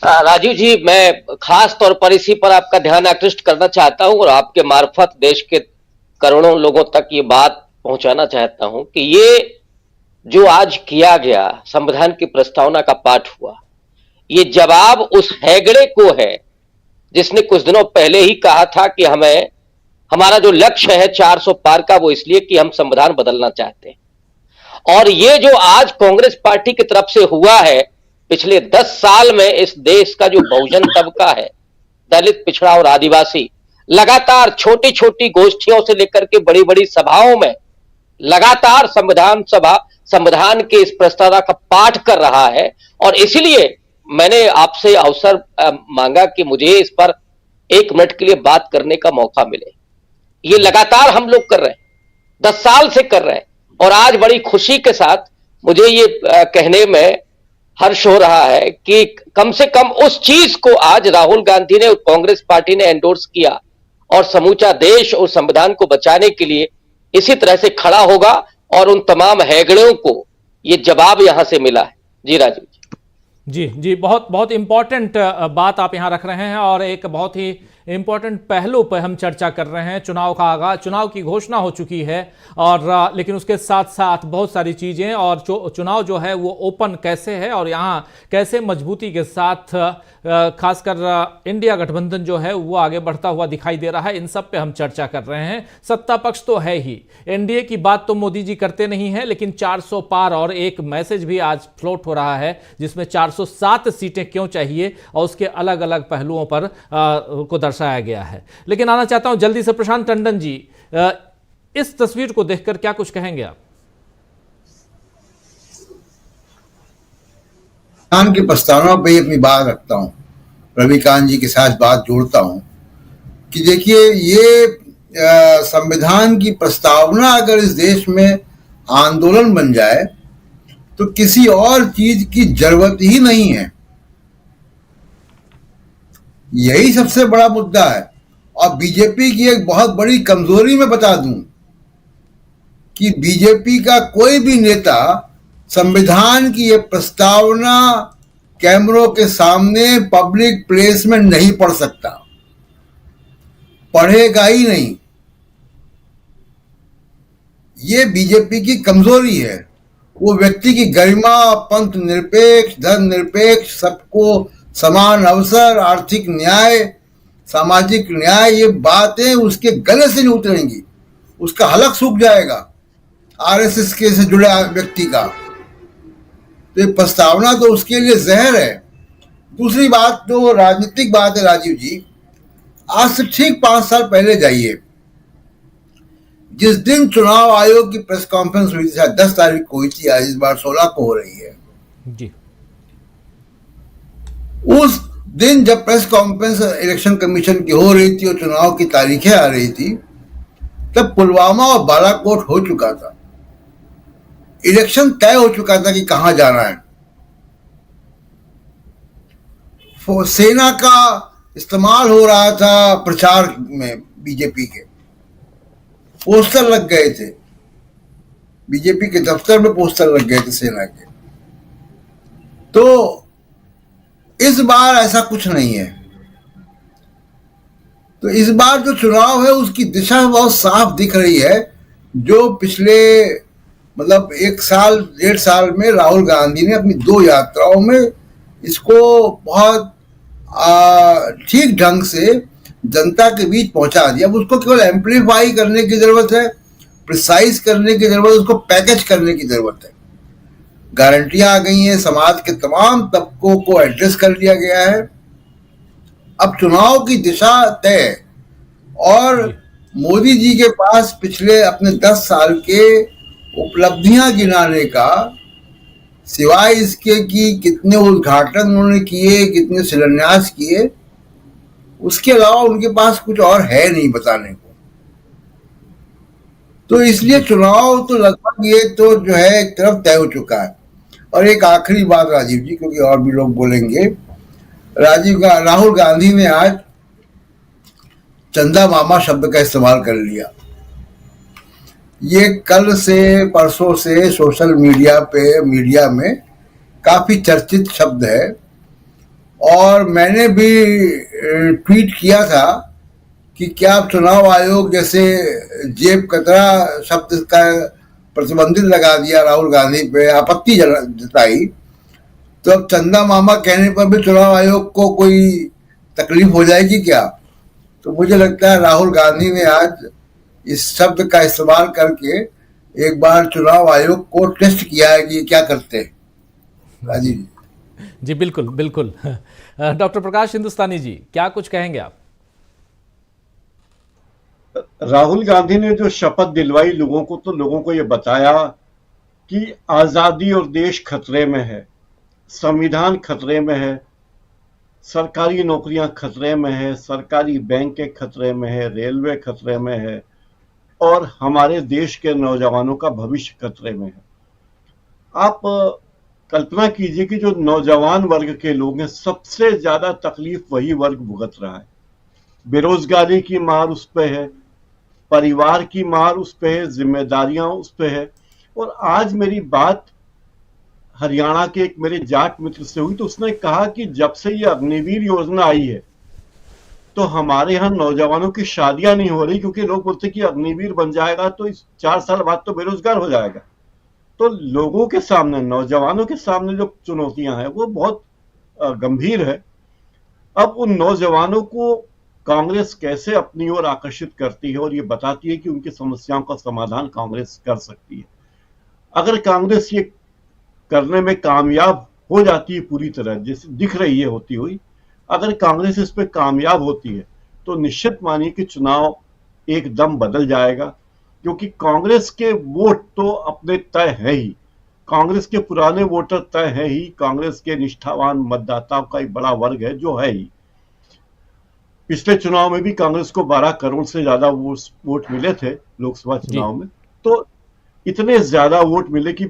राजीव जी, मैं खास तौर पर इसी पर आपका ध्यान आकृष्ट करना चाहता हूं और आपके मार्फत देश के करोड़ों लोगों तक ये बात पहुंचाना चाहता हूं कि ये जो आज किया गया संविधान की प्रस्तावना का पाठ हुआ, ये जवाब उस हैगड़े को है जिसने कुछ दिनों पहले ही कहा था कि हमारा जो लक्ष्य है 400 पार का, वो इसलिए कि हम संविधान बदलना चाहते हैं। और ये जो आज कांग्रेस पार्टी की तरफ से हुआ है, पिछले 10 साल में इस देश का जो बहुजन तबका है, दलित, पिछड़ा और आदिवासी, लगातार छोटी छोटी गोष्ठियों से लेकर के बड़ी बड़ी सभाओं में लगातार संविधान के इस प्रस्तावना का पाठ कर रहा है। और इसलिए मैंने आपसे अवसर मांगा कि मुझे इस पर 1 मिनट के लिए बात करने का मौका मिले। ये लगातार हम लोग कर रहे हैं, 10 साल से कर रहे हैं, और आज बड़ी खुशी के साथ मुझे ये कहने में हर्ष हो रहा है कि कम से कम उस चीज को आज राहुल गांधी ने और कांग्रेस पार्टी ने एंडोर्स किया और समूचा देश और संविधान को बचाने के लिए इसी तरह से खड़ा होगा और उन तमाम हैगड़ों को ये जवाब यहां से मिला है। जी राजीव जी जी, बहुत बहुत इंपॉर्टेंट बात आप यहां रख रहे हैं और एक बहुत ही इंपॉर्टेंट पहलू पर हम चर्चा कर रहे हैं। चुनाव का आगाज, चुनाव की घोषणा हो चुकी है और लेकिन उसके साथ साथ बहुत सारी चीजें, और चुनाव जो है वो ओपन कैसे है और यहाँ कैसे मजबूती के साथ खासकर इंडिया गठबंधन जो है वो आगे बढ़ता हुआ दिखाई दे रहा है। इन सब पे हम चर्चा कर रहे हैं। सत्ता पक्ष तो है ही, एनडीए की बात तो मोदी जी करते नहीं है, लेकिन 400 पार और एक मैसेज भी आज फ्लोट हो रहा है जिसमें 407 सीटें क्यों चाहिए और उसके अलग अलग पहलुओं पर को दर्शाया गया है। लेकिन आना चाहता हूं जल्दी से प्रशांत टंडन जी, इस तस्वीर को देखकर क्या कुछ कहेंगे आप? की प्रस्तावना पे अपनी बात रखता हूं, रविकांत जी के साथ बात जोड़ता हूं कि देखिए ये संविधान की प्रस्तावना अगर इस देश में आंदोलन बन जाए तो किसी और चीज की जरूरत ही नहीं है। यही सबसे बड़ा मुद्दा है। और बीजेपी की एक बहुत बड़ी कमजोरी मैं बता दूं कि बीजेपी का कोई भी नेता संविधान की ये प्रस्तावना कैमरों के सामने पब्लिक प्लेस में नहीं पढ़ सकता, पढ़ेगा ही नहीं। ये बीजेपी की कमजोरी है। वो व्यक्ति की गरिमा, पंथ निरपेक्ष, धर्म निरपेक्ष, सबको समान अवसर, आर्थिक न्याय, सामाजिक न्याय, ये बातें उसके गले से नहीं उतरेंगी। उसका हलक सूख जाएगा आरएसएस के से जुड़े व्यक्ति का। तो ये प्रस्तावना तो उसके लिए जहर है। दूसरी बात तो राजनीतिक बात है राजीव जी, आज से ठीक 5 साल पहले जाइए, जिस दिन चुनाव आयोग की प्रेस कॉन्फ्रेंस हुई थी, शायद 10 तारीख को हुई थी, आज इस बार 16 को हो रही है जी। उस दिन जब प्रेस कॉन्फ्रेंस इलेक्शन कमीशन की हो रही थी और चुनाव की तारीखें आ रही थी, तब पुलवामा और बालाकोट हो चुका था। इलेक्शन तय हो चुका था कि कहां जाना है। सेना का इस्तेमाल हो रहा था प्रचार में, बीजेपी के पोस्टर लग गए थे, बीजेपी के दफ्तर में पोस्टर लग गए थे सेना के। तो इस बार ऐसा कुछ नहीं है। तो इस बार जो चुनाव है उसकी दिशा बहुत साफ दिख रही है। जो पिछले मतलब 1 साल 1.5 साल में राहुल गांधी ने अपनी 2 यात्राओं में इसको बहुत ठीक ढंग से जनता के बीच पहुंचा दिया। अब उसको केवल एम्पलीफाई करने की जरूरत है, प्रिसाइज करने की जरूरत है, उसको पैकेज करने की जरूरत है। गारंटियां आ गई हैं, समाज के तमाम तबकों को एड्रेस कर लिया गया है। अब चुनाव की दिशा तय। और मोदी जी के पास पिछले अपने 10 साल के उपलब्धियां गिनाने का, सिवाय इसके कि कितने उद्घाटन उन्होंने किए, कितने शिलान्यास किए, उसके अलावा उनके पास कुछ और है नहीं बताने को। तो इसलिए चुनाव तो लगभग ये तो जो है एक तरफ तय हो चुका है। और एक आखिरी बात राजीव जी, क्योंकि और भी लोग बोलेंगे, राहुल गांधी ने आज चंदा मामा शब्द का इस्तेमाल कर लिया। ये कल से परसों से सोशल मीडिया में काफी चर्चित शब्द है। और मैंने भी ट्वीट किया था कि क्या चुनाव आयोग जैसे जेब कतरा शब्द का प्रतिबंधित लगा दिया राहुल गांधी पे, आपत्ति जताई, तो अब चंदा मामा कहने पर भी चुनाव आयोग को कोई तकलीफ हो जाएगी क्या? तो मुझे लगता है राहुल गांधी ने आज इस शब्द का इस्तेमाल करके एक बार चुनाव आयोग को टेस्ट किया है कि क्या करते हैं। राजीव जी बिल्कुल बिल्कुल। डॉक्टर प्रकाश हिंदुस्तानी जी, क्या कुछ कहेंगे आप? राहुल गांधी ने जो शपथ दिलवाई लोगों को, तो लोगों को ये बताया कि आजादी और देश खतरे में है, संविधान खतरे में है, सरकारी नौकरियां खतरे में है, सरकारी बैंक खतरे में है, रेलवे खतरे में है और हमारे देश के नौजवानों का भविष्य खतरे में है। आप कल्पना कीजिए कि जो नौजवान वर्ग के लोग हैं, सबसे ज्यादा तकलीफ वही वर्ग भुगत रहा है। बेरोजगारी की मार उस पे है, परिवार की मार उस पे है, जिम्मेदारियां उस पे है। और आज मेरी बात हरियाणा के एक मेरे जाट मित्र से हुई, तो उसने कहा कि जब से ये अग्निवीर योजना आई है तो हमारे यहाँ नौजवानों की शादियां नहीं हो रही, क्योंकि लोग बोलते कि अग्निवीर बन जाएगा तो इस 4 साल बाद तो बेरोजगार हो जाएगा। तो लोगों के सामने, नौजवानों के सामने जो चुनौतियां हैं वो बहुत गंभीर है। अब उन नौजवानों को कांग्रेस कैसे अपनी ओर आकर्षित करती है और ये बताती है कि उनकी समस्याओं का समाधान कांग्रेस कर सकती है। अगर कांग्रेस ये करने में कामयाब हो जाती है पूरी तरह, जैसे दिख रही है होती हुई, अगर कांग्रेस इस पे कामयाब होती है तो निश्चित मानिए कि चुनाव एकदम बदल जाएगा, क्योंकि कांग्रेस के वोट तो अपने तय है ही, कांग्रेस के पुराने वोटर तय है ही, कांग्रेस के निष्ठावान मतदाताओं का एक बड़ा वर्ग है जो है ही। पिछले चुनाव में भी कांग्रेस को 12 करोड़ से ज्यादा वोट मिले थे लोकसभा चुनाव में, तो इतने ज्यादा वोट मिले कि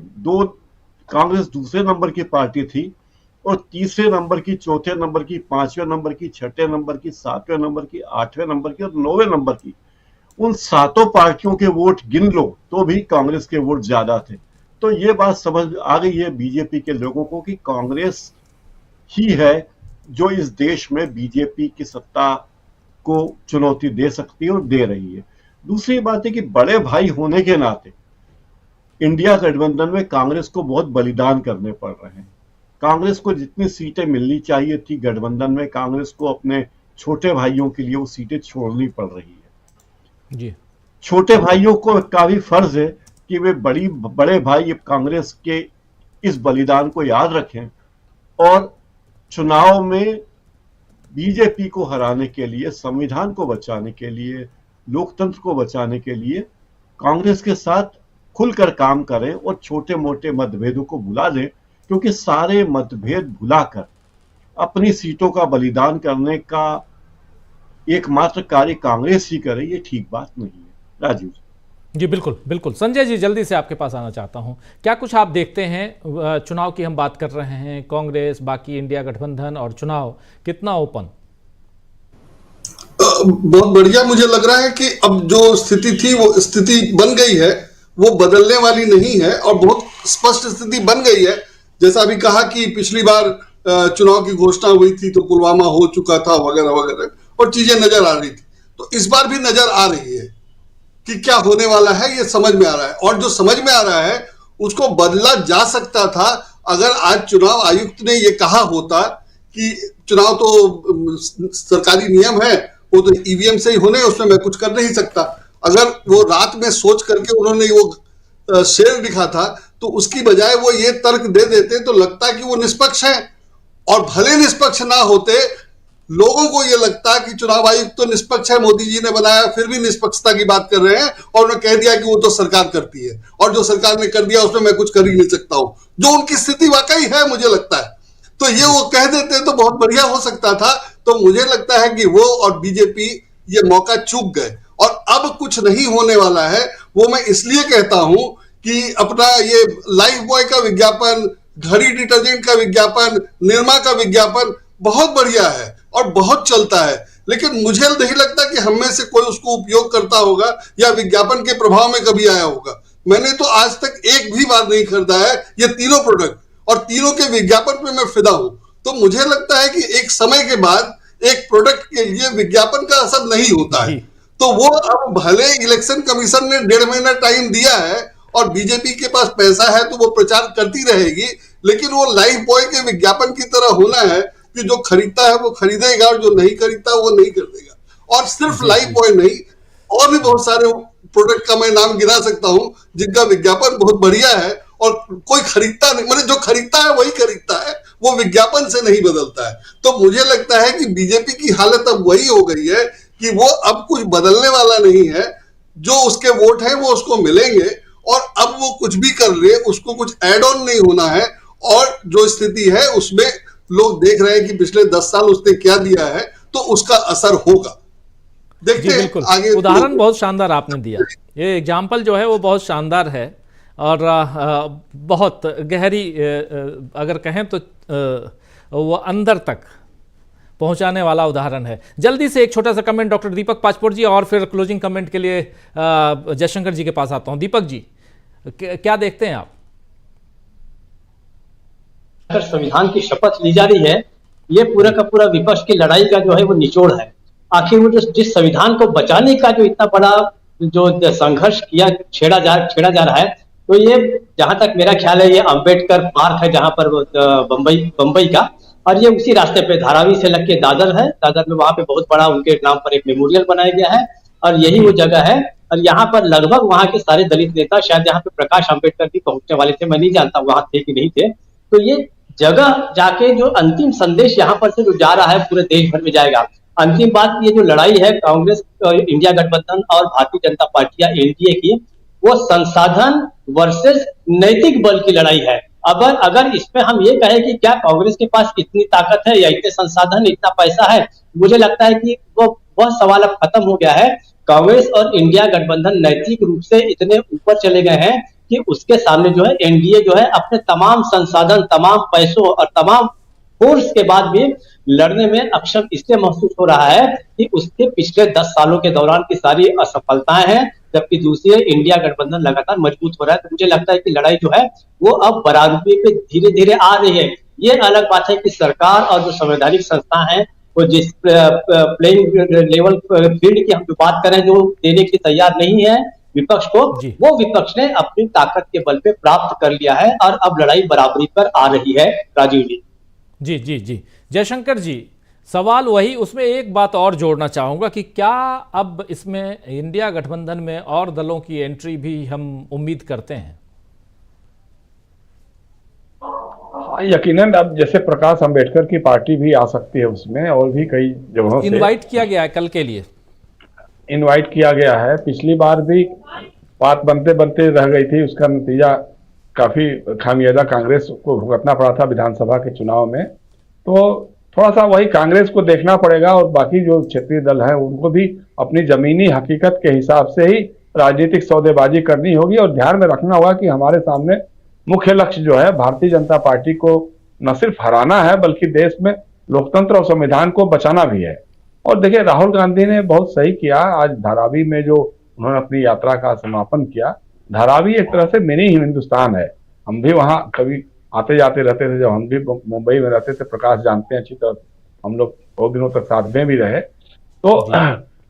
कांग्रेस दूसरे नंबर की पार्टी थी और तीसरे नंबर की, चौथे नंबर की, पांचवें नंबर की, छठे नंबर की, सातवें नंबर की, आठवें नंबर की और 9वें नंबर की, उन सातों पार्टियों के वोट गिन लो तो भी कांग्रेस के वोट ज्यादा थे। तो ये बात समझ आ गई है बीजेपी के लोगों को कि कांग्रेस ही है जो इस देश में बीजेपी की सत्ता को चुनौती दे सकती है और दे रही है। दूसरी बात है कि बड़े भाई होने के नाते इंडिया गठबंधन में कांग्रेस को बहुत बलिदान करने पड़ रहे हैं। कांग्रेस को जितनी सीटें मिलनी चाहिए थी गठबंधन में, कांग्रेस को अपने छोटे भाइयों के लिए वो सीटें छोड़नी पड़ रही है। जी, छोटे भाइयों को का भी फर्ज है कि वे बड़े भाई कांग्रेस के इस बलिदान को याद रखें और चुनाव में बीजेपी को हराने के लिए, संविधान को बचाने के लिए, लोकतंत्र को बचाने के लिए कांग्रेस के साथ खुलकर काम करें और छोटे मोटे मतभेदों को भुला दें, क्योंकि सारे मतभेद भुलाकर अपनी सीटों का बलिदान करने का एकमात्र कार्य कांग्रेस ही करे, ये ठीक बात नहीं है। राजीव जी बिल्कुल बिल्कुल। संजय जी, जल्दी से आपके पास आना चाहता हूं, क्या कुछ आप देखते हैं, चुनाव की हम बात कर रहे हैं, कांग्रेस, बाकी इंडिया गठबंधन और चुनाव कितना ओपन? बहुत बढ़िया। मुझे लग रहा है कि अब जो स्थिति थी वो स्थिति बन गई है, वो बदलने वाली नहीं है और बहुत स्पष्ट स्थिति बन गई है। जैसा अभी कहा कि पिछली बार चुनाव की घोषणा हुई थी तो पुलवामा हो चुका था वगैरह वगैरह और चीजें नजर आ रही थी, तो इस बार भी नजर आ रही है कि क्या होने वाला है, ये समझ में आ रहा है। और जो समझ में आ रहा है उसको बदला जा सकता था अगर आज चुनाव आयुक्त ने ये कहा होता कि चुनाव तो सरकारी नियम है, वो तो ईवीएम से ही होने, उसमें मैं कुछ कर नहीं सकता। अगर वो रात में सोच करके उन्होंने वो शेर लिखा था तो उसकी बजाय वो ये तर्क दे देते तो लगता कि वो निष्पक्ष है, और भले निष्पक्ष ना होते लोगों को ये लगता कि चुनाव आयुक्त तो निष्पक्ष है, मोदी जी ने बनाया, फिर भी निष्पक्षता की बात कर रहे हैं और उन्होंने कह दिया कि वो तो सरकार करती है और जो सरकार ने कर दिया उसमें मैं कुछ कर ही नहीं सकता हूं, जो उनकी स्थिति वाकई है मुझे लगता है। तो ये वो कह देते तो बहुत बढ़िया हो सकता था। तो मुझे लगता है कि वो और बीजेपी ये मौका चूक गए और अब कुछ नहीं होने वाला है। वो मैं इसलिए कहता हूं कि अपना ये लाइफ बॉय का विज्ञापन, घड़ी डिटर्जेंट का विज्ञापन, निरमा का विज्ञापन बहुत बढ़िया है और बहुत चलता है, लेकिन मुझे नहीं लगता कि हम में से कोई उसको उपयोग करता होगा या विज्ञापन के प्रभाव में कभी आया होगा। मैंने तो आज तक एक भी बार नहीं खरीदा है ये तीनों प्रोडक्ट, और तीनों के विज्ञापन पे मैं फिदा हूं। तो मुझे लगता है कि एक समय के बाद एक प्रोडक्ट के लिए विज्ञापन का असर नहीं होता है। तो वो अब भले इलेक्शन कमीशन ने 1.5 महीना टाइम दिया है और बीजेपी के पास पैसा है तो वो प्रचार करती रहेगी, लेकिन वो लाइफ बॉय के विज्ञापन की तरह होना है कि जो खरीदता है वो खरीदेगा और जो नहीं खरीदता वो नहीं खरीदेगा। और सिर्फ लाइफ बॉय नहीं, और भी बहुत सारे प्रोडक्ट का मैं नाम गिना सकता हूं जिनका विज्ञापन बहुत बढ़िया है और कोई खरीदता नहीं, मतलब जो खरीदता है वही खरीदता है, वो विज्ञापन से नहीं बदलता है। तो मुझे लगता है कि बीजेपी की हालत अब वही हो गई है कि वो अब कुछ बदलने वाला नहीं है, जो उसके वोट है वो उसको मिलेंगे और अब वो कुछ भी कर ले उसको कुछ एड ऑन नहीं होना है। और जो स्थिति है उसमें लोग देख रहे हैं कि पिछले 10 साल उसने क्या दिया है, तो उसका असर होगा। देखते हैं आगे। उदाहरण बहुत शानदार आपने दिया, ये एग्जाम्पल जो है वो बहुत शानदार है और बहुत गहरी, अगर कहें तो वो अंदर तक पहुंचाने वाला उदाहरण है। जल्दी से एक छोटा सा कमेंट डॉक्टर दीपक पाचपोर जी, और फिर क्लोजिंग कमेंट के लिए जयशंकर जी के पास आता हूं। दीपक जी, क्या देखते हैं आप? अगर संविधान की शपथ ली जा रही है, ये पूरा का पूरा विपक्ष की लड़ाई का जो है वो निचोड़ है। आखिर वो जिस संविधान को बचाने का जो इतना बड़ा जो संघर्ष किया छेड़ा जा रहा है, तो ये जहां तक मेरा ख्याल है ये अंबेडकर पार्क है जहां पर बम्बई का, और ये उसी रास्ते पे धारावी से लग के दादर है। दादर में वहां पे बहुत बड़ा उनके नाम पर एक मेमोरियल बनाया गया है और यही वो जगह है। और यहाँ पर लगभग वहां के सारे दलित नेता, शायद यहाँ पे प्रकाश अंबेडकर भी पहुंचने वाले थे, मैं नहीं जानता वहां थे कि नहीं थे। तो ये जगह जाके जो अंतिम संदेश यहाँ पर से जो जा रहा है पूरे देश भर में जाएगा। अंतिम बात, ये जो लड़ाई है कांग्रेस, इंडिया गठबंधन और भारतीय जनता पार्टी या एनडीए की, वो संसाधन वर्सेस नैतिक बल की लड़ाई है। अगर इसमें हम ये कहें कि क्या कांग्रेस के पास इतनी ताकत है या इतने संसाधन, इतना पैसा है, मुझे लगता है कि वह सवाल अब खत्म हो गया है। कांग्रेस और इंडिया गठबंधन नैतिक रूप से इतने ऊपर चले गए हैं कि उसके सामने जो है एनडीए जो है अपने तमाम संसाधन, तमाम पैसों और तमाम फोर्स के बाद भी लड़ने में अक्षम इसलिए महसूस हो रहा है कि उसके पिछले 10 सालों के दौरान की सारी असफलताएं हैं, जबकि दूसरी इंडिया गठबंधन लगातार मजबूत हो रहा है। तो मुझे लगता है कि लड़ाई जो है वो अब बराबरी पे धीरे धीरे आ रही है। ये अलग बात है कि सरकार और जो संवैधानिक संस्था है वो जिस प्लेइंग लेवल फील्ड की हम जो बात करें, जो देने की तैयार नहीं है विपक्ष को, वो विपक्ष ने अपनी ताकत के बल पे प्राप्त कर लिया है और अब लड़ाई बराबरी पर आ रही है। राजीव जी। जी जी जी, जयशंकर जी, सवाल वही, उसमें एक बात और जोड़ना चाहूंगा कि क्या अब इसमें इंडिया गठबंधन में और दलों की एंट्री भी हम उम्मीद करते हैं? हाँ, यकीनन अब जैसे प्रकाश अंबेडकर की पार्टी भी आ सकती है उसमें, और भी कई जगहों से इनवाइट किया गया है, कल के लिए इनवाइट किया गया है। पिछली बार भी बात बनते बनते रह गई थी, उसका नतीजा काफी खामियाजा कांग्रेस को भुगतना पड़ा था विधानसभा के चुनाव में। तो थोड़ा सा वही कांग्रेस को देखना पड़ेगा और बाकी जो क्षेत्रीय दल हैं उनको भी अपनी जमीनी हकीकत के हिसाब से ही राजनीतिक सौदेबाजी करनी होगी और ध्यान में रखना होगा कि हमारे सामने मुख्य लक्ष्य जो है भारतीय जनता पार्टी को न सिर्फ हराना है बल्कि देश में लोकतंत्र और संविधान को बचाना भी है। और देखिए, राहुल गांधी ने बहुत सही किया, आज धारावी में जो उन्होंने अपनी यात्रा का समापन किया। धारावी एक तरह से मिनी हिंदुस्तान है। हम भी वहां कभी आते जाते रहते थे, जब हम भी मुंबई में रहते थे, प्रकाश जानते हैं अच्छी तरह, हम लोग बहुत दिनों तक साथ में भी रहे। तो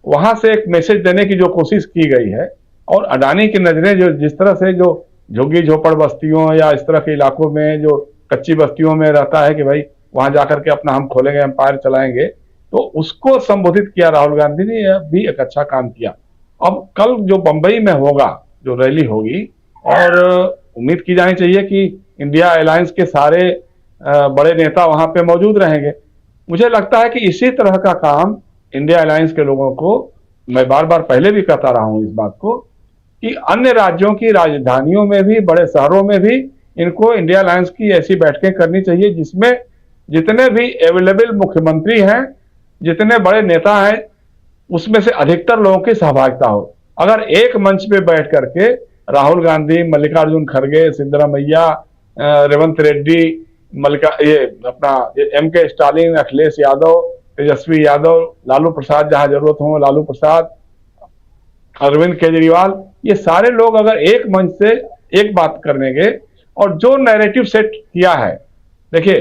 वहां से एक मैसेज देने की जो कोशिश की गई है, और अडानी की नजरें जो जिस तरह से जो झुग्गी झोपड़ बस्तियों या इस तरह के इलाकों में जो कच्ची बस्तियों में रहता है कि भाई वहां जाकर के अपना हम खोलेंगे, एम्पायर चलाएंगे, तो उसको संबोधित किया राहुल गांधी ने, यह भी एक अच्छा काम किया। अब कल जो बंबई में होगा, जो रैली होगी, और उम्मीद की जानी चाहिए कि इंडिया अलायंस के सारे बड़े नेता वहां पे मौजूद रहेंगे। मुझे लगता है कि इसी तरह का काम इंडिया अलायंस के लोगों को, मैं बार बार पहले भी कहता रहा हूं इस बात को, कि अन्य राज्यों की राजधानियों में भी, बड़े शहरों में भी इनको इंडिया अलायंस की ऐसी बैठकें करनी चाहिए जिसमें जितने भी अवेलेबल मुख्यमंत्री हैं, जितने बड़े नेता हैं, उसमें से अधिकतर लोगों की सहभागिता हो। अगर एक मंच पे बैठ करके राहुल गांधी, मल्लिकार्जुन खड़गे, सिद्धरामैया, रेवंत रेड्डी, एमके स्टालिन, अखिलेश यादव, तेजस्वी यादव, लालू प्रसाद जहां जरूरत हो लालू प्रसाद, अरविंद केजरीवाल, ये सारे लोग अगर एक मंच से एक बात करेंगे और जो नैरेटिव सेट किया है, देखिए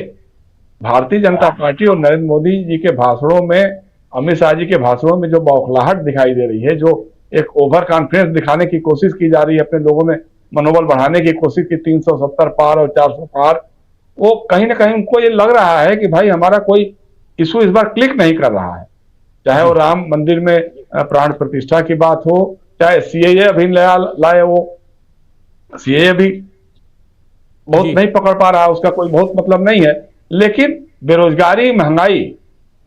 भारतीय जनता पार्टी और नरेंद्र मोदी जी के भाषणों में, अमित शाह जी के भाषणों में जो बौखलाहट दिखाई दे रही है, जो एक ओवर कॉन्फिडेंस दिखाने की कोशिश की जा रही है, अपने लोगों में मनोबल बढ़ाने की कोशिश की, 370 पार और 400 पार, वो कहीं ना कहीं उनको ये लग रहा है कि भाई हमारा कोई इशू इस बार क्लिक नहीं कर रहा है। चाहे वो राम मंदिर में प्राण प्रतिष्ठा की बात हो, चाहे सीएए अभी लाए, वो सीएए भी बहुत नहीं पकड़ पा रहा, उसका कोई बहुत मतलब नहीं है। लेकिन बेरोजगारी, महंगाई,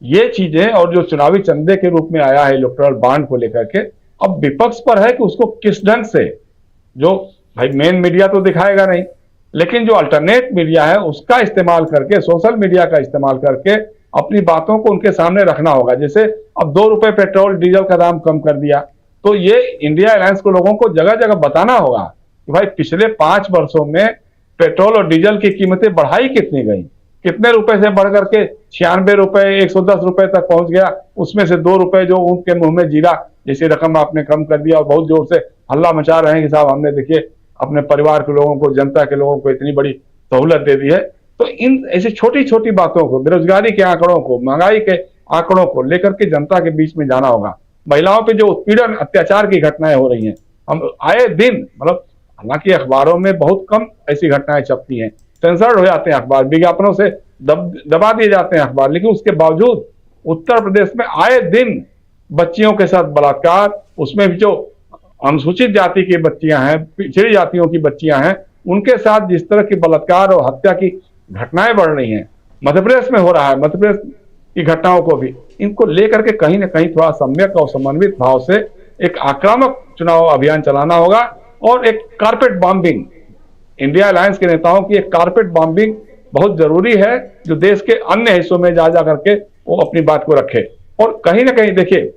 ये चीजें, और जो चुनावी चंदे के रूप में आया है इलेक्टोरल बॉन्ड को लेकर के, अब विपक्ष पर है कि उसको किस ढंग से, जो भाई मेन मीडिया तो दिखाएगा नहीं, लेकिन जो अल्टरनेट मीडिया है उसका इस्तेमाल करके, सोशल मीडिया का इस्तेमाल करके अपनी बातों को उनके सामने रखना होगा। जैसे अब 2 रुपए पेट्रोल डीजल का दाम कम कर दिया, तो ये इंडिया अलायंस को लोगों को जगह जगह बताना होगा कि भाई पिछले 5 वर्षों में पेट्रोल और डीजल की कीमतें बढ़ाई कितनी गई, कितने रुपए से बढ़ करके 96 रुपए, 110 रुपए तक पहुंच गया, उसमें से 2 रुपए जो उनके मुंह में जीरा जैसी रकम आपने कम कर दिया, और बहुत जोर से हल्ला मचा रहे हैं कि साहब हमने देखिए अपने परिवार के लोगों को, जनता के लोगों को इतनी बड़ी सहूलत दे दी है। तो इन ऐसी छोटी छोटी बातों को, बेरोजगारी के आंकड़ों को, महंगाई के आंकड़ों को लेकर के जनता के बीच में जाना होगा। महिलाओं पे जो उत्पीड़न, अत्याचार की घटनाएं हो रही हैं, हम आए दिन, मतलब हालांकि अखबारों में बहुत कम ऐसी घटनाएं छपती हैं, सेंसर्ड हो जाते हैं अखबार, विज्ञापनों से दबा दिए जाते हैं अखबार, लेकिन उसके बावजूद उत्तर प्रदेश में आए दिन बच्चियों के साथ बलात्कार, उसमें भी जो अनुसूचित जाति की बच्चियां हैं, पिछड़ी जातियों की बच्चियां हैं, उनके साथ जिस तरह की बलात्कार और हत्या की घटनाएं बढ़ रही हैं, मध्य प्रदेश में हो रहा है, मध्य प्रदेश की घटनाओं को भी, इनको लेकर के कहीं ना कहीं थोड़ा सम्यक और समन्वित भाव से एक आक्रामक चुनाव अभियान चलाना होगा और एक कारपेट बॉम्बिंग, इंडिया अलायंस के नेताओं की एक कारपेट बॉम्बिंग बहुत जरूरी है, जो देश के अन्य हिस्सों में जा करके वो अपनी बात को रखे। और कहीं ना कहीं देखिए,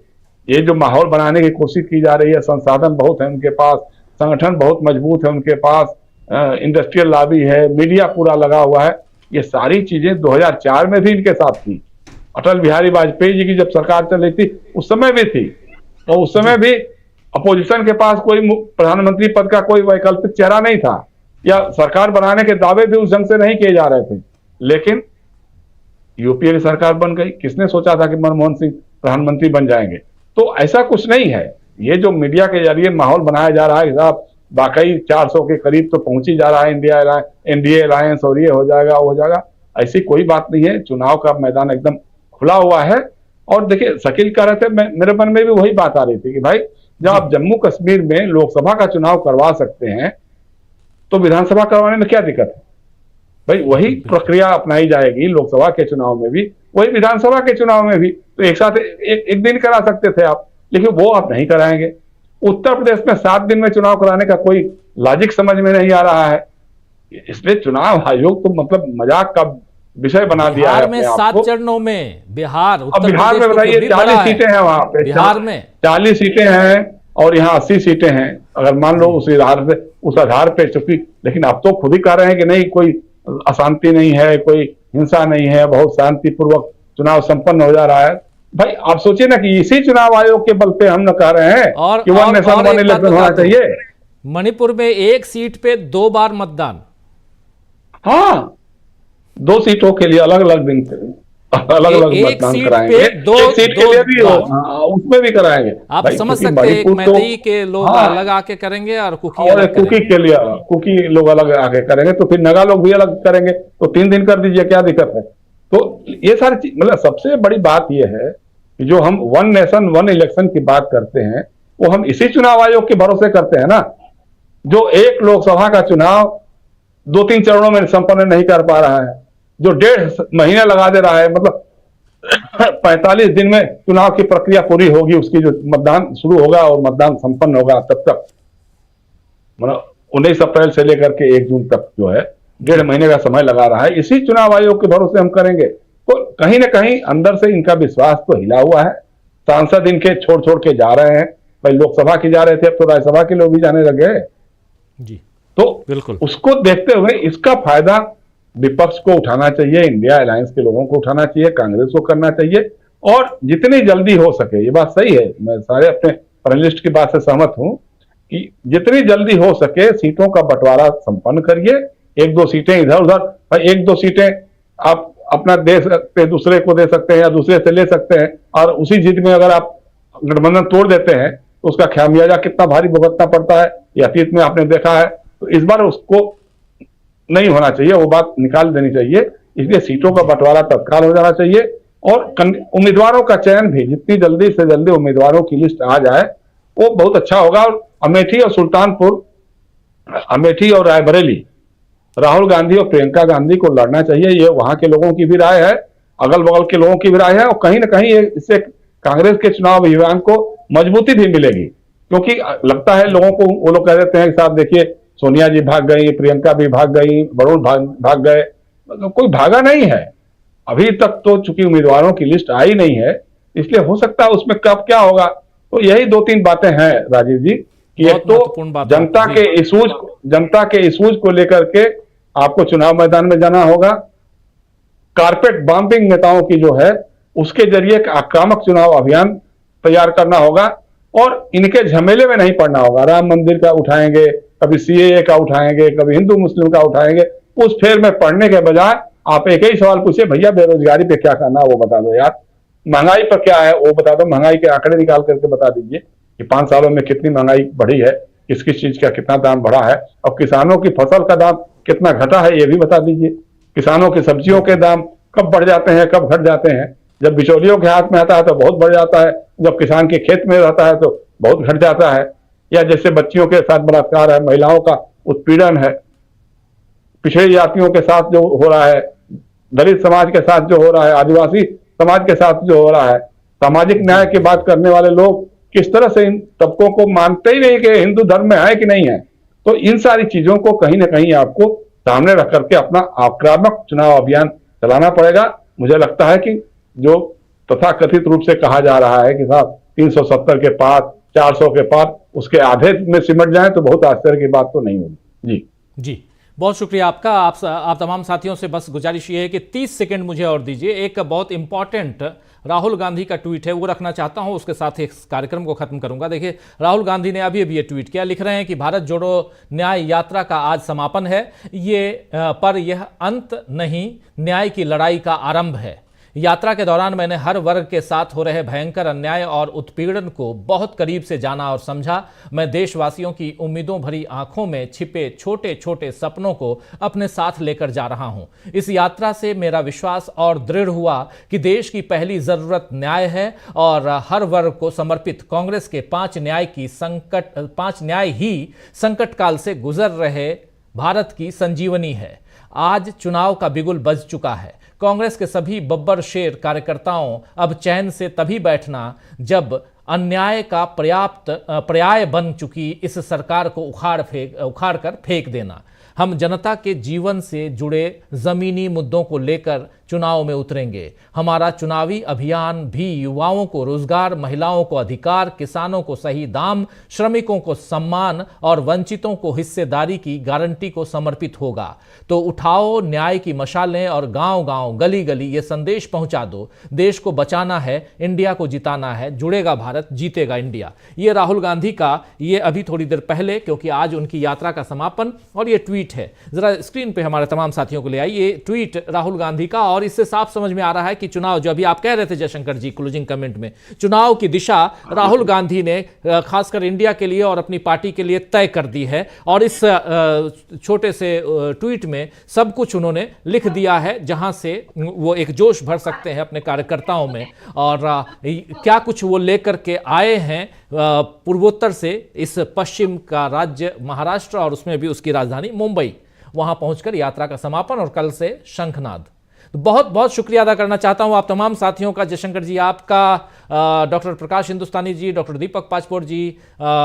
ये जो माहौल बनाने की कोशिश की जा रही है, संसाधन बहुत है उनके पास, संगठन बहुत मजबूत है उनके पास, इंडस्ट्रियल लॉबी है, मीडिया पूरा लगा हुआ है, ये सारी चीजें 2004 में भी इनके साथ थी। अटल बिहारी वाजपेयी जी की जब सरकार चल रही थी उस समय भी थी, और उस समय भी अपोजिशन के पास कोई प्रधानमंत्री पद का कोई वैकल्पिक चेहरा नहीं था, या सरकार बनाने के दावे भी उस ढंग से नहीं किए जा रहे थे। लेकिन यूपीए की सरकार बन गई, किसने सोचा था कि मनमोहन सिंह प्रधानमंत्री बन जाएंगे? तो ऐसा कुछ नहीं है। ये जो मीडिया के जरिए माहौल बनाया जा रहा है साहब, वाकई 400 के करीब तो पहुंच ही जा रहा है एनडीए अलायंस, और ये हो जाएगा वो हो जाएगा, ऐसी कोई बात नहीं है। चुनाव का मैदान एकदम खुला हुआ है। और देखिए, शकील कह रहे थे, मेरे मन में भी वही बात आ रही थी कि भाई जब आप जम्मू कश्मीर में लोकसभा का चुनाव करवा सकते हैं तो विधानसभा करवाने में क्या दिक्कत है? भाई वही प्रक्रिया अपनाई जाएगी लोकसभा के चुनाव में भी, वही विधानसभा के चुनाव में भी। तो एक साथ एक दिन करा सकते थे आप, लेकिन वो आप नहीं कराएंगे। उत्तर प्रदेश में 7 दिन में चुनाव कराने का कोई लॉजिक समझ में नहीं आ रहा है। इसलिए चुनाव आयोग तो मतलब मजाक का विषय बना दिया है। बिहार में 7 चरणों में, बिहार अब बिहार में बताइए 40 सीटें हैं वहां पे, बिहार में 40 सीटें हैं और यहाँ 80 सीटें हैं। अगर मान लो उस आधार पे चूंकि, लेकिन अब तो खुद ही कह रहे हैं कि नहीं, कोई अशांति नहीं है, कोई हिंसा नहीं है, बहुत शांतिपूर्वक चुनाव संपन्न हो जा रहा है। भाई आप सोचिए ना कि इसी चुनाव आयोग के बल पे हम न कह रहे हैं कि वन नेशन वन इलेक्शन होना चाहिए। मणिपुर में 1 सीट पे 2 बार मतदान, हाँ 2 सीटों के लिए अलग अलग दिन अलग अलग मतदान कराएंगे। एक सीट के लिए भी उसमें भी कराएंगे। आप समझ सकते हैं, मैतेई के लोग अलग आके करेंगे और कुकी के लिए कुकी लोग अलग आके करेंगे, तो फिर नगा लोग भी अलग करेंगे, तो 3 दिन कर दीजिए, क्या दिक्कत है? तो ये सारी चीज, मतलब सबसे बड़ी बात यह है कि जो हम वन नेशन वन इलेक्शन की बात करते हैं वो हम इसी चुनाव आयोग के भरोसे करते हैं ना, जो एक लोकसभा का चुनाव 2-3 चरणों में संपन्न नहीं कर पा रहा है, जो 1.5 महीने लगा दे रहा है। मतलब 45 दिन में चुनाव की प्रक्रिया पूरी होगी, उसकी जो मतदान शुरू होगा और मतदान संपन्न होगा, तब तक मतलब 19 अप्रैल से लेकर के 1 जून तक जो है 1.5 महीने का समय लगा रहा है। इसी चुनाव आयोग के भरोसे हम करेंगे। तो कहीं ना कहीं अंदर से इनका विश्वास तो हिला हुआ है। सांसद इनके छोड़ के जा रहे हैं, पहले लोकसभा के जा रहे थे, अब तो राज्यसभा के लोग भी जाने लगे जी। तो बिल्कुल उसको देखते हुए इसका फायदा विपक्ष को उठाना चाहिए, इंडिया अलायंस के लोगों को उठाना चाहिए, कांग्रेस को करना चाहिए, और जितनी जल्दी हो सके, ये बात सही है, मैं सारे अपने पैनलिस्ट की बात से सहमत हूं कि जितनी जल्दी हो सके सीटों का बंटवारा संपन्न करिए। 1-2 सीटें इधर उधर, 1-2 सीटें आप अपना दे सकते हैं, दूसरे को दे सकते हैं या दूसरे से ले सकते हैं, और उसी जीत में अगर आप गठबंधन तोड़ देते हैं तो उसका खामियाजा कितना भारी भुगतना पड़ता है, ये अतीत में आपने देखा है। तो इस बार उसको नहीं होना चाहिए, वो बात निकाल देनी चाहिए। इसलिए सीटों का बंटवारा तत्काल हो जाना चाहिए, और उम्मीदवारों का चयन भी जितनी जल्दी से जल्दी उम्मीदवारों की लिस्ट आ जाए वो बहुत अच्छा होगा। और अमेठी और सुल्तानपुर, अमेठी और रायबरेली, राहुल गांधी और प्रियंका गांधी को लड़ना चाहिए, ये वहां के लोगों की भी राय है, अगल बगल के लोगों की भी राय है, और कहीं ना कहीं इससे कांग्रेस के चुनाव अभियान को मजबूती भी मिलेगी। क्योंकि लगता है लोगों को, वो लोग कह देते हैं कि साहब देखिए सोनिया जी भाग गई, प्रियंका भी भाग गई, वरुण भाग गए, मतलब कोई भागा नहीं है अभी तक। तो चूंकि उम्मीदवारों की लिस्ट आई नहीं है, इसलिए हो सकता है उसमें कब क्या होगा। तो यही 2-3 बातें हैं राजीव जी, कि एक तो जनता के इशूज को लेकर के आपको चुनाव मैदान में जाना होगा, कारपेट बॉम्बिंग नेताओं की जो है उसके जरिए एक आक्रामक चुनाव अभियान तैयार करना होगा, और इनके झमेले में नहीं पड़ना होगा। राम मंदिर का उठाएंगे, कभी सीएए का उठाएंगे, कभी हिंदू मुस्लिम का उठाएंगे, उस फेर में पड़ने के बजाय आप एक ही सवाल पूछिए, भैया बेरोजगारी पे क्या करना है वो बता दो यार, महंगाई पर क्या है वो बता दो, महंगाई के आंकड़े निकाल करके बता दीजिए कि 5 सालों में कितनी महंगाई बढ़ी है, किस किस चीज का कितना दाम बढ़ा है, और किसानों की फसल का दाम कितना घटा है ये भी बता दीजिए। किसानों की सब्जियों के दाम कब बढ़ जाते हैं, कब घट जाते हैं। जब बिचौलियों के हाथ में आता है तो बहुत बढ़ जाता है, जब किसान के खेत में रहता है तो बहुत घट जाता है। या जैसे बच्चियों के साथ बलात्कार है, महिलाओं का उत्पीड़न है, पिछड़ी जातियों के साथ जो हो रहा है, दलित समाज के साथ जो हो रहा है, आदिवासी समाज के साथ जो हो रहा है, सामाजिक न्याय की बात करने वाले लोग किस तरह से इन तबकों को मानते ही नहीं कि हिंदू धर्म में है कि नहीं है। तो इन सारी चीजों को कहीं ना कहीं आपको सामने रख करके अपना आक्रामक चुनाव अभियान चलाना पड़ेगा। मुझे लगता है कि जो तथाकथित रूप से कहा जा रहा है कि साहब 370 के पार, 400 के पार, उसके आधे में सिमट जाए तो बहुत आश्चर्य की बात तो नहीं होगी। जी बहुत शुक्रिया आपका। आप तमाम साथियों से बस गुजारिश ये है कि 30 सेकंड मुझे और दीजिए। एक बहुत इंपॉर्टेंट राहुल गांधी का ट्वीट है, वो रखना चाहता हूं, उसके साथ इस कार्यक्रम को खत्म करूंगा। देखिए, राहुल गांधी ने अभी ये ट्वीट किया, लिख रहे हैं कि भारत जोड़ो न्याय यात्रा का आज समापन है, पर यह अंत नहीं, न्याय की लड़ाई का आरंभ है। यात्रा के दौरान मैंने हर वर्ग के साथ हो रहे भयंकर अन्याय और उत्पीड़न को बहुत करीब से जाना और समझा। मैं देशवासियों की उम्मीदों भरी आंखों में छिपे छोटे छोटे सपनों को अपने साथ लेकर जा रहा हूं। इस यात्रा से मेरा विश्वास और दृढ़ हुआ कि देश की पहली जरूरत न्याय है और हर वर्ग को समर्पित कांग्रेस के 5 न्याय ही संकट काल से गुजर रहे भारत की संजीवनी है। आज चुनाव का बिगुल बज चुका है। कांग्रेस के सभी बब्बर शेर कार्यकर्ताओं अब चैन से तभी बैठना जब अन्याय का पर्याय बन चुकी इस सरकार को उखाड़ कर फेंक देना। हम जनता के जीवन से जुड़े जमीनी मुद्दों को लेकर चुनाव में उतरेंगे। हमारा चुनावी अभियान भी युवाओं को रोजगार, महिलाओं को अधिकार, किसानों को सही दाम, श्रमिकों को सम्मान और वंचितों को हिस्सेदारी की गारंटी को समर्पित होगा। तो उठाओ न्याय की मशालें और गांव-गांव, गली-गली ये संदेश पहुंचा दो। देश को बचाना है, इंडिया को जिताना है, जुड़ेगा भारत, जीतेगा इंडिया। ये राहुल गांधी का ये अभी थोड़ी देर पहले, क्योंकि आज उनकी यात्रा का समापन, और ये ट्वीट है। जरा स्क्रीन पे हमारे तमाम साथियों को ले आइए। ये ट्वीट राहुल गांधी का, और इससे साफ समझ में आ रहा है कि चुनाव, जो अभी आप कह रहे थे जयशंकर जी क्लोजिंग कमेंट में, चुनाव की दिशा राहुल गांधी ने खासकर इंडिया के लिए और अपनी पार्टी के लिए तय कर दी है। और इस छोटे से ट्वीट में सब कुछ उन्होंने लिख दिया है, जहां से वो एक जोश भर सकते हैं अपने कार्यकर्ताओं में, और क्या कुछ वो लेकर के आए हैं पूर्वोत्तर से, इस पश्चिम का राज्य महाराष्ट्र और उसमें भी उसकी राजधानी मुंबई, वहां पहुंचकर यात्रा का समापन और कल से शंखनाद। तो बहुत बहुत शुक्रिया अदा करना चाहता हूं आप तमाम साथियों का, जयशंकर जी आपका, डॉक्टर प्रकाश हिंदुस्तानी जी, डॉक्टर दीपक पाचपोर जी,